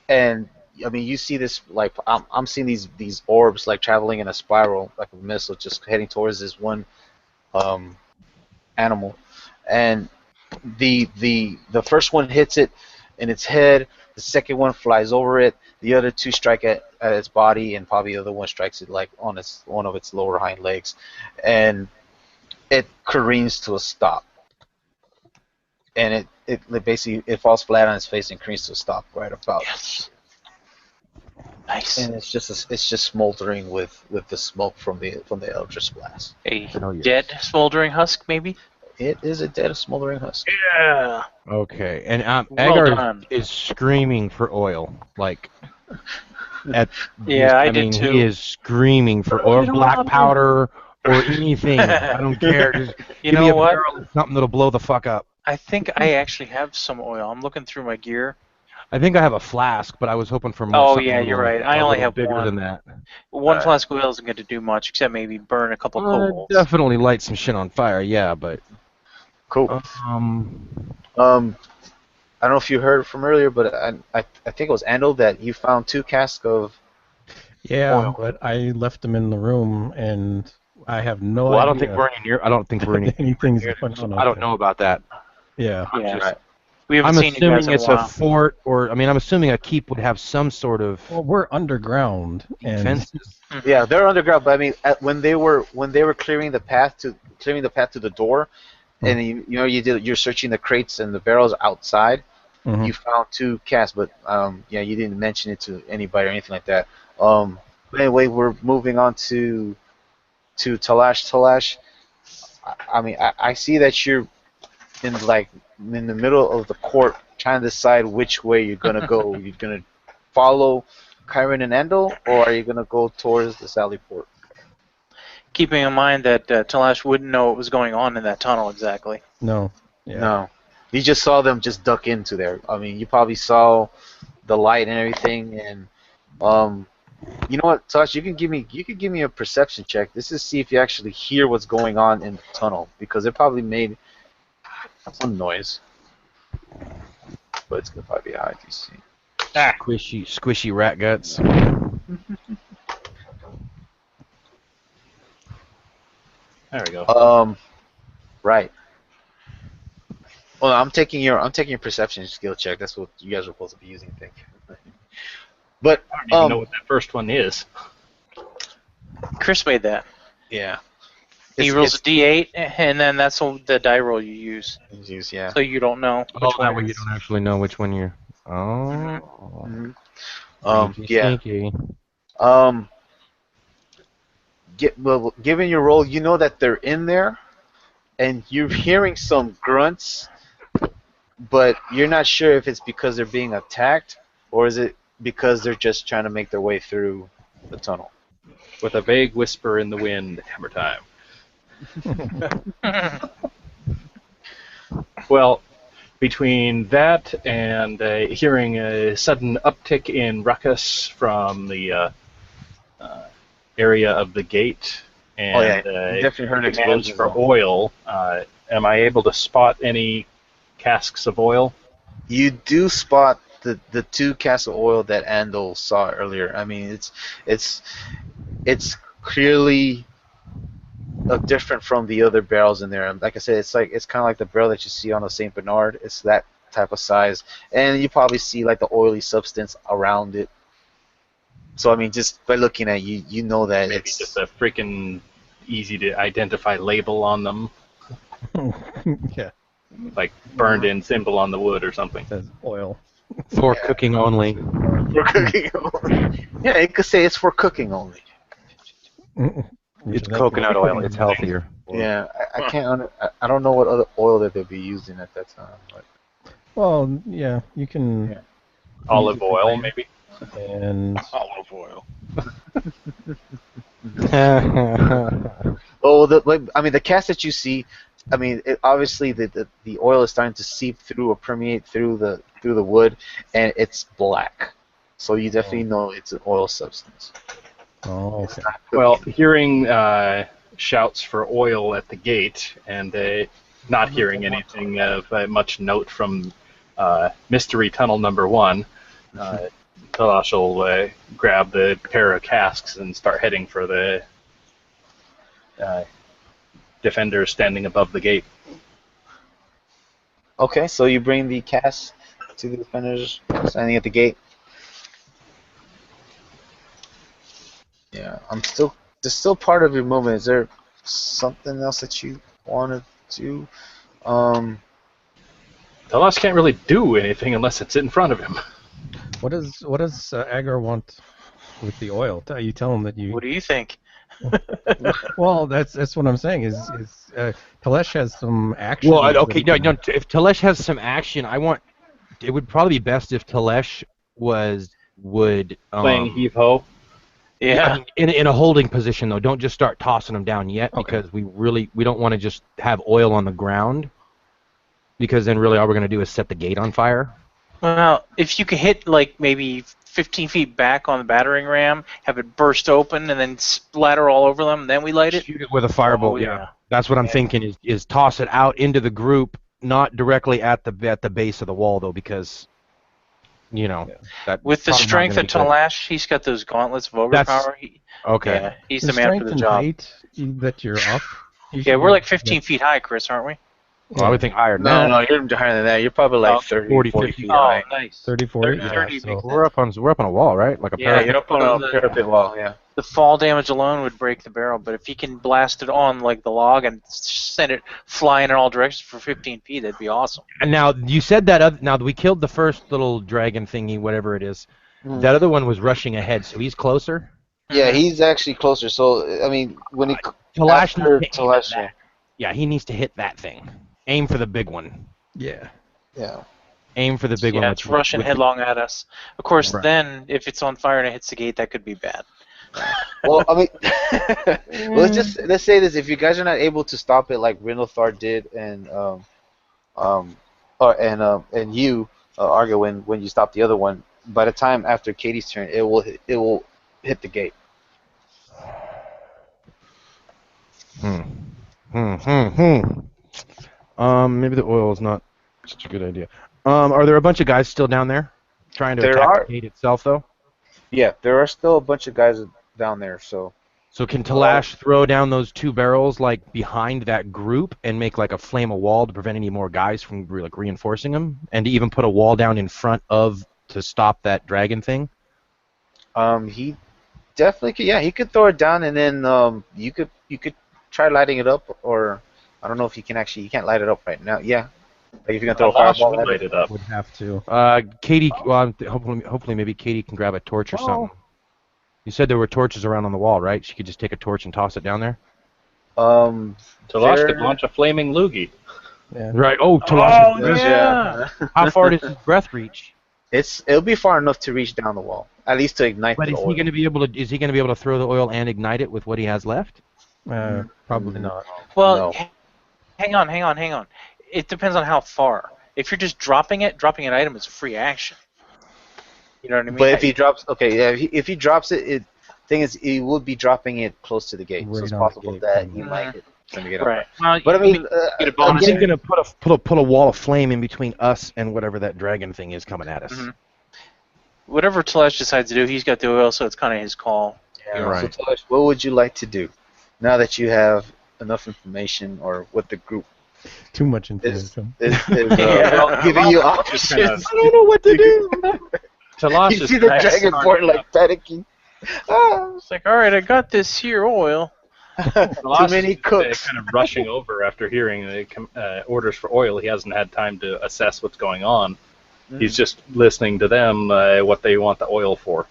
And I mean, you see this, like, I'm seeing these orbs like traveling in a spiral, like a missile, just heading towards this one animal. And the first one hits it in its head. The second one flies over it. The other 2 strike at its body, and probably the other one strikes it like on one of its lower hind legs, and it careens to a stop. And it basically falls flat on its face and careens to a stop right about. Yes. Nice. And it's just smoldering with the smoke from the Eldritch Blast. A Hell yes. dead smoldering husk, maybe? It is a dead smoldering husk. Yeah. Okay. And Well Agar done. is screaming for oil, like. Yeah, I I did mean, too. he is screaming for oil, black powder, or anything. I don't care. Just You give me know a what? barrel of something that'll blow the fuck up. I think I actually have some oil. I'm looking through my gear. I think I have a flask, but I was hoping for more. Oh, something yeah, a you're little- right. I a only little have bigger one. than that. One flask of oil isn't going to do much, except maybe burn a couple kobolds. Definitely light some shit on fire, yeah, but Cool. I don't know if you heard from earlier, but I think it was Andal that you found 2 casks of. Yeah, Oil. but I left them in the room, and I have no well, idea. I don't think we're any near. I don't think we're any. anything's near- functional. I don't know about that. Yeah. Yeah. Right. We haven't I'm seen you guys assuming in it's a a while. fort, or I mean, I'm assuming a keep would have some sort of Well, we're underground, and defenses. Yeah, they're underground. But I mean, when they were clearing the path to the door, and you're searching the crates and the barrels outside. Mhm. You found 2 casks, but yeah, you didn't mention it to anybody or anything like that. But anyway, we're moving on to Talash. Talash, I mean, I see that you're in the middle of the court trying to decide which way you're gonna go. You're gonna follow Kyrin and Andal, or are you gonna go towards the Sally Port? Keeping in mind that Talash wouldn't know what was going on in that tunnel exactly. no. Yeah. No, you just saw them just duck into there. I mean, you probably saw the light and everything, and you know what, Talash, you can give me a perception check. This is see if you actually hear what's going on in the tunnel, because it probably made some noise. But it's gonna probably be high if you see. Squishy rat guts. There we go. Right. Well, I'm taking your perception skill check. That's what you guys are supposed to be using, I think. But I don't even know what that first one is. Chris made that. yeah. He rolls a D8, and then that's the die roll you use. Yeah. So you don't know which That one way it you is. don't actually know which one you're. Oh. Sneaky, Yeah. sneaky. Given your role, you know that they're in there, and you're hearing some grunts, but you're not sure if it's because they're being attacked or is it because they're just trying to make their way through the tunnel. With a vague whisper in the wind, hammer time. Well, between that and hearing a sudden uptick in ruckus from the area of the gate and definitely heard demands explosions for oil, am I able to spot any casks of oil? You do spot the 2 casks of oil that Andal saw earlier. I mean, it's clearly different from the other barrels in there. And like I said, it's kind of like the barrel that you see on a Saint Bernard. It's that type of size, and you probably see like the oily substance around it. So I mean, just by looking at you know that Maybe it's just a freaking easy to identify label on them, Yeah, like burned in symbol on the wood or something. it says oil. For cooking only. for cooking only. Yeah, you could say it's for cooking only. It's coconut oil. It's healthier. Yeah, I can't. I don't know what other oil that they'd be using at that time. But. Well, yeah, you can. Yeah. Olive oil, maybe. And Olive oil. Oh, the cast that you see, I mean, obviously the oil is starting to seep through or permeate through the wood, and it's black. So you definitely know it's an oil substance. oh, okay. Well, hearing shouts for oil at the gate and not hearing anything of much note from Mystery Tunnel number 1, Talash will grab the pair of casks and start heading for the defenders standing above the gate. Okay, so you bring the cast to the defenders standing at the gate. Yeah, there's still part of your movement. Is there something else that you want to do? Talash can't really do anything unless it's in front of him. What does Agar want with the oil? You tell him that you. What do you think? Well, that's what I'm saying. Is Talash has some action. Well, okay, no. If Talash has some action, it would probably be best if Talash would Playing heave ho. Yeah. In a holding position though. Don't just start tossing them down yet, because we don't want to just have oil on the ground, because then really all we're going to do is set the gate on fire. Well, if you could hit like maybe 15 feet back on the battering ram, have it burst open, and then splatter all over them, then we light it. Shoot it with a firebolt. Oh, yeah. That's what I'm thinking. Is toss it out into the group, not directly at the base of the wall though, because that with the probably not strength gonna of be good. Talash, he's got those gauntlets of overpower. Okay. Yeah, he's the the man strength for the and job. height that you're up. Yeah, we're like 15 feet high, Chris, aren't we? Well, I would think higher than No, that. no, you're higher than that. You're probably like 30, 40, 40 50. feet Oh, high. nice. 30, 40. 30, Yeah, so We're up on a wall, right? Like a Yeah, parapet. You're up on a parapet wall, yeah. The fall damage alone would break the barrel, but if he can blast it on like the log and send it flying in all directions for 15 feet, that'd be awesome. And now you said that. Now we killed the first little dragon thingy, whatever it is. That other one was rushing ahead, so he's closer. Yeah, he's actually closer. So I mean, when he Talash after needs to hit Talash, that. Yeah, he needs to hit that thing. Aim for the big one. yeah. yeah. Aim for the big one. Yeah, it's rushing headlong at us. Of course, Right. then if it's on fire and it hits the gate, that could be bad. Well, I mean, let's say this: if you guys are not able to stop it like Rindlethar did, and you, Argawaen, when you stop the other one, by the time after Katie's turn, it will hit the gate. Maybe the oil is not such a good idea. Are there a bunch of guys still down there trying to There attack are. the gate itself, though? Yeah, there are still a bunch of guys down there. So So can Talash throw down those 2 barrels like behind that group and make like a flame of wall to prevent any more guys from like reinforcing them, and to even put a wall down in front of to stop that dragon thing? he definitely could. Yeah, he could throw it down, and then you could try lighting it up, or I don't know if you can actually. You can't light it up right now. Yeah, like if you're gonna throw a fireball would at light it. it up. Would have to. Katie, well, hopefully maybe Katie can grab a torch or something. You said there were torches around on the wall, right? She could just take a torch and toss it down there. Talash could launch a flaming loogie. Yeah. Right. Oh, Talash. Oh, yeah. How far does his breath reach? It'll be far enough to reach down the wall, at least to ignite But the is oil. he going to be able to? Is he going to be able to throw the oil and ignite it with what he has left? Probably not. Well, No. hang on. It depends on how far. If you're just dropping an item is a free action. You know what I mean? But if he drops, okay, yeah, if he drops it, thing is, he would be dropping it close to the gate, so Right it's on the possible gate, that probably. he might hit the gate. Right. Well, But I mean, get a bonus. He's going to put a wall of flame in between us and whatever that dragon thing is coming at us. Mhm. Whatever Telesh decides to do, he's got the oil, so it's kind of his call. yeah, Right. So Tosh, what would you like to do now that you have enough information, or what the group Too much is, information. Yeah. giving you Just kind of- options? I don't know what to do. Talash You is see the kinda dragon smart born enough. like panicking. Ah, It's like, all right, I got this here oil. too many cooks. Kind of rushing over after hearing the orders for oil. He hasn't had time to assess what's going on. He's just listening to them, what they want the oil for.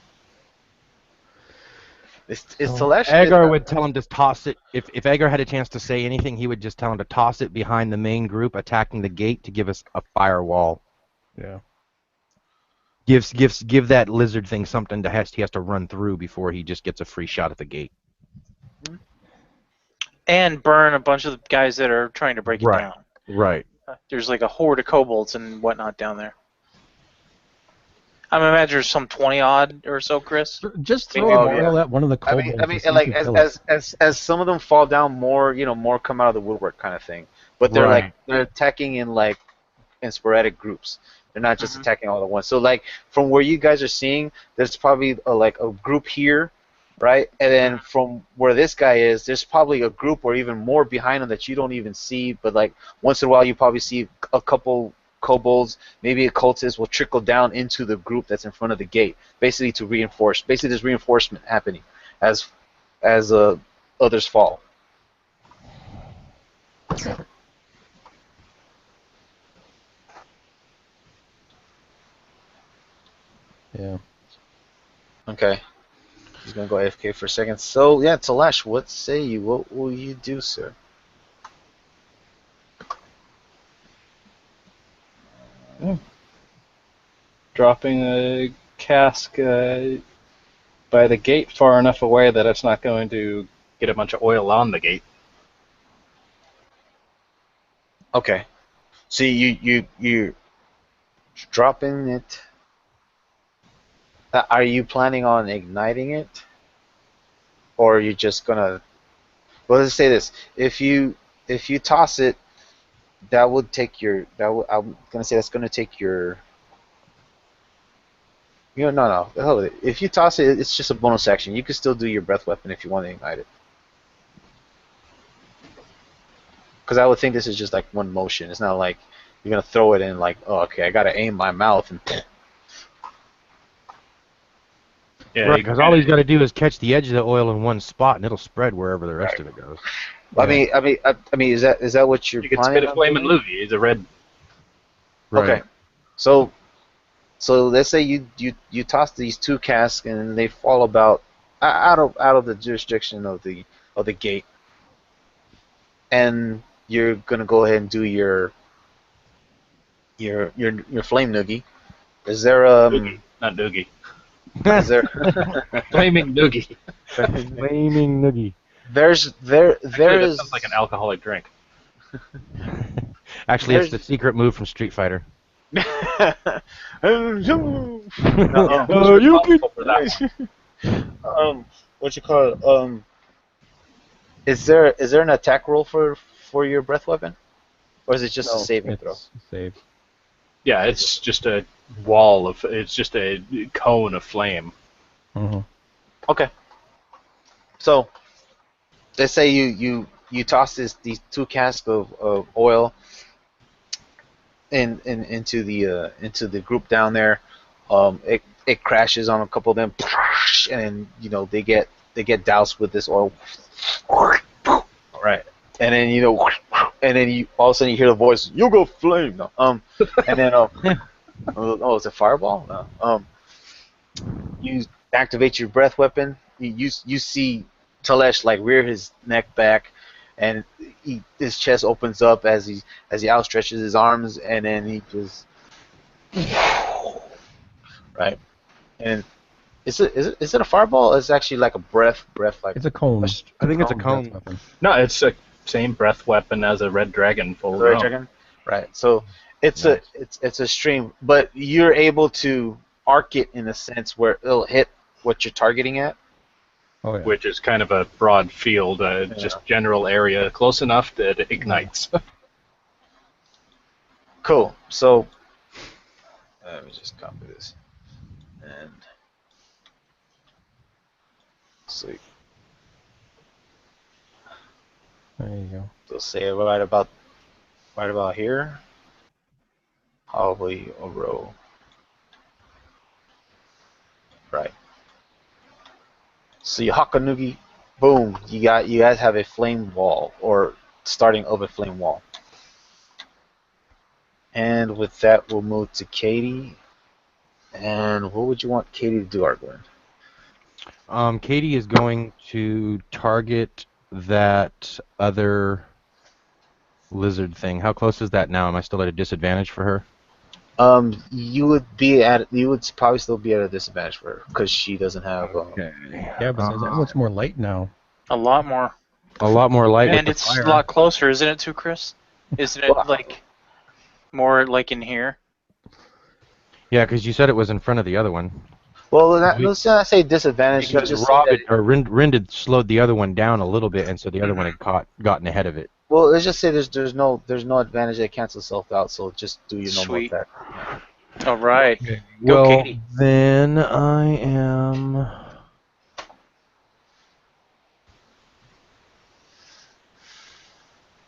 It's Telesh. Agar would tell him to toss it. If Agar had a chance to say anything, he would just tell him to toss it behind the main group attacking the gate to give us a firewall. Yeah. Give that lizard thing something he has to run through before he just gets a free shot at the gate. And burn a bunch of the guys that are trying to break it Right. down. Right. There's like a horde of kobolds and whatnot down there. I'm imagining there's some 20-odd or so, Chris. Just throw Oh, an oil at one of the I kobolds. mean, and see if like you kill it. as some of them fall down, more come out of the woodwork kind of thing. But they're Right. they're attacking in sporadic groups. They're not just attacking all at once. So from where you guys are seeing, there's probably a group here, right? And then from where this guy is, there's probably a group or even more behind him that you don't even see. But once in a while, you probably see a couple kobolds, maybe a cultist will trickle down into the group that's in front of the gate, basically to reinforce. Basically, there's reinforcement happening as others fall. Yeah. Okay. He's gonna go AFK for a second. So yeah, Talash, what say you? What will you do, sir? Dropping a cask by the gate far enough away that it's not going to get a bunch of oil on the gate. Okay. So you dropping it. Are you planning on igniting it, or are you just gonna? Well, let's say this: if you toss it, that would take your. I'm gonna say that's gonna take your. No. Hell with it. If you toss it, it's just a bonus action. You can still do your breath weapon if you want to ignite it. Because I would think this is just like one motion. It's not like you're gonna throw it in oh, okay, I gotta aim my mouth and. Yeah, Right, because all he's got to do is catch the edge of the oil in one spot, and it'll spread wherever the rest of it goes. I mean, is that what you're you can planning spit a on flame and doing? loogie. He's a red. Right. Okay. So let's say you toss these two casks and they fall about out of the jurisdiction of the gate, and you're gonna go ahead and do your flame noogie. Is there Noogie, not noogie. is there Flaming noogie. Flaming noogie. there That is sounds like an alcoholic drink. Actually, it's the secret move from Street Fighter. Yeah, you who's responsible for that one? what you call it? Is there an attack roll for your breath weapon, or is it just a saving throw? It's save. Yeah, it's just a wall of. It's just a cone of flame. Mhm. Okay. So let's say you toss these two casks of oil into the group down there. It crashes on a couple of them, and they get doused with this oil. All right, and then you all of a sudden you hear the voice, "You go flame!" No, and then oh, it's a fireball. No, you activate your breath weapon. You see Telesh rear his neck back, and his chest opens up as he outstretches his arms, and then he just right? And is it a fireball? Or is it actually like a breath like? It's a cone. I think it's a Breath cone. weapon. No, it's the same breath weapon as a red dragon full Red round. dragon? Right. So it's a stream, but you're able to arc it in a sense where it'll hit what you're targeting at. Oh yeah. Which is kind of a broad field, just general area, close enough that it ignites. Cool. So let me just copy this. And sweet. There you go. So say right about here. Probably a row. Right. So you Hakanugi, boom, you guys have a flame wall, or starting of a flame wall. And with that we'll move to Katie. And what would you want Katie to do, Argawaen? Katie is going to target that other lizard thing. How close is that now? Am I still at a disadvantage for her? You would probably still be at a disadvantage for her because she doesn't have. Okay. Yeah, but there's that much more light now. A lot more. A lot more light. And with it's the fire. a lot closer, isn't it, too, Chris? Isn't it like more like in here? Yeah, because you said it was in front of the other one. Well, let's not say disadvantage. Because just Rob say had, or Rind had slowed the other one down a little bit, and so the other one had gotten ahead of it. well, let's just say there's no advantage that cancels itself out. So just do your normal Sweet. attack. All right. Okay. Go, Well, Katie. then I am.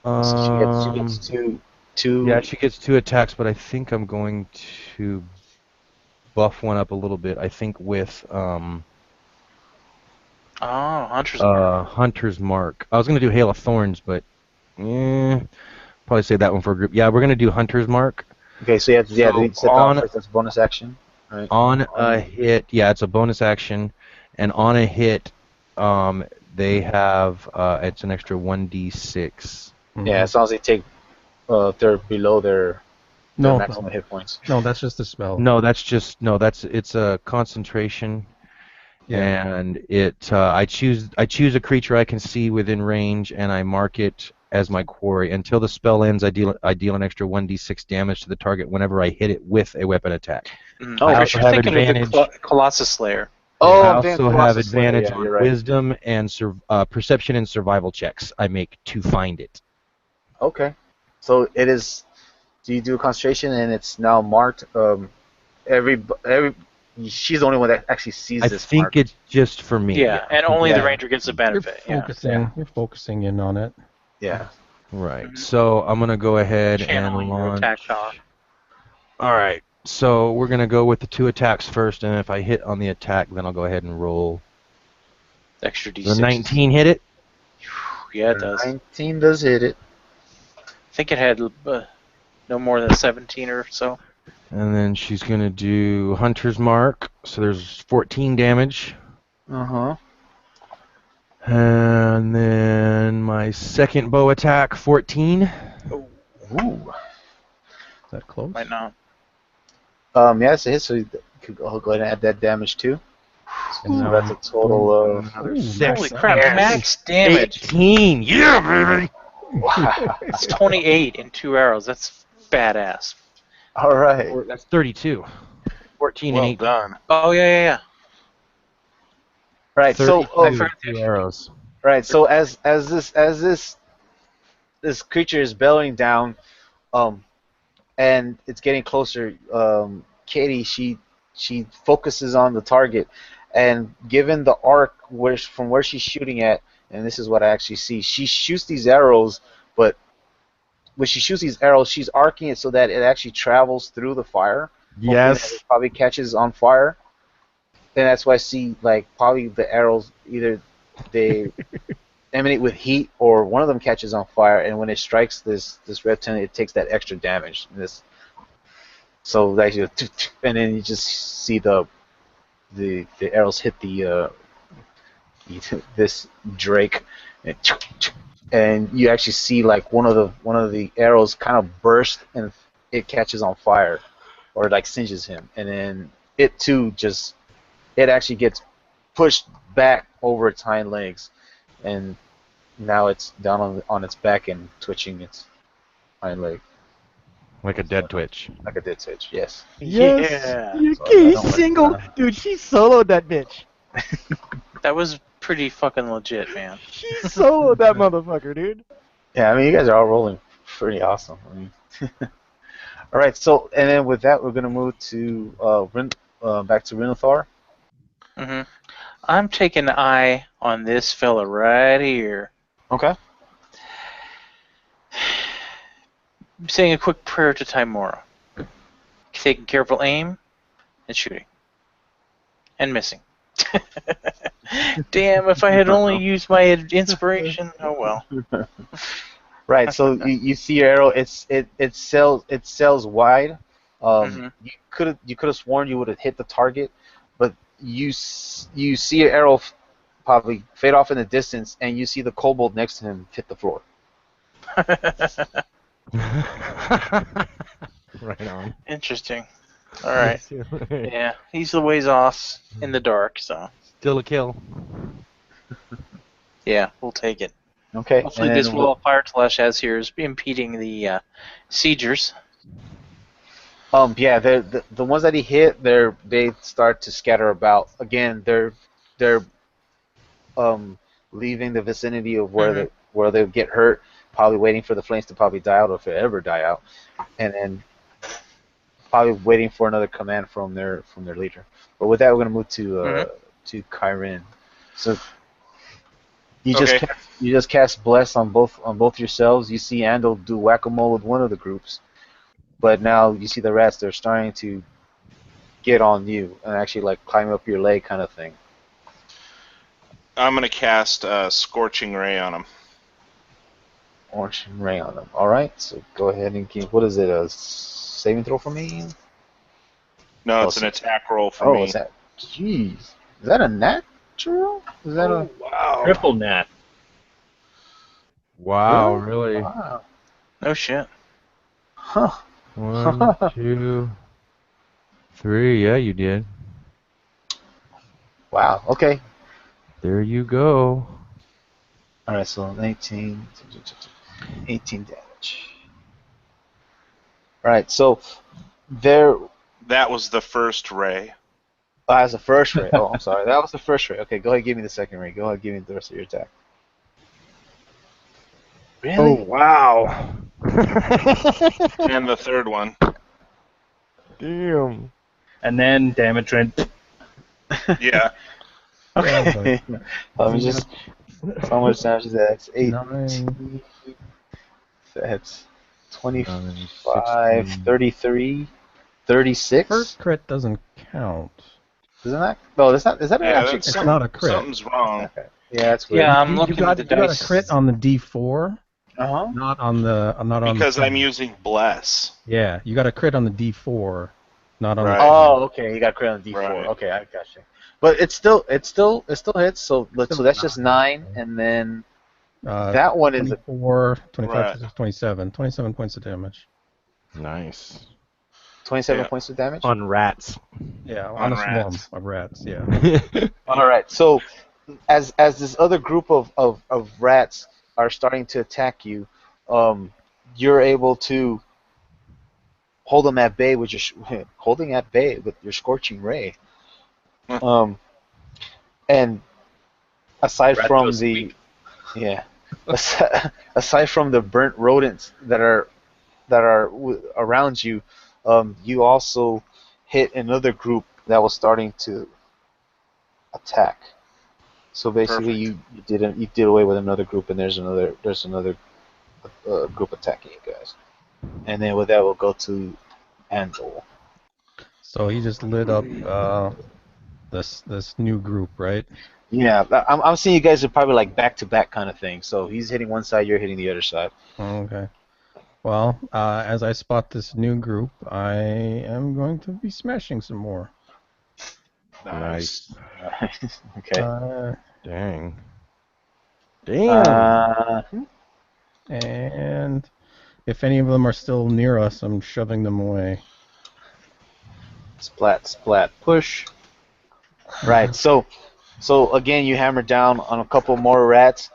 So she gets two. Yeah, she gets 2 attacks, but I think I'm going to buff one up a little bit. I think with Oh, Hunter's Mark. Hunter's Mark. I was going to do Hail of Thorns, but probably save that one for a group. Yeah, we're going to do Hunter's Mark. Okay, so you have to set on- that first. That's bonus action. Right. On a hit, yeah, it's a bonus action, and on a hit, they have it's an extra 1d6. Yeah, as long as they take they're below their maximum hit points. No, that's just a spell. No, it's a concentration, and I choose a creature I can see within range, and I mark it as my quarry. Until the spell ends, I deal an extra 1d6 damage to the target whenever I hit it with a weapon attack. Oh, I Chris, also you're have thinking advantage. of the Colossus Slayer. Oh, I I'm thinking also have Colossus Slayer, advantage yeah, on you're right. wisdom and perception and survival checks I make to find it. Okay, so it is. Do you do a concentration and it's now marked? She's the only one that actually sees I this. think mark. it's just for me. Yeah, and only the Yeah. ranger gets the benefit. You're focusing. You're focusing in on it. Yeah. Right. So I'm gonna go ahead Channeling and your launch. attack power. All right. So we're gonna go with the 2 attacks first, and if I hit on the attack, then I'll go ahead and roll. Extra d6. The 19 hit it. Yeah, it does. 19 does hit it. I think it had no more than 17 or so. And then she's going to do Hunter's Mark. So there's 14 damage. Uh-huh. And then my second bow attack, 14. Ooh. Is that close? Might not. Yeah, it's a hit, so you could go ahead and add that damage too. And so that's a total of... Another 6. Holy crap, max damage. 18. Yeah, baby. Wow. That's 28 in 2 arrows. That's badass. All right. That's 32. 14 Well and 8. done. Oh, yeah. Right, so... 2 arrows. Right, so as this creature is bellowing down, and it's getting closer, Katie, she focuses on the target, and given the arc from where she's shooting at, and this is what I actually see, she shoots these arrows, but when she shoots these arrows, she's arcing it so that it actually travels through the fire. hoping that Yes. it probably catches on fire. And that's why I see, like, probably the arrows, either they emanate with heat or one of them catches on fire, and when it strikes this reptile, it takes that extra damage. So like, and then you just see the arrows hit this drake, and you actually see like one of the arrows kind of burst and it catches on fire, or like singes him, and then it too it actually gets pushed back over its hind legs, and now it's down on its back and twitching its hind leg. Like a dead twitch. Like a dead twitch, yes. Yeah. He's single. Dude, she soloed that bitch. That was pretty fucking legit, man. She soloed that motherfucker, dude. Yeah, I mean, you guys are all rolling pretty awesome. I mean, all right. So, and then with that, we're gonna move to back to Renothar. Mm-hmm. I'm taking an eye on this fella right here. Okay. Saying a quick prayer to Timora. Taking careful aim and shooting. And missing. Damn, if I had only used my inspiration. Oh well. Right. So you see your arrow. It sails wide. You could have sworn you would have hit the target, but you see your arrow probably fade off in the distance, and you see the kobold next to him hit the floor. Right on. Interesting. All right. Yeah, he's a ways off in the dark, so. Still a kill. Yeah, we'll take it. Okay. Hopefully this wall of fire Talash has here is impeding the siegers. Yeah, the ones that he hit, they start to scatter about. Again, they're leaving the vicinity of where they get hurt, probably waiting for the flames to probably die out, or if they ever die out, and then probably waiting for another command from their leader. But with that, we're gonna move to Kyrin. So you just cast bless on both yourselves. You see Andal do whack-a-mole with one of the groups, but now you see the rats. They're starting to get on you and actually like climb up your leg, kind of thing. I'm gonna cast Scorching Ray on him. Scorching Ray on them. All right. So go ahead and keep. What is it? A saving throw for me? No, it's an attack roll for me. Oh, is that? Jeez, is that a natural? Is that a wow? Triple nat. Wow, really? Wow. No shit. Huh. 1, 2, 3. Yeah, you did. Wow. Okay. There you go. All right. So 18 damage. All right. So there. That was the first ray. Oh, that's the first ray. Oh, I'm sorry. That was the first ray. Okay, go ahead and give me the second ray. Go ahead and give me the rest of your attack. Really? Oh, wow. And the third one. Damn. And then damage rate. Yeah. Okay. Let me just. How much damage is that? That's 18. That's 25, 33, 36. First crit doesn't count. Isn't that? No, that's not. Is that Yeah, actually? It's not a crit. Something's wrong. Okay. Yeah, that's weird. Yeah, I'm You looking got, at the you got dice. a crit on the D4, Uh-huh. not on the Because the I'm using Bless. Yeah, you got a crit on the D4, not on Right. the. Oh, okay. You got crit on D4. Right. Okay, I got you. But it still hits. So that's just 9, and then that one is 24, 25, Right. 26, 27. 27 points of damage. Nice. 27 Yeah. points of damage. On rats. Yeah, On on a swarm rats. of rats. Yeah. All right. So, as this other group of rats are starting to attack you, you're able to hold them at bay with your scorching ray. And aside Rat from goes the weak. aside from the burnt rodents that are around you, you also hit another group that was starting to attack. So basically, you did away with another group, and there's another group attacking you guys. And then with that, we'll go to Andal. So he just lit up this new group, right? Yeah, I'm seeing you guys are probably like back to back kind of thing. So he's hitting one side, you're hitting the other side. Okay. Well, as I spot this new group, I am going to be smashing some more. Nice. Okay. Dang. Damn. And if any of them are still near us, I'm shoving them away. splat, push. Right. So again, you hammer down on a couple more rats.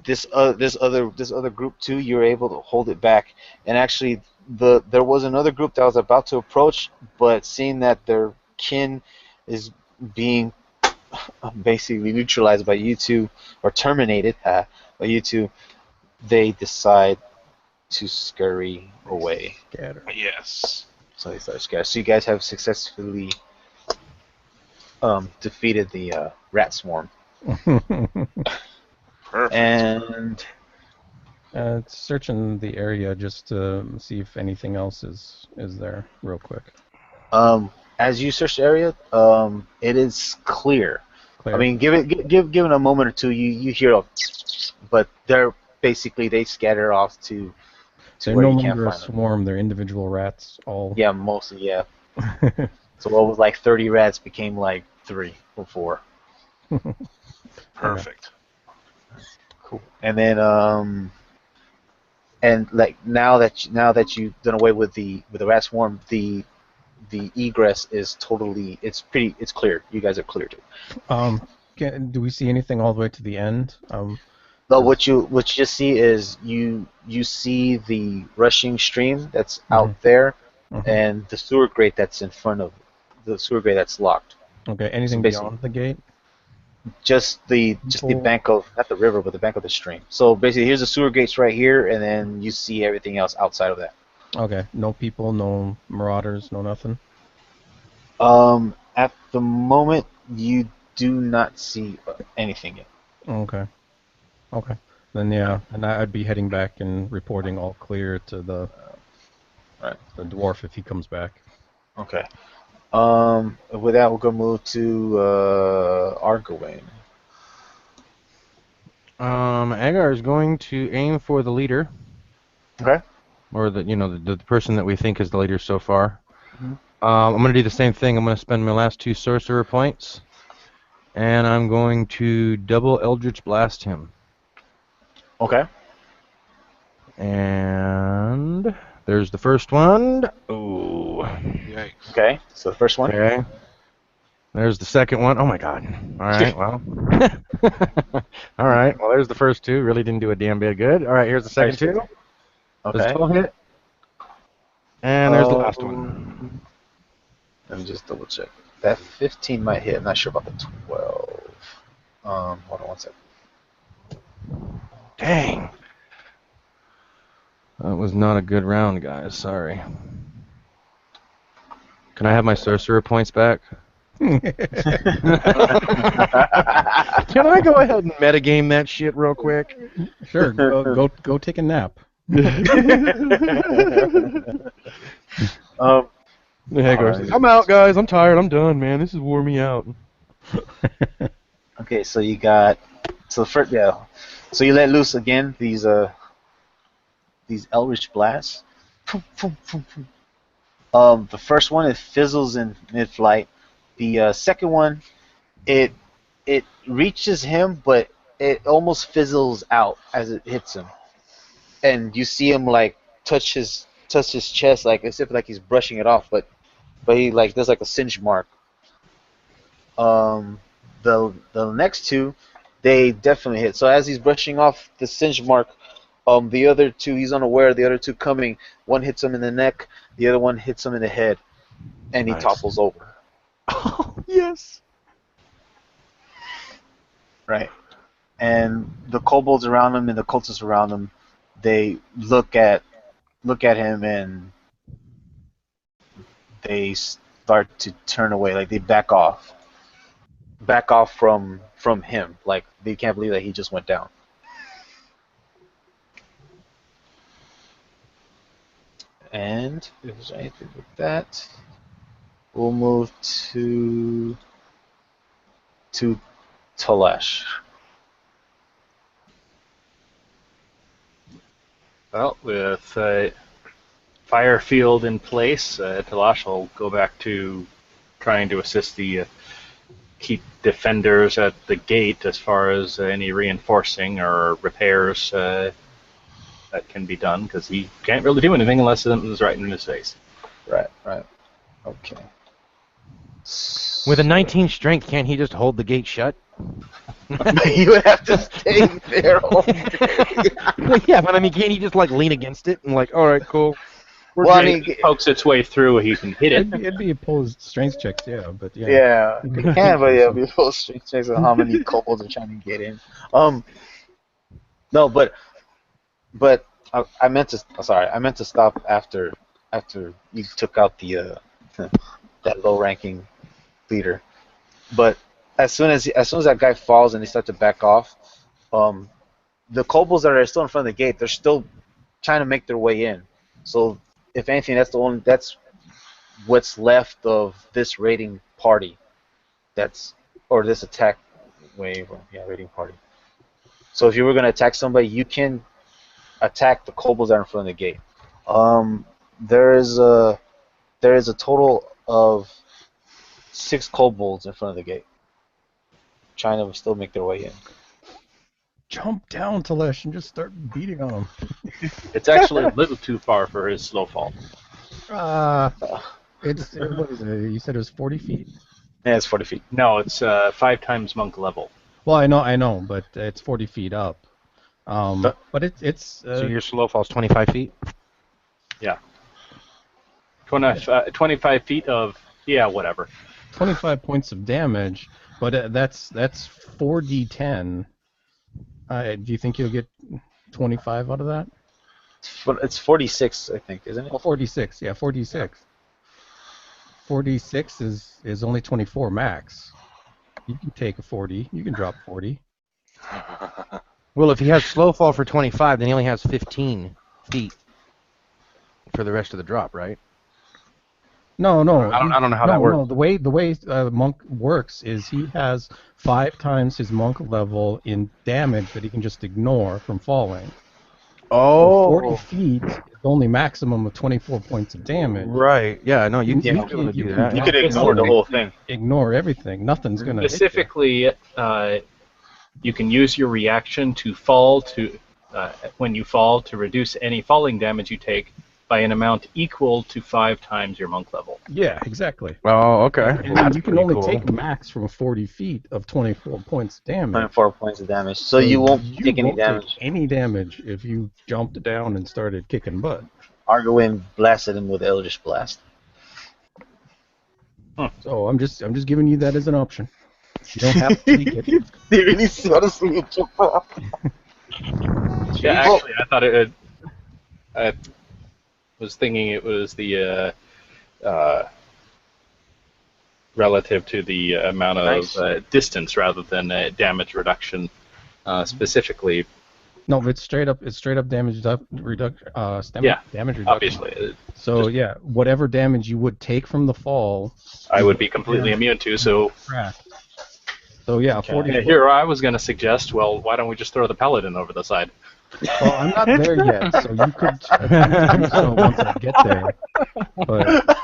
This other group too, you're able to hold it back. And actually, there was another group that was about to approach, but seeing that their kin is being basically neutralized by you two, or terminated by you two, they decide to scurry away. Scatter. Yes. So they start scatter. So you guys have successfully defeated the rat swarm. Perfect. And Searching the area just to see if anything else is there, real quick. as you search the area, it is clear. Clear. I mean, give it a moment or two. You hear a, but they're basically they scatter off to They're where no you can't longer a find them. swarm. They're individual rats. All. Yeah, mostly. Yeah. So what was like 30 rats became like 3 or 4. Perfect. Cool. And then and like now that you've done away with the rat swarm, the egress is totally it's cleared. You guys are cleared. Do we see anything all the way to the end? No, what you just see is you see the rushing stream that's out there, and the sewer grate that's in front of the sewer grate that's locked. Okay. Anything beyond the gate? Just the bank of, not the river, but the bank of the stream. So basically, here's the sewer gates right here, and then you see everything else outside of that. Okay. No people, no marauders, no nothing. At the moment, you do not see anything yet. Okay. Okay. Then yeah, and I'd be heading back and reporting all clear to the the dwarf if he comes back. Okay. With that, we'll go move to Argawaen. Agar is going to aim for the leader. Okay. Or the person that we think is the leader so far. I'm going to do the same thing. I'm going to spend my last 2 sorcerer points, and I'm going to double Eldritch Blast him. Okay. And there's the first one. Oh. Yikes. Okay. So the first one. Okay. There's the second one. Oh my god. All right. Well. All right. Well, there's the first 2. Really didn't do a damn bit good. All right. Here's the second 2. Okay. Does 12 hit? And there's the last one. Let me just double check. That 15 might hit. I'm not sure about the 12. Hold on one second. Dang. That was not a good round, guys. Sorry. Can I have my sorcerer points back? Can I go ahead and metagame that shit real quick? Sure. Go take a nap. I'm out, guys. I'm tired. I'm done, man. This has wore me out. Okay, so you got so you let loose again these Eldritch blasts. The first one, it fizzles in mid-flight. The second one, it reaches him, but it almost fizzles out as it hits him, and you see him like touch his chest, like as if like he's brushing it off, but he like does like a singe mark. The next 2, they definitely hit. So as he's brushing off the singe mark, the other 2, he's unaware. The other 2 coming, one hits him in the neck, the other one hits him in the head, and he topples over. Oh yes. Right. And the kobolds around him and the cultists around him, they look at him and they start to turn away, like they back off from him, like they can't believe that he just went down. And if there's anything with that, we'll move to Talash. Well, with fire field in place, Talash will go back to trying to assist the keep defenders at the gate as far as any reinforcing or repairs that can be done, because he can't really do anything unless something's right in his face. Right. Okay. With a 19 strength, can't he just hold the gate shut? You would have to stay there all day. Well, yeah, but I mean, can't he just like lean against it and like, all right, cool. Well, I If mean, it pokes its way through, he can hit it. It'd be opposed strength checks, yeah, but yeah. yeah, you can, but yeah, be full strength checks on how many kobolds are trying to get in. No, but I meant to. Sorry, I meant to stop after you took out the that low-ranking leader. But as soon as that guy falls and they start to back off, the kobolds that are still in front of the gate, they're still trying to make their way in. So if anything, that's what's left of this raiding party. Or this attack wave, raiding party. So if you were going to attack somebody, you can attack the kobolds that are in front of the gate. There is a total of 6 kobolds in front of the gate, trying to still make their way in. Jump down, Telesh, and just start beating on them. It's actually a little too far for his slow fall. What is it? You said it was 40 feet? Yeah, it's 40 feet. No, it's 5 times monk level. Well, I know, but it's 40 feet up. But it's So your slow fall's 25 feet? Yeah. 25 feet of, whatever. 25 points of damage, but that's 4d10. Do you think you'll get 25 out of that? It's 46, I think, isn't it? Oh, 46. Yeah, 46. 46 is only 24 max. You can take a 40. You can drop 40. Well, if he has slow fall for 25, then he only has 15 feet for the rest of the drop, right? No. I don't know how that works. No, the way monk works is he has 5 times his monk level in damage that he can just ignore from falling. Oh. 40 feet is only maximum of 24 points of damage. Right. Yeah. No, you can You do that. You could ignore the whole thing. Ignore everything. Nothing's gonna hit you. Specifically, you can use your reaction to fall when you fall to reduce any falling damage you take by an amount equal to 5 times your monk level. Yeah, exactly. Oh, okay. And you can only take max from 40 feet of 24 points of damage. 24 points of damage. So you won't take any damage. Take any damage if you jumped down and started kicking butt. Argawaen blasted him with Eldritch Blast. So I'm just giving you that as an option. You don't have to take it. They really sort of see you jump off. Yeah, actually, I thought it. I was thinking it was the relative to the amount of distance rather than damage reduction specifically. No, it's straight up damage reduction. Damage reduction. Obviously. So yeah, whatever damage you would take from the fall, I would be completely immune to. So. So yeah, 40. Yeah, here I was going to suggest. Well, why don't we just throw the paladin over the side? Well, I'm not there yet, so you could do so once I get there. But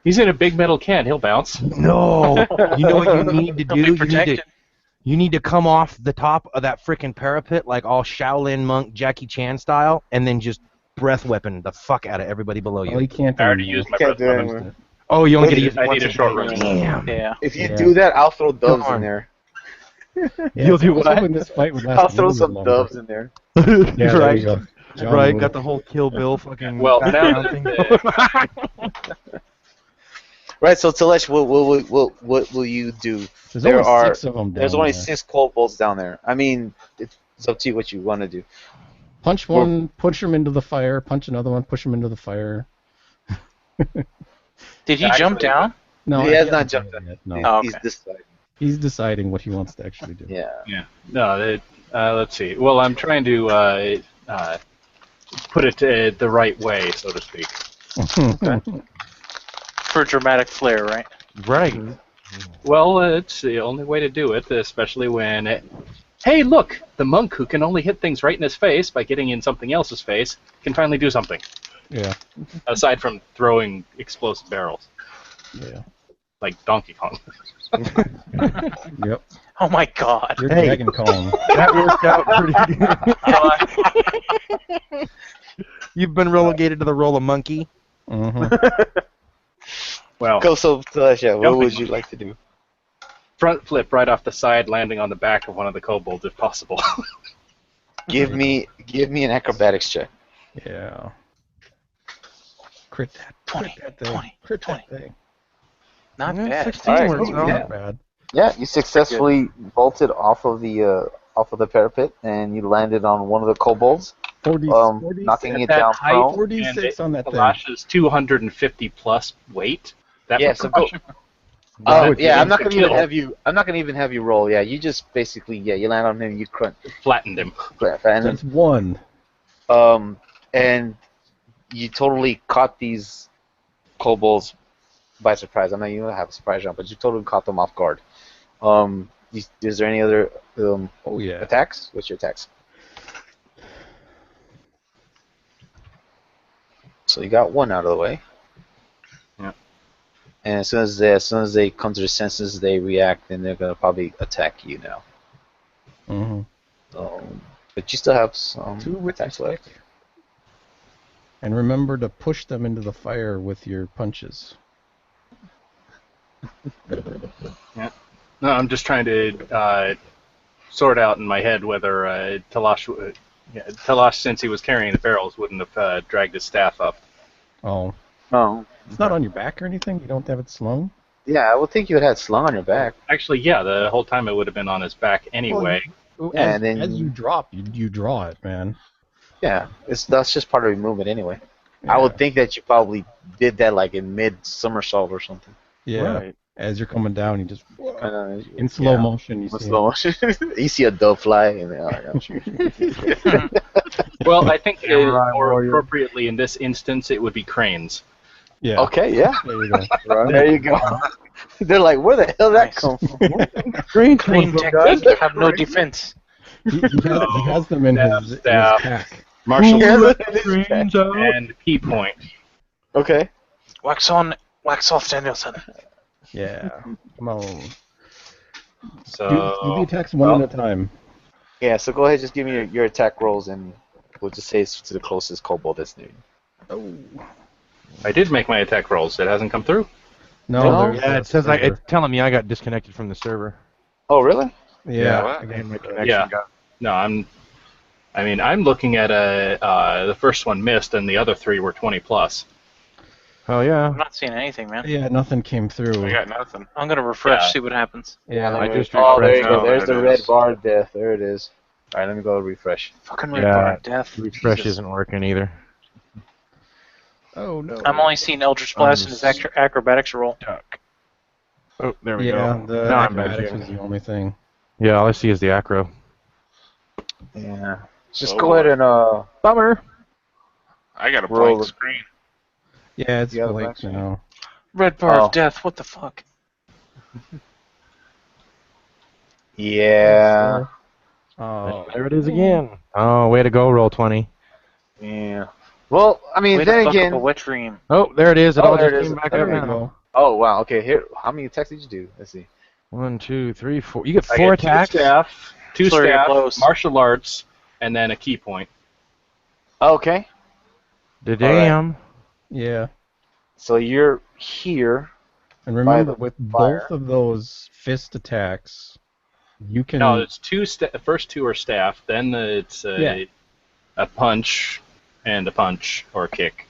he's in a big metal can. He'll bounce. No. You know what you need to do? You need to come off the top of that frickin' parapet like all Shaolin monk Jackie Chan style, and then just breath weapon the fuck out of everybody below you. Well, you can't. I already used my breath weapon. Oh, you only get to use it I once need a short range. range. Damn. Yeah. If you do that, I'll throw doves Come on. in there. You'll do what? This fight would last I'll throw a little some bit longer. doves in there. Yeah, there Right. you go. John Right, Woo. got the whole Kill Bill fucking. Well, now background thing. Right, so Telesh, what will you do? There's There only are 6 of them down There's only there. 6 kobolds down there. I mean, it's up to you what you want to do. Punch one, push him into the fire. Punch another one, push him into the fire. Did he jump down? No, He has hasn't not done jumped it in. yet. No, Oh, He's okay. deciding. he's deciding what he wants to actually do. Yeah. No, let's see. Well, I'm trying to put it the right way, so to speak. For dramatic flair, right? Right. Well, it's the only way to do it, especially when. Hey, look! The monk who can only hit things right in his face by getting in something else's face can finally do something. Yeah. Aside from throwing explosive barrels. Yeah. Like Donkey Kong. Yep. Oh my God. You're Hey. Dragon Kong. That worked out pretty good. You've been relegated to the role of monkey. Mm-hmm. Well, Go so yeah. What Jumping would you like to do? front flip right off the side, landing on the back of one of the kobolds if possible. Give me an acrobatics check. Yeah. Crit that. 20, Crit that thing. 20, Crit 20. that thing. Not Yeah, bad. 16 Alright, works cool, out. yeah. Not bad. Yeah, you successfully vaulted off of the parapet, and you landed on one of the kobolds, 40, knocking At it that down height, prone. 46 on that thing. Kalash's 250 plus weight. That Yeah, would so crush go. him. Yeah, I'm It's not a gonna even kill. have you. I'm not gonna even have you roll. Yeah, you just basically you land on him, you crunch, Flattened him. and That's one. and you totally caught these kobolds by surprise. I'm not even gonna have a surprise round, but you totally caught them off guard. Is there any other Oh, yeah. attacks? What's your attacks? So you got one out of the way. Yeah. And as soon as they come to their senses, they react, and they're gonna probably attack you now. Mm-hmm. But you still have some 2 with attacks your left. stick. And remember to push them into the fire with your punches. No, I'm just trying to sort out in my head whether Talash, since he was carrying the barrels, wouldn't have dragged his staff up. Oh. Oh. It's not on your back or anything? You don't have it slung? Yeah, I would think you would have slung on your back. Actually, yeah, the whole time it would have been on his back anyway. Well, Yeah, as, and then- as you drop, you draw it, man. Yeah, that's just part of your movement anyway. Yeah. I would think that you probably did that like in mid somersault or something. Yeah. Right. As you're coming down, you just... Kinda, In slow motion, you In see slow motion. You see a dove fly, and Well, I think Samurai more warrior. appropriately in this instance, it would be cranes. Yeah. okay, yeah, There you go. there you go. They're like, where the hell did that Nice. come from? Green Crane ones, guys. technique have no defense. He has them in his Staff. pack. Martial Yeah, arts look at this Greens out. and key point. Okay. Wax on, wax off, Danielson. Yeah. Come on. So Do the attacks one at a time. Yeah, so go ahead, just give me your attack rolls, and we'll just say it's to the closest kobold that's near you. Oh. I did make my attack rolls. It hasn't come through. No, No? there's Yeah, a it says server. it's telling me I got disconnected from the server. Oh, really? Yeah. Again, my connection Yeah. got. No, I'm looking at the first one missed, and the other 3 were 20 plus. Oh yeah. I'm not seeing anything, man. Yeah, nothing came through. I got nothing. I'm gonna refresh, Yeah. see what happens. Yeah, I just Oh, there you refreshed. go. Oh, There's there the it red is. bar of death. There it is. All right, let me go refresh. Fucking red Yeah. bar of death. Refresh Jesus. isn't working either. Oh, no. I'm only seeing Eldritch Blast in his acrobatics roll. Oh, there we Yeah, go. the Now I'm back acrobatics here. is the only thing. Yeah, all I see is the acro. Yeah. Just So, go ahead and Bummer. I got a roll blank the- screen. Yeah, it's You got a blank black now. Red bar Oh. of death, what the fuck? yeah. Oh, There it is again. Oh, way to go, roll 20. Yeah. Well, I mean, Way to then fuck again. up a wet dream. Oh, there it is. It Oh, all there just it is. came back there up we now. go. Oh wow. Okay. Here, how many attacks did you do? Let's see. 1, 2, 3, 4. You get I 4 get 2 attacks. staff, 2 Flurry of staff, blows. martial arts, and then a key point. Okay. Damn. Yeah. So you're here. And remember, the with fire. both of those fist attacks, you can... No, it's 2. The first 2 are staff. Then it's Yeah. a punch and a punch or a kick.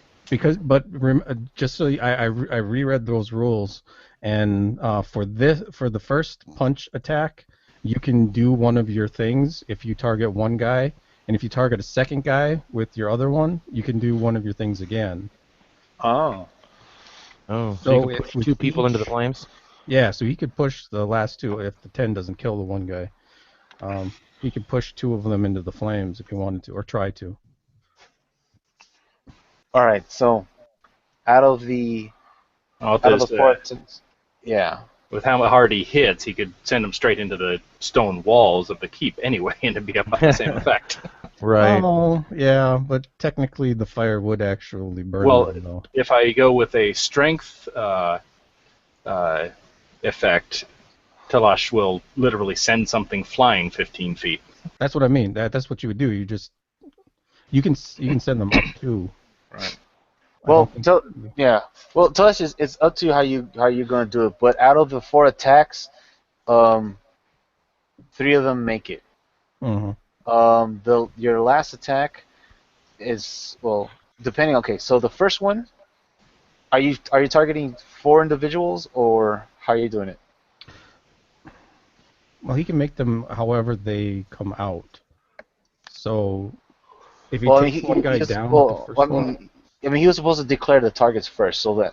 Just so I reread those rules, and for the first punch attack, you can do one of your things if you target one guy, and if you target a second guy with your other one, you can do one of your things again. Oh. Oh, so So you can if push with 2 people into the each- flames? Yeah, so he could push the last 2 if the 10 doesn't kill the one guy. He could push 2 of them into the flames if he wanted to, or try to. All right. So, out of the Oh, out of the 4 attacks, yeah. with how hard he hits, he could send them straight into the stone walls of the keep anyway, and it'd be about the same effect. Right. Oh, yeah, but technically the fire would actually burn Well, them, though. If I go with a strength effect, Talash will literally send something flying 15 feet. That's what I mean. That's what you would do. You can send them up too. Right. Well, Well, tell us it's up to you how you're gonna do it. But out of the 4 attacks, 3 of them make it. Your last attack is depending. Okay, so the first one, are you targeting 4 individuals or how are you doing it? Well, he can make them however they come out. So if he Well, takes one guy down with the first one. I mean, he was supposed to declare the targets first. Are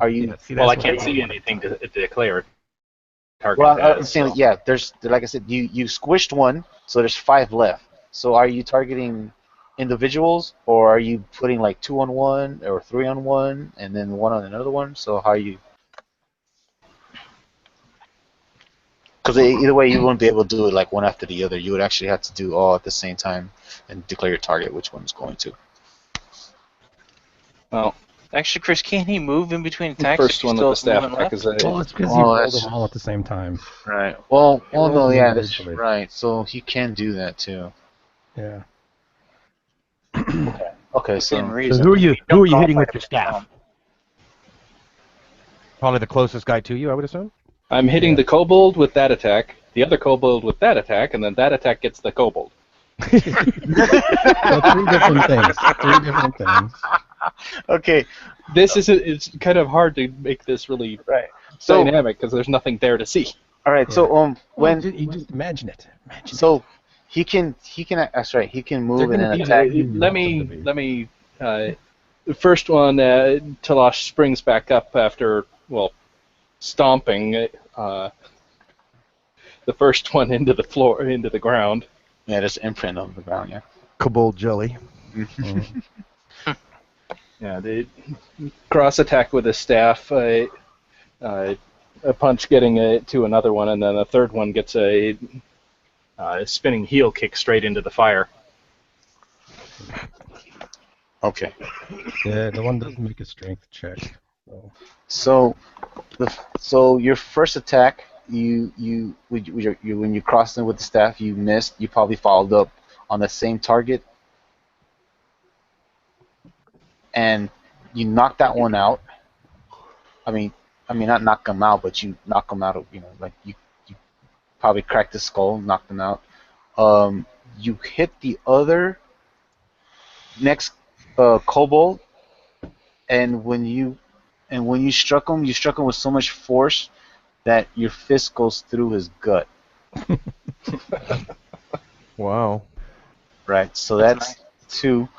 you? Yeah, see, Well, I that's can't what see anything to declare target. Well, I'm saying, yeah. There's, like I said, you squished one, so there's 5 left. So are you targeting individuals, or are you putting like 2 on one or 3 on one, and then 1 on another one? So how are you? Because either way, you wouldn't be able to do it like one after the other. You would actually have to do all at the same time and declare your target, which one is going to. Well, actually, Chris, can't he move in between The attacks? first one with the staff attack is Well, it's because he rolled them all at the same time. Right. Well, no, yeah, that's individually. right. So he can do that too. Yeah. Okay, so So who are you hitting with your staff? Probably the closest guy to you, I would assume. I'm hitting the kobold with that attack, the other kobold with that attack, and then that attack gets the kobold. So 3 different things. 3 different things. okay, It's kind of hard to make this really dynamic because there's nothing there to see. All right, so when you just imagine it. he can that's right. He can move and then attack. Let me. The first one, Talosh springs back up after stomping the first one into the ground. Yeah, there's imprint on the ground. Yeah. Kobold jelly. Yeah, the cross attack with a staff, a punch getting to another one, and then a third one gets a spinning heel kick straight into the fire. Okay. Yeah, the one doesn't make a strength check. So your first attack, when you crossed in with the staff, you missed. You probably followed up on the same target, and you knocked that one out. I mean, not knock him out, but you knock him out. Like you probably cracked his skull, knocked him out. You hit the other next kobold, and when you struck him with so much force that your fist goes through his gut. Wow. Right. So that's 2.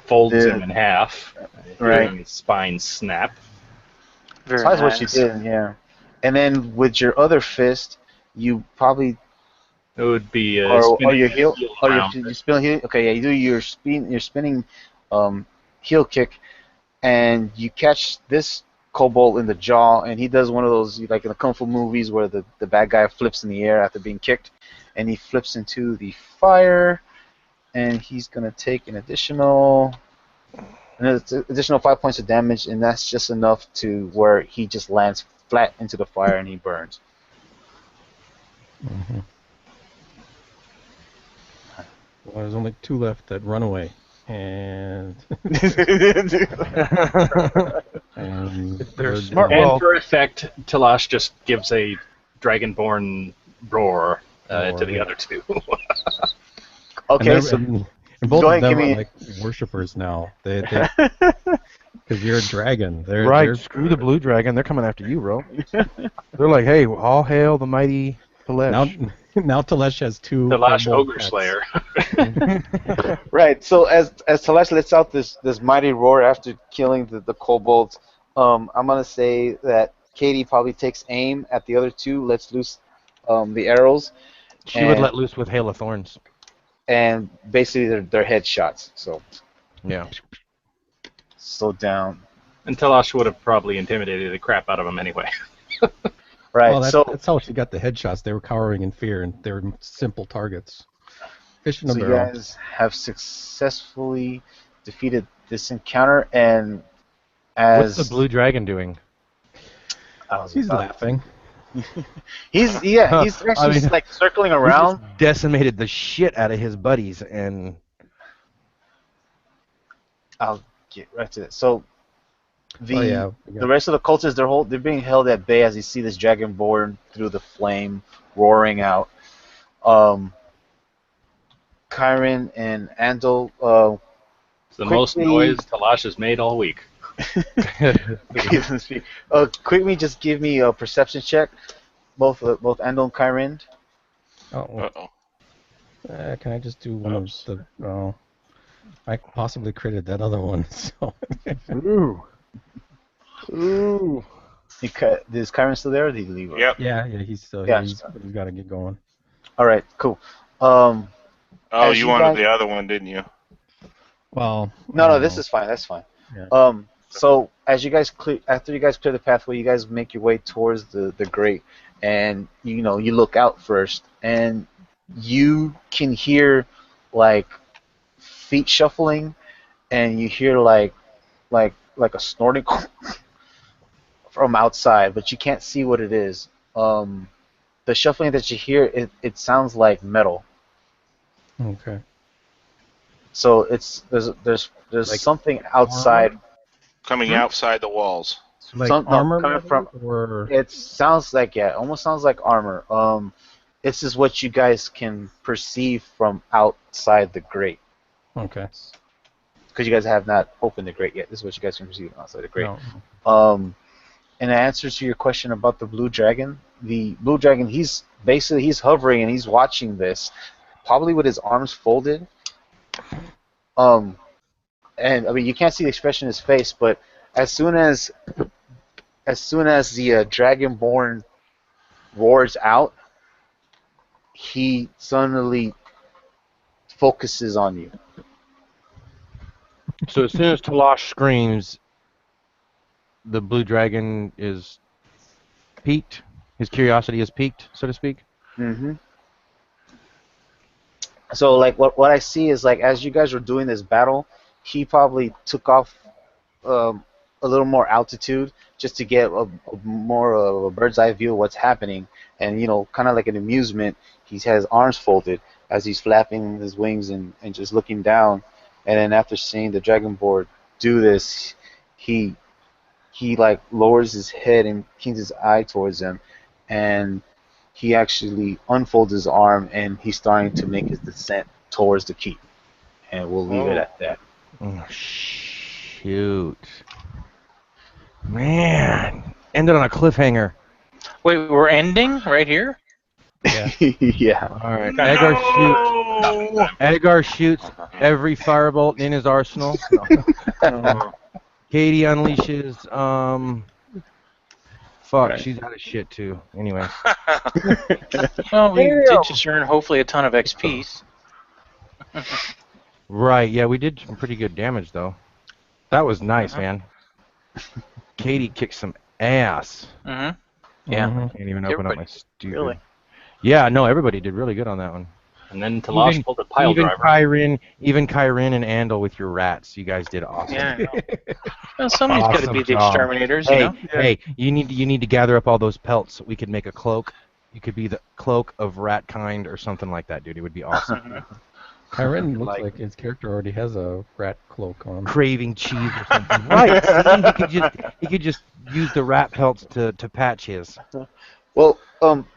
Folds him in half. Right. His spine snap. Very So that's nice. what you did, yeah. And then with your other fist, you probably It would be your heel. round. You spin heel. Okay, yeah. You do your spinning heel kick, and you catch this kobold in the jaw, and he does one of those like in the kung fu movies where the bad guy flips in the air after being kicked, and he flips into the fire, and he's gonna take an additional 5 points of damage, and that's just enough to where he just lands flat into the fire and he burns. Mm-hmm. Well, there's only 2 left that run away, and They're they're smart. down. And for effect, Talosh just gives a dragonborn roar to the other 2. Okay, and both go of ahead, them give are me- like worshippers now. They because you're a dragon. Right, They're screw the blue dragon. They're coming after you, bro. They're like, hey, all hail the mighty Telesh. Now Telesh has 2 Talosh kobold Ogre pets. Slayer. Right. So as Telesh lets out this mighty roar after killing the kobolds, I'm gonna say that Katie probably takes aim at the other 2, lets loose the arrows. She would let loose with hail of thorns. And basically they're headshots. Yeah. So down. And Talosh would have probably intimidated the crap out of him anyway. Right. Well, so that's how she got the headshots. They were cowering in fear, and they were simple targets. Fish in a you barrel. guys have successfully defeated this encounter, and What's the blue dragon doing? He's laughing. He's actually like circling around. He just decimated the shit out of his buddies, and I'll get right to it. So The rest of the cultists, they're being held at bay as you see this dragonborn through the flame roaring out. Kyrin and Andal. It's the most noise Talash has made all week. Quickly, just give me a perception check, both Andal and Kyrin. Uh-oh. Can I just do one of the? I possibly created that other one. So. Ooh. Is Kyrin still there, or did he leave? Yep. Yeah, he's still here. He's got to get going. All right, cool. You wanted the other one, didn't you? Well, no, this is fine. That's fine. Yeah. So as you guys after you guys clear the pathway, you guys make your way towards the grate, and you look out first, and you can hear like feet shuffling, and you hear like a snorting from outside, but you can't see what it is. The shuffling that you hear, it sounds like metal. Okay. So there's like something outside. Coming outside the walls. Like armor coming from, or it sounds like almost sounds like armor. This is what you guys can perceive from outside the grate. Okay. Because you guys have not opened the grate yet. This is what you guys can perceive outside the grate. No. In answer to your question about the blue dragon, he's hovering and he's watching this, probably with his arms folded. And I mean, you can't see the expression in his face, but as soon as the dragonborn roars out, he suddenly focuses on you. So as soon as Talash screams, the blue dragon is piqued. His curiosity is piqued, so to speak. Mm-hmm. So like what I see is like as you guys were doing this battle, he probably took off a little more altitude just to get a more of a bird's eye view of what's happening, and kind of like an amusement, he has his arms folded as he's flapping his wings and just looking down, and then after seeing the dragonborn do this, he like lowers his head and keeps his eye towards him, and he actually unfolds his arm and he's starting to make his descent towards the keep, and we'll leave it at that. Oh, shoot. Man. Ended on a cliffhanger. Wait, we're ending right here? Yeah. Yeah. All right. Edgar shoots every firebolt in his arsenal. No. Katie unleashes. Fuck, she's out of shit too. Anyway. Well, we did just earn hopefully a ton of XP. Right. Yeah, we did some pretty good damage though. That was nice, man. Katie kicked some ass. Mm-hmm. Yeah. I can't even open up my stupid. Really? Yeah, no, everybody did really good on that one. And then Talash pulled a pile driver. Even Kyrin and Andal with your rats, you guys did awesome. Yeah, I know. Well, somebody's got to be the exterminators, Hey, you know? hey, you need to gather up all those pelts so we could make a cloak. You could be the cloak of rat kind or something like that, dude. It would be awesome. Kyrin looks like his character already has a rat cloak on. Craving cheese or something. Right. See, he could just use the rat pelts to patch his. Well,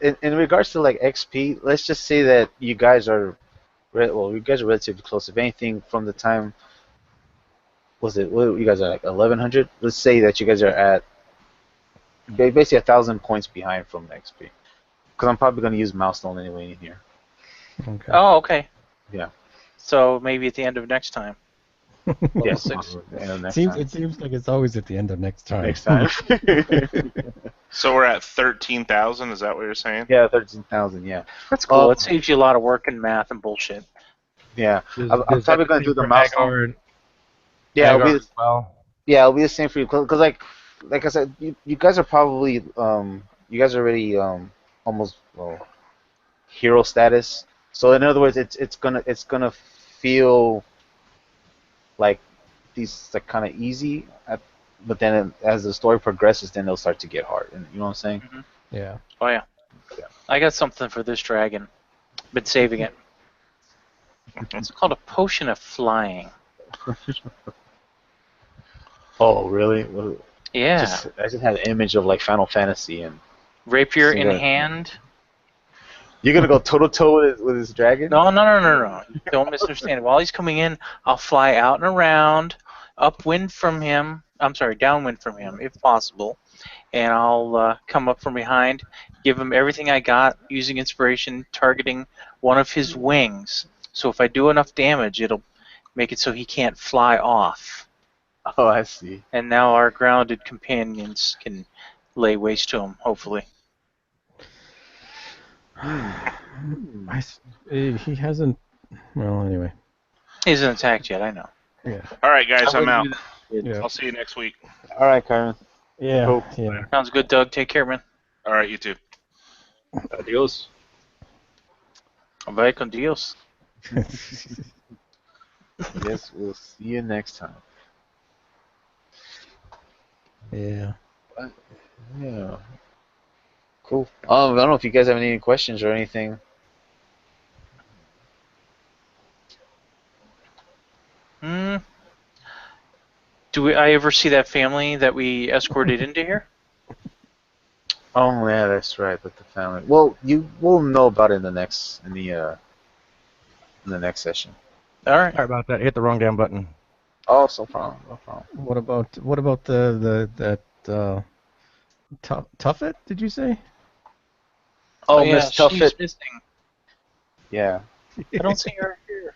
in regards to like XP, let's just say that you guys are relatively close. If anything, from the time you guys are like 1100. Let's say that you guys are at basically 1,000 points behind from XP. Because I'm probably going to use milestone anyway in here. Okay. Oh, okay. Yeah. So maybe at the end of next time. Yes. It seems like it's always at the end of next time. Next time. So we're at 13,000. Is that what you're saying? Yeah, 13,000. Yeah. That's cool. It saves you a lot of work and math and bullshit. Yeah. I'm probably going to do the milestone. Yeah, it'll be it'll be the same for you. Because like I said, you guys are probably you guys are already almost hero status. So in other words, it's gonna feel like these like kind of easy, but then as the story progresses, then they'll start to get hard. And you know what I'm saying? Mm-hmm. Yeah. Oh yeah. I got something for this dragon. Been saving it. It's called a potion of flying. Oh really? Yeah. I just had an image of like Final Fantasy and. Rapier in Yeah. hand. You're gonna go toe to toe with his dragon? No. Don't misunderstand. While he's coming in, I'll fly out and around, upwind from him. I'm sorry, downwind from him, if possible. And I'll come up from behind, give him everything I got, using inspiration, targeting one of his wings. So if I do enough damage, it'll make it so he can't fly off. Oh, I see. And now our grounded companions can lay waste to him, hopefully. He hasn't. Well, anyway. He hasn't attacked yet, I know. Yeah. All right, guys, I'm out. Yeah. I'll see you next week. All right, Kyrin. Yeah. Cool. Yeah. Sounds good, Doug. Take care, man. All right, you too. Adios. Bye con Dios. Yes, we'll see you next time. Yeah. Yeah. Cool. I don't know if you guys have any questions or anything. Do I ever see that family that we escorted into here? Oh yeah, that's right. With the family. Well, you will know about it in the next session. All right. Sorry about that. Hit the wrong damn button. Oh, no problem. No problem. What about that Tuffet? Did you say? Oh, yeah, Miss she's Tuffet. missing. Yeah. I don't see her here.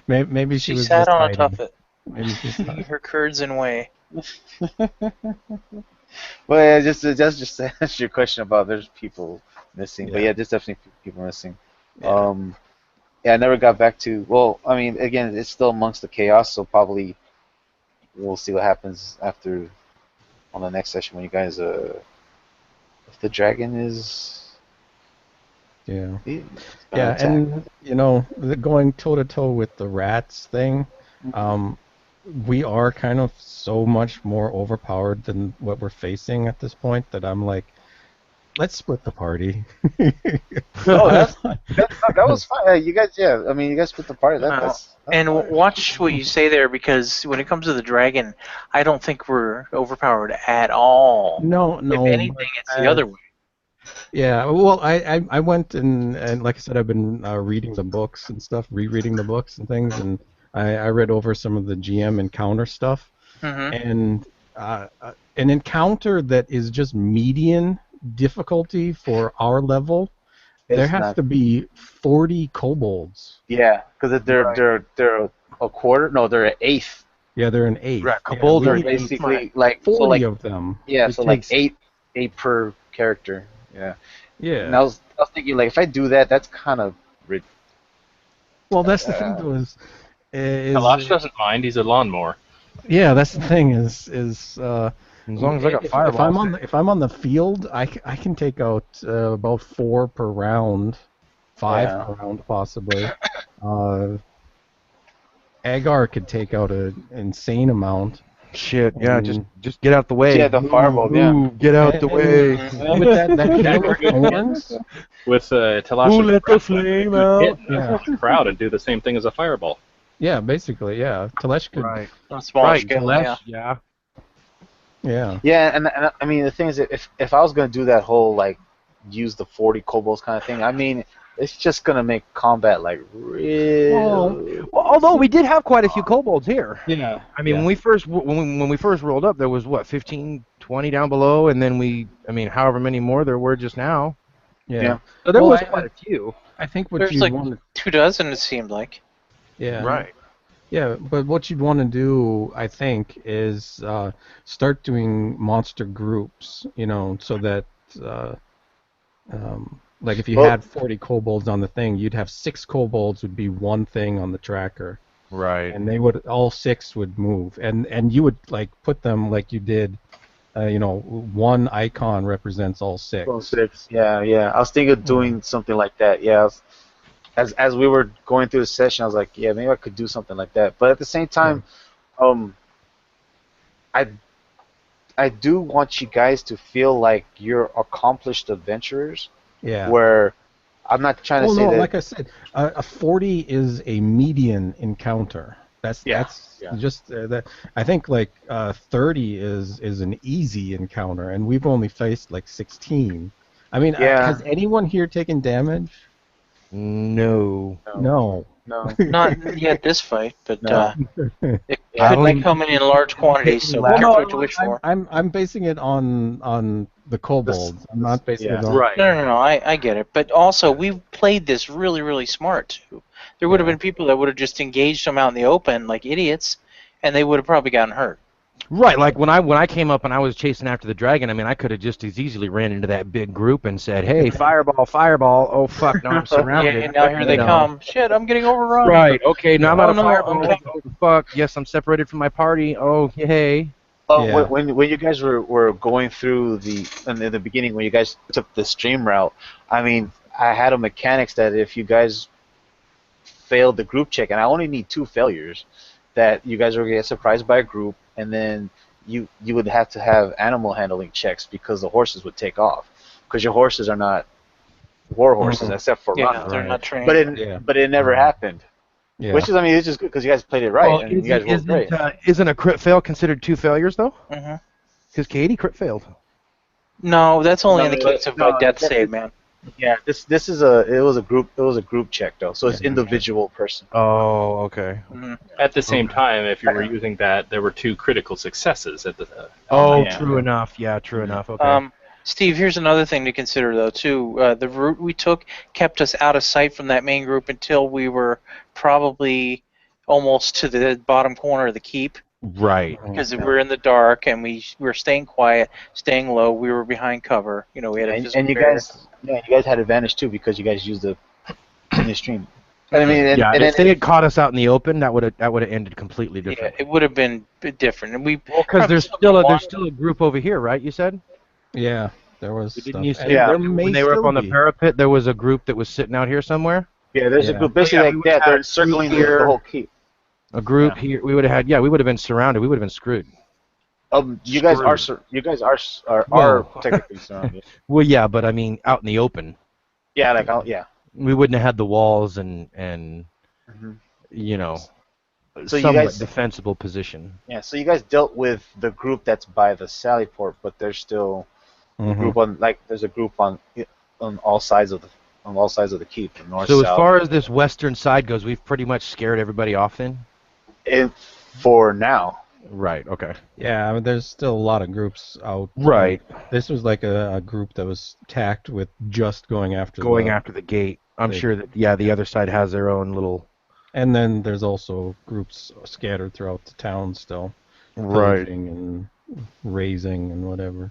Maybe She was sat just on a hiding. tuffet. Maybe she's Leave her curds in way. Well, yeah, just to answer your question about there's people missing, but Yeah. yeah, there's definitely people missing. Yeah. Yeah, I never got back to. Well, I mean, again, it's still amongst the chaos, so probably we'll see what happens after on the next session when you guys if the dragon is. Yeah. He's gonna Yeah, attack. and going toe to toe with the rats thing, we are kind of so much more overpowered than what we're facing at this point that I'm like, let's split the party. No, that was fine. You guys, yeah, I mean, you guys split the party. That's And fine. watch what you say there, because when it comes to the dragon, I don't think we're overpowered at all. No. If anything, but, it's the other way. Yeah, well, I went and like I said, I've been reading the books and stuff, rereading the books and things, and I read over some of the GM encounter stuff, and an encounter that is just median difficulty for our level, there has to be 40 kobolds. Yeah, because they're a quarter. No, they're an eighth. Yeah, they're an eighth. Right, kobolds They're are basically like 40 so like of them. yeah, It so like takes- eight per character. Yeah. Yeah. And I was thinking like if I do that, that's kind of Well, that's the thing though is Kalash doesn't mind. He's a lawnmower. yeah, that's the thing is As long as I got if fireballs. if I'm on the field, I can take out about 4 per round, 5 Yeah. per round possibly. Agar could take out an insane amount. Shit, yeah, And- just get out the way. Yeah, the fireball, yeah. Ooh, get out the way. And with that killer of thorns, With Talash. Who let the flame out? Yeah. Crowd and do the same thing as a fireball. yeah, basically, yeah. Telesh could, Right, On a small right, scale, Gillespie, yeah. yeah. yeah. Yeah, and I mean the thing is, if I was gonna do that whole like use the 40 kobolds kind of thing, I mean it's just gonna make combat like real. Well, although we did have quite a few kobolds here. Yeah. I mean, when we first rolled up, there was what 15, 20 down below, and then however many more there were just now. Yeah. So there Well, was I- quite a few. I think what There's you like want to 24, it seemed like. Yeah. Yeah, but what you'd want to do, I think, is start doing monster groups, so that, like if you had 40 kobolds on the thing, you'd have 6 kobolds would be one thing on the tracker, Right. and all 6 would move, and you would like put them like you did, one icon represents all 6. Oh, 6. Yeah. I was thinking of doing something like that. Yeah. As we were going through the session, I was like, yeah, maybe I could do something like that. But at the same time, I do want you guys to feel like you're accomplished adventurers. Yeah. Where I'm not trying to say that. Like I said, a 40 is a median encounter. That's Yeah. just that. I think like 30 is an easy encounter, and we've only faced like 16. I mean, Yeah. has anyone here taken damage? No. No. No. Not yet this fight, but No. it I could only- be coming in large quantities, so Well, careful what you wish for. I'm basing it on the kobolds. I'm not basing it on. Right. No, I get it. But also, we played this really, really smart, too. There would have been people that would have just engaged them out in the open like idiots, and they would have probably gotten hurt. Right, like when I came up and I was chasing after the dragon, I mean, I could have just as easily ran into that big group and said, "Hey, fireball, fireball!" Oh fuck, now I'm surrounded. Yeah, and now here they come. Shit, I'm getting overrun. Right. Okay, now I'm out of no, fireball. okay. Oh fuck. Yes, I'm separated from my party. Oh yay. Oh, Yeah. when you guys were going through in the beginning, when you guys took the stream route, I mean, I had a mechanics that if you guys failed the group check, and I only need 2 failures, that you guys were gonna get surprised by a group, and then you would have to have animal handling checks because the horses would take off, because your horses are not war horses except for Yeah, running. they're not trained. But it never happened. Yeah. Which is, I mean, it's just good because you guys played it right, Well, and you guys rolled great. isn't a crit fail considered 2 failures though? hmm Because Katie crit failed. No, that's only in the case of no, death that- save, man. Yeah, this is it was a group check though, so it's individual person. Oh, okay. hmm At the same time, if you were using that, there were 2 critical successes at the. Oh, Yeah. true enough. Yeah, true enough. Okay. Steve, here's another thing to consider, though, too. The route we took kept us out of sight from that main group until we were probably almost to the bottom corner of the keep, Right. because we were in the dark and we were staying quiet, staying low. We were behind cover. You know, we had a And you guys had advantage too because you guys used the in the stream. I mean, Yeah. and If they had caught us out in the open, that would have ended completely Yeah, different. it would have been a bit different. And we Well, because probably there's still a group over here, right? You said. Yeah, there was. Didn't you stuff. say Yeah. There when may they were up still on the be. parapet, there was a group that was sitting out here somewhere? yeah, there's a Yeah. group basically Yeah, we like would've that. They're had encircling here. the whole keep. A group here. We would have had. Yeah, we would have been surrounded. We would have been screwed. You guys are Well- technically surrounded. Well, yeah, but I mean, out in the open, Yeah, like yeah. we wouldn't have had the walls and Mhm. you know, So you somewhat guys- defensible position. Yeah, so you guys dealt with the group that's by the Sally Port, but there's still a group on there's a group on all sides of the keep, the north, So as south. far as this western side goes, we've pretty much scared everybody off then? And for now. Right, okay. Yeah, I mean, there's still a lot of groups out. Right. This was like a group that was tacked with just going after After the gate. I'm They- sure that, yeah, the other side has their own little... And then there's also groups scattered throughout the town still. Right. Pillaging and raising and whatever.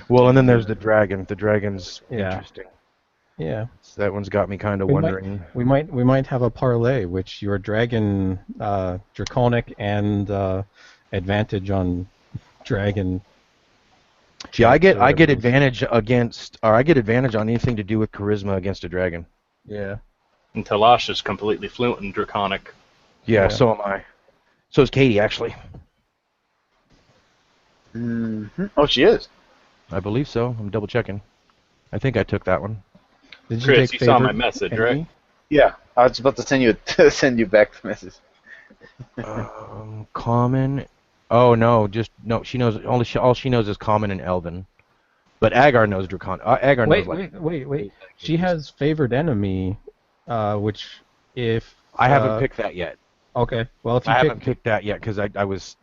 Well, and then there's the dragon. The dragon's Yeah. interesting. Yeah. So that one's got me kind of We might- wondering. We might have a parlay, which your dragon, draconic, and advantage on dragon. Yeah, I get whatever it is. advantage I get advantage on anything to do with charisma against a dragon. Yeah. And Talash is completely fluent in Draconic. Yeah, Yeah. so am I. So is Katie, actually. Oh, she is. I believe so. I'm double checking. I think I took that one. Did you Chris, take you saw favor, my message, Henry? right? Yeah, I was about to send you back the message. Common. Oh no, no. She knows all she knows is common and elven. But Agar knows Draconic. Agar knows Wait. She has favored enemy, which if I haven't picked that yet. Okay, well if you I pick haven't picked that yet because I was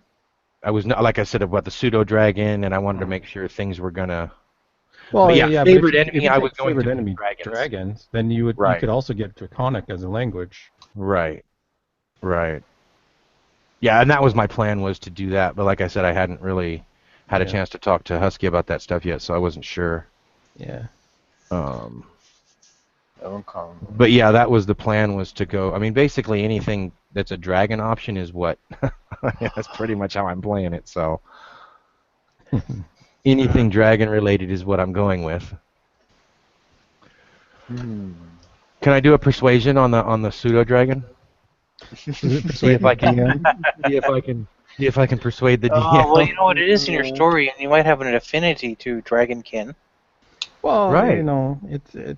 not, like I said, about the pseudo dragon, and I wanted to make sure things were gonna. well but yeah, but favored if enemy, you I take was going favored to enemy dragons, then you Right. could also get Draconic as a language. Right. Yeah, and that was my plan, was to do that. But like I said, I hadn't really had a Yeah. chance to talk to Husky about that stuff yet, so I wasn't sure. Yeah. But yeah, that was the plan, was to go. I mean, basically anything that's a dragon option is what. That's pretty much how I'm playing it. So anything dragon related is what I'm going with. Can I do a persuasion on the pseudo dragon? See if I can. See if I can persuade the DM. Oh, well, you know what? It is in your story, and you might have an affinity to Dragonkin. Well, Right. you know, it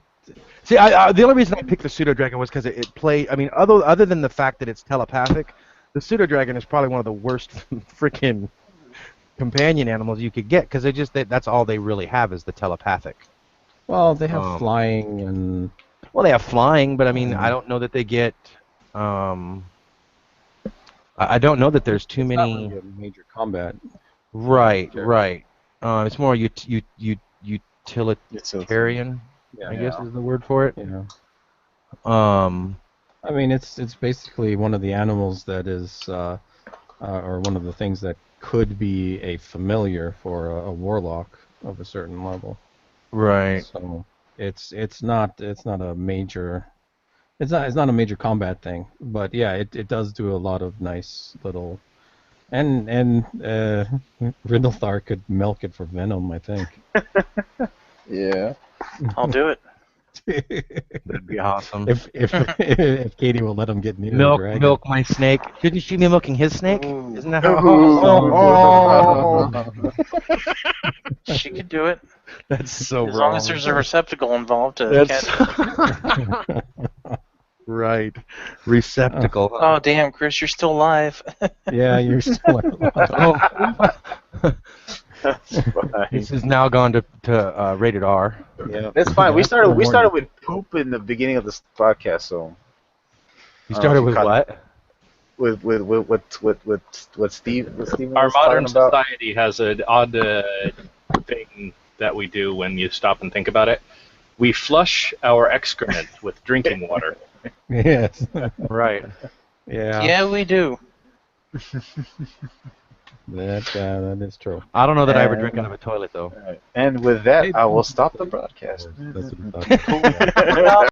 See, the only reason I picked the pseudo dragon was because it play. I mean, other than the fact that it's telepathic, the pseudo dragon is probably one of the worst freaking companion animals you could get because that's all they really have is the telepathic. Well, they have flying and. Well, they have flying, but I mean, I don't know that they get. I don't know that there's too many. Not really a major combat. Right. It's more utilitarian. I guess is the word for it. Yeah. I mean, it's basically one of the animals that is, or one of the things that could be a familiar for a warlock of a certain level. Right. So it's not a major. It's not a major combat thing, but yeah, it does do a lot of nice little. And Riddlethar could milk it for venom, I think. Yeah. I'll do it. That'd be awesome. If Katie will let him get near the dragon. Milk my snake. Shouldn't she be milking his snake? Isn't that how? She could do it. That's so as wrong. long as there's a receptacle involved. Right. Receptacle. Oh damn, Chris, you're still alive. Yeah, you're still alive. This has now gone to rated R. Yeah, that's fine. We started with poop in the beginning of this podcast, so. You started with what? With what Steve was Our modern talking about? society has an odd thing that we do when you stop and think about it. We flush our excrement with drinking water. Yes. Right. Yeah. Yeah, we do. That is true. I don't know that I ever drink out of a toilet though. And with that, I will stop the broadcast. That's what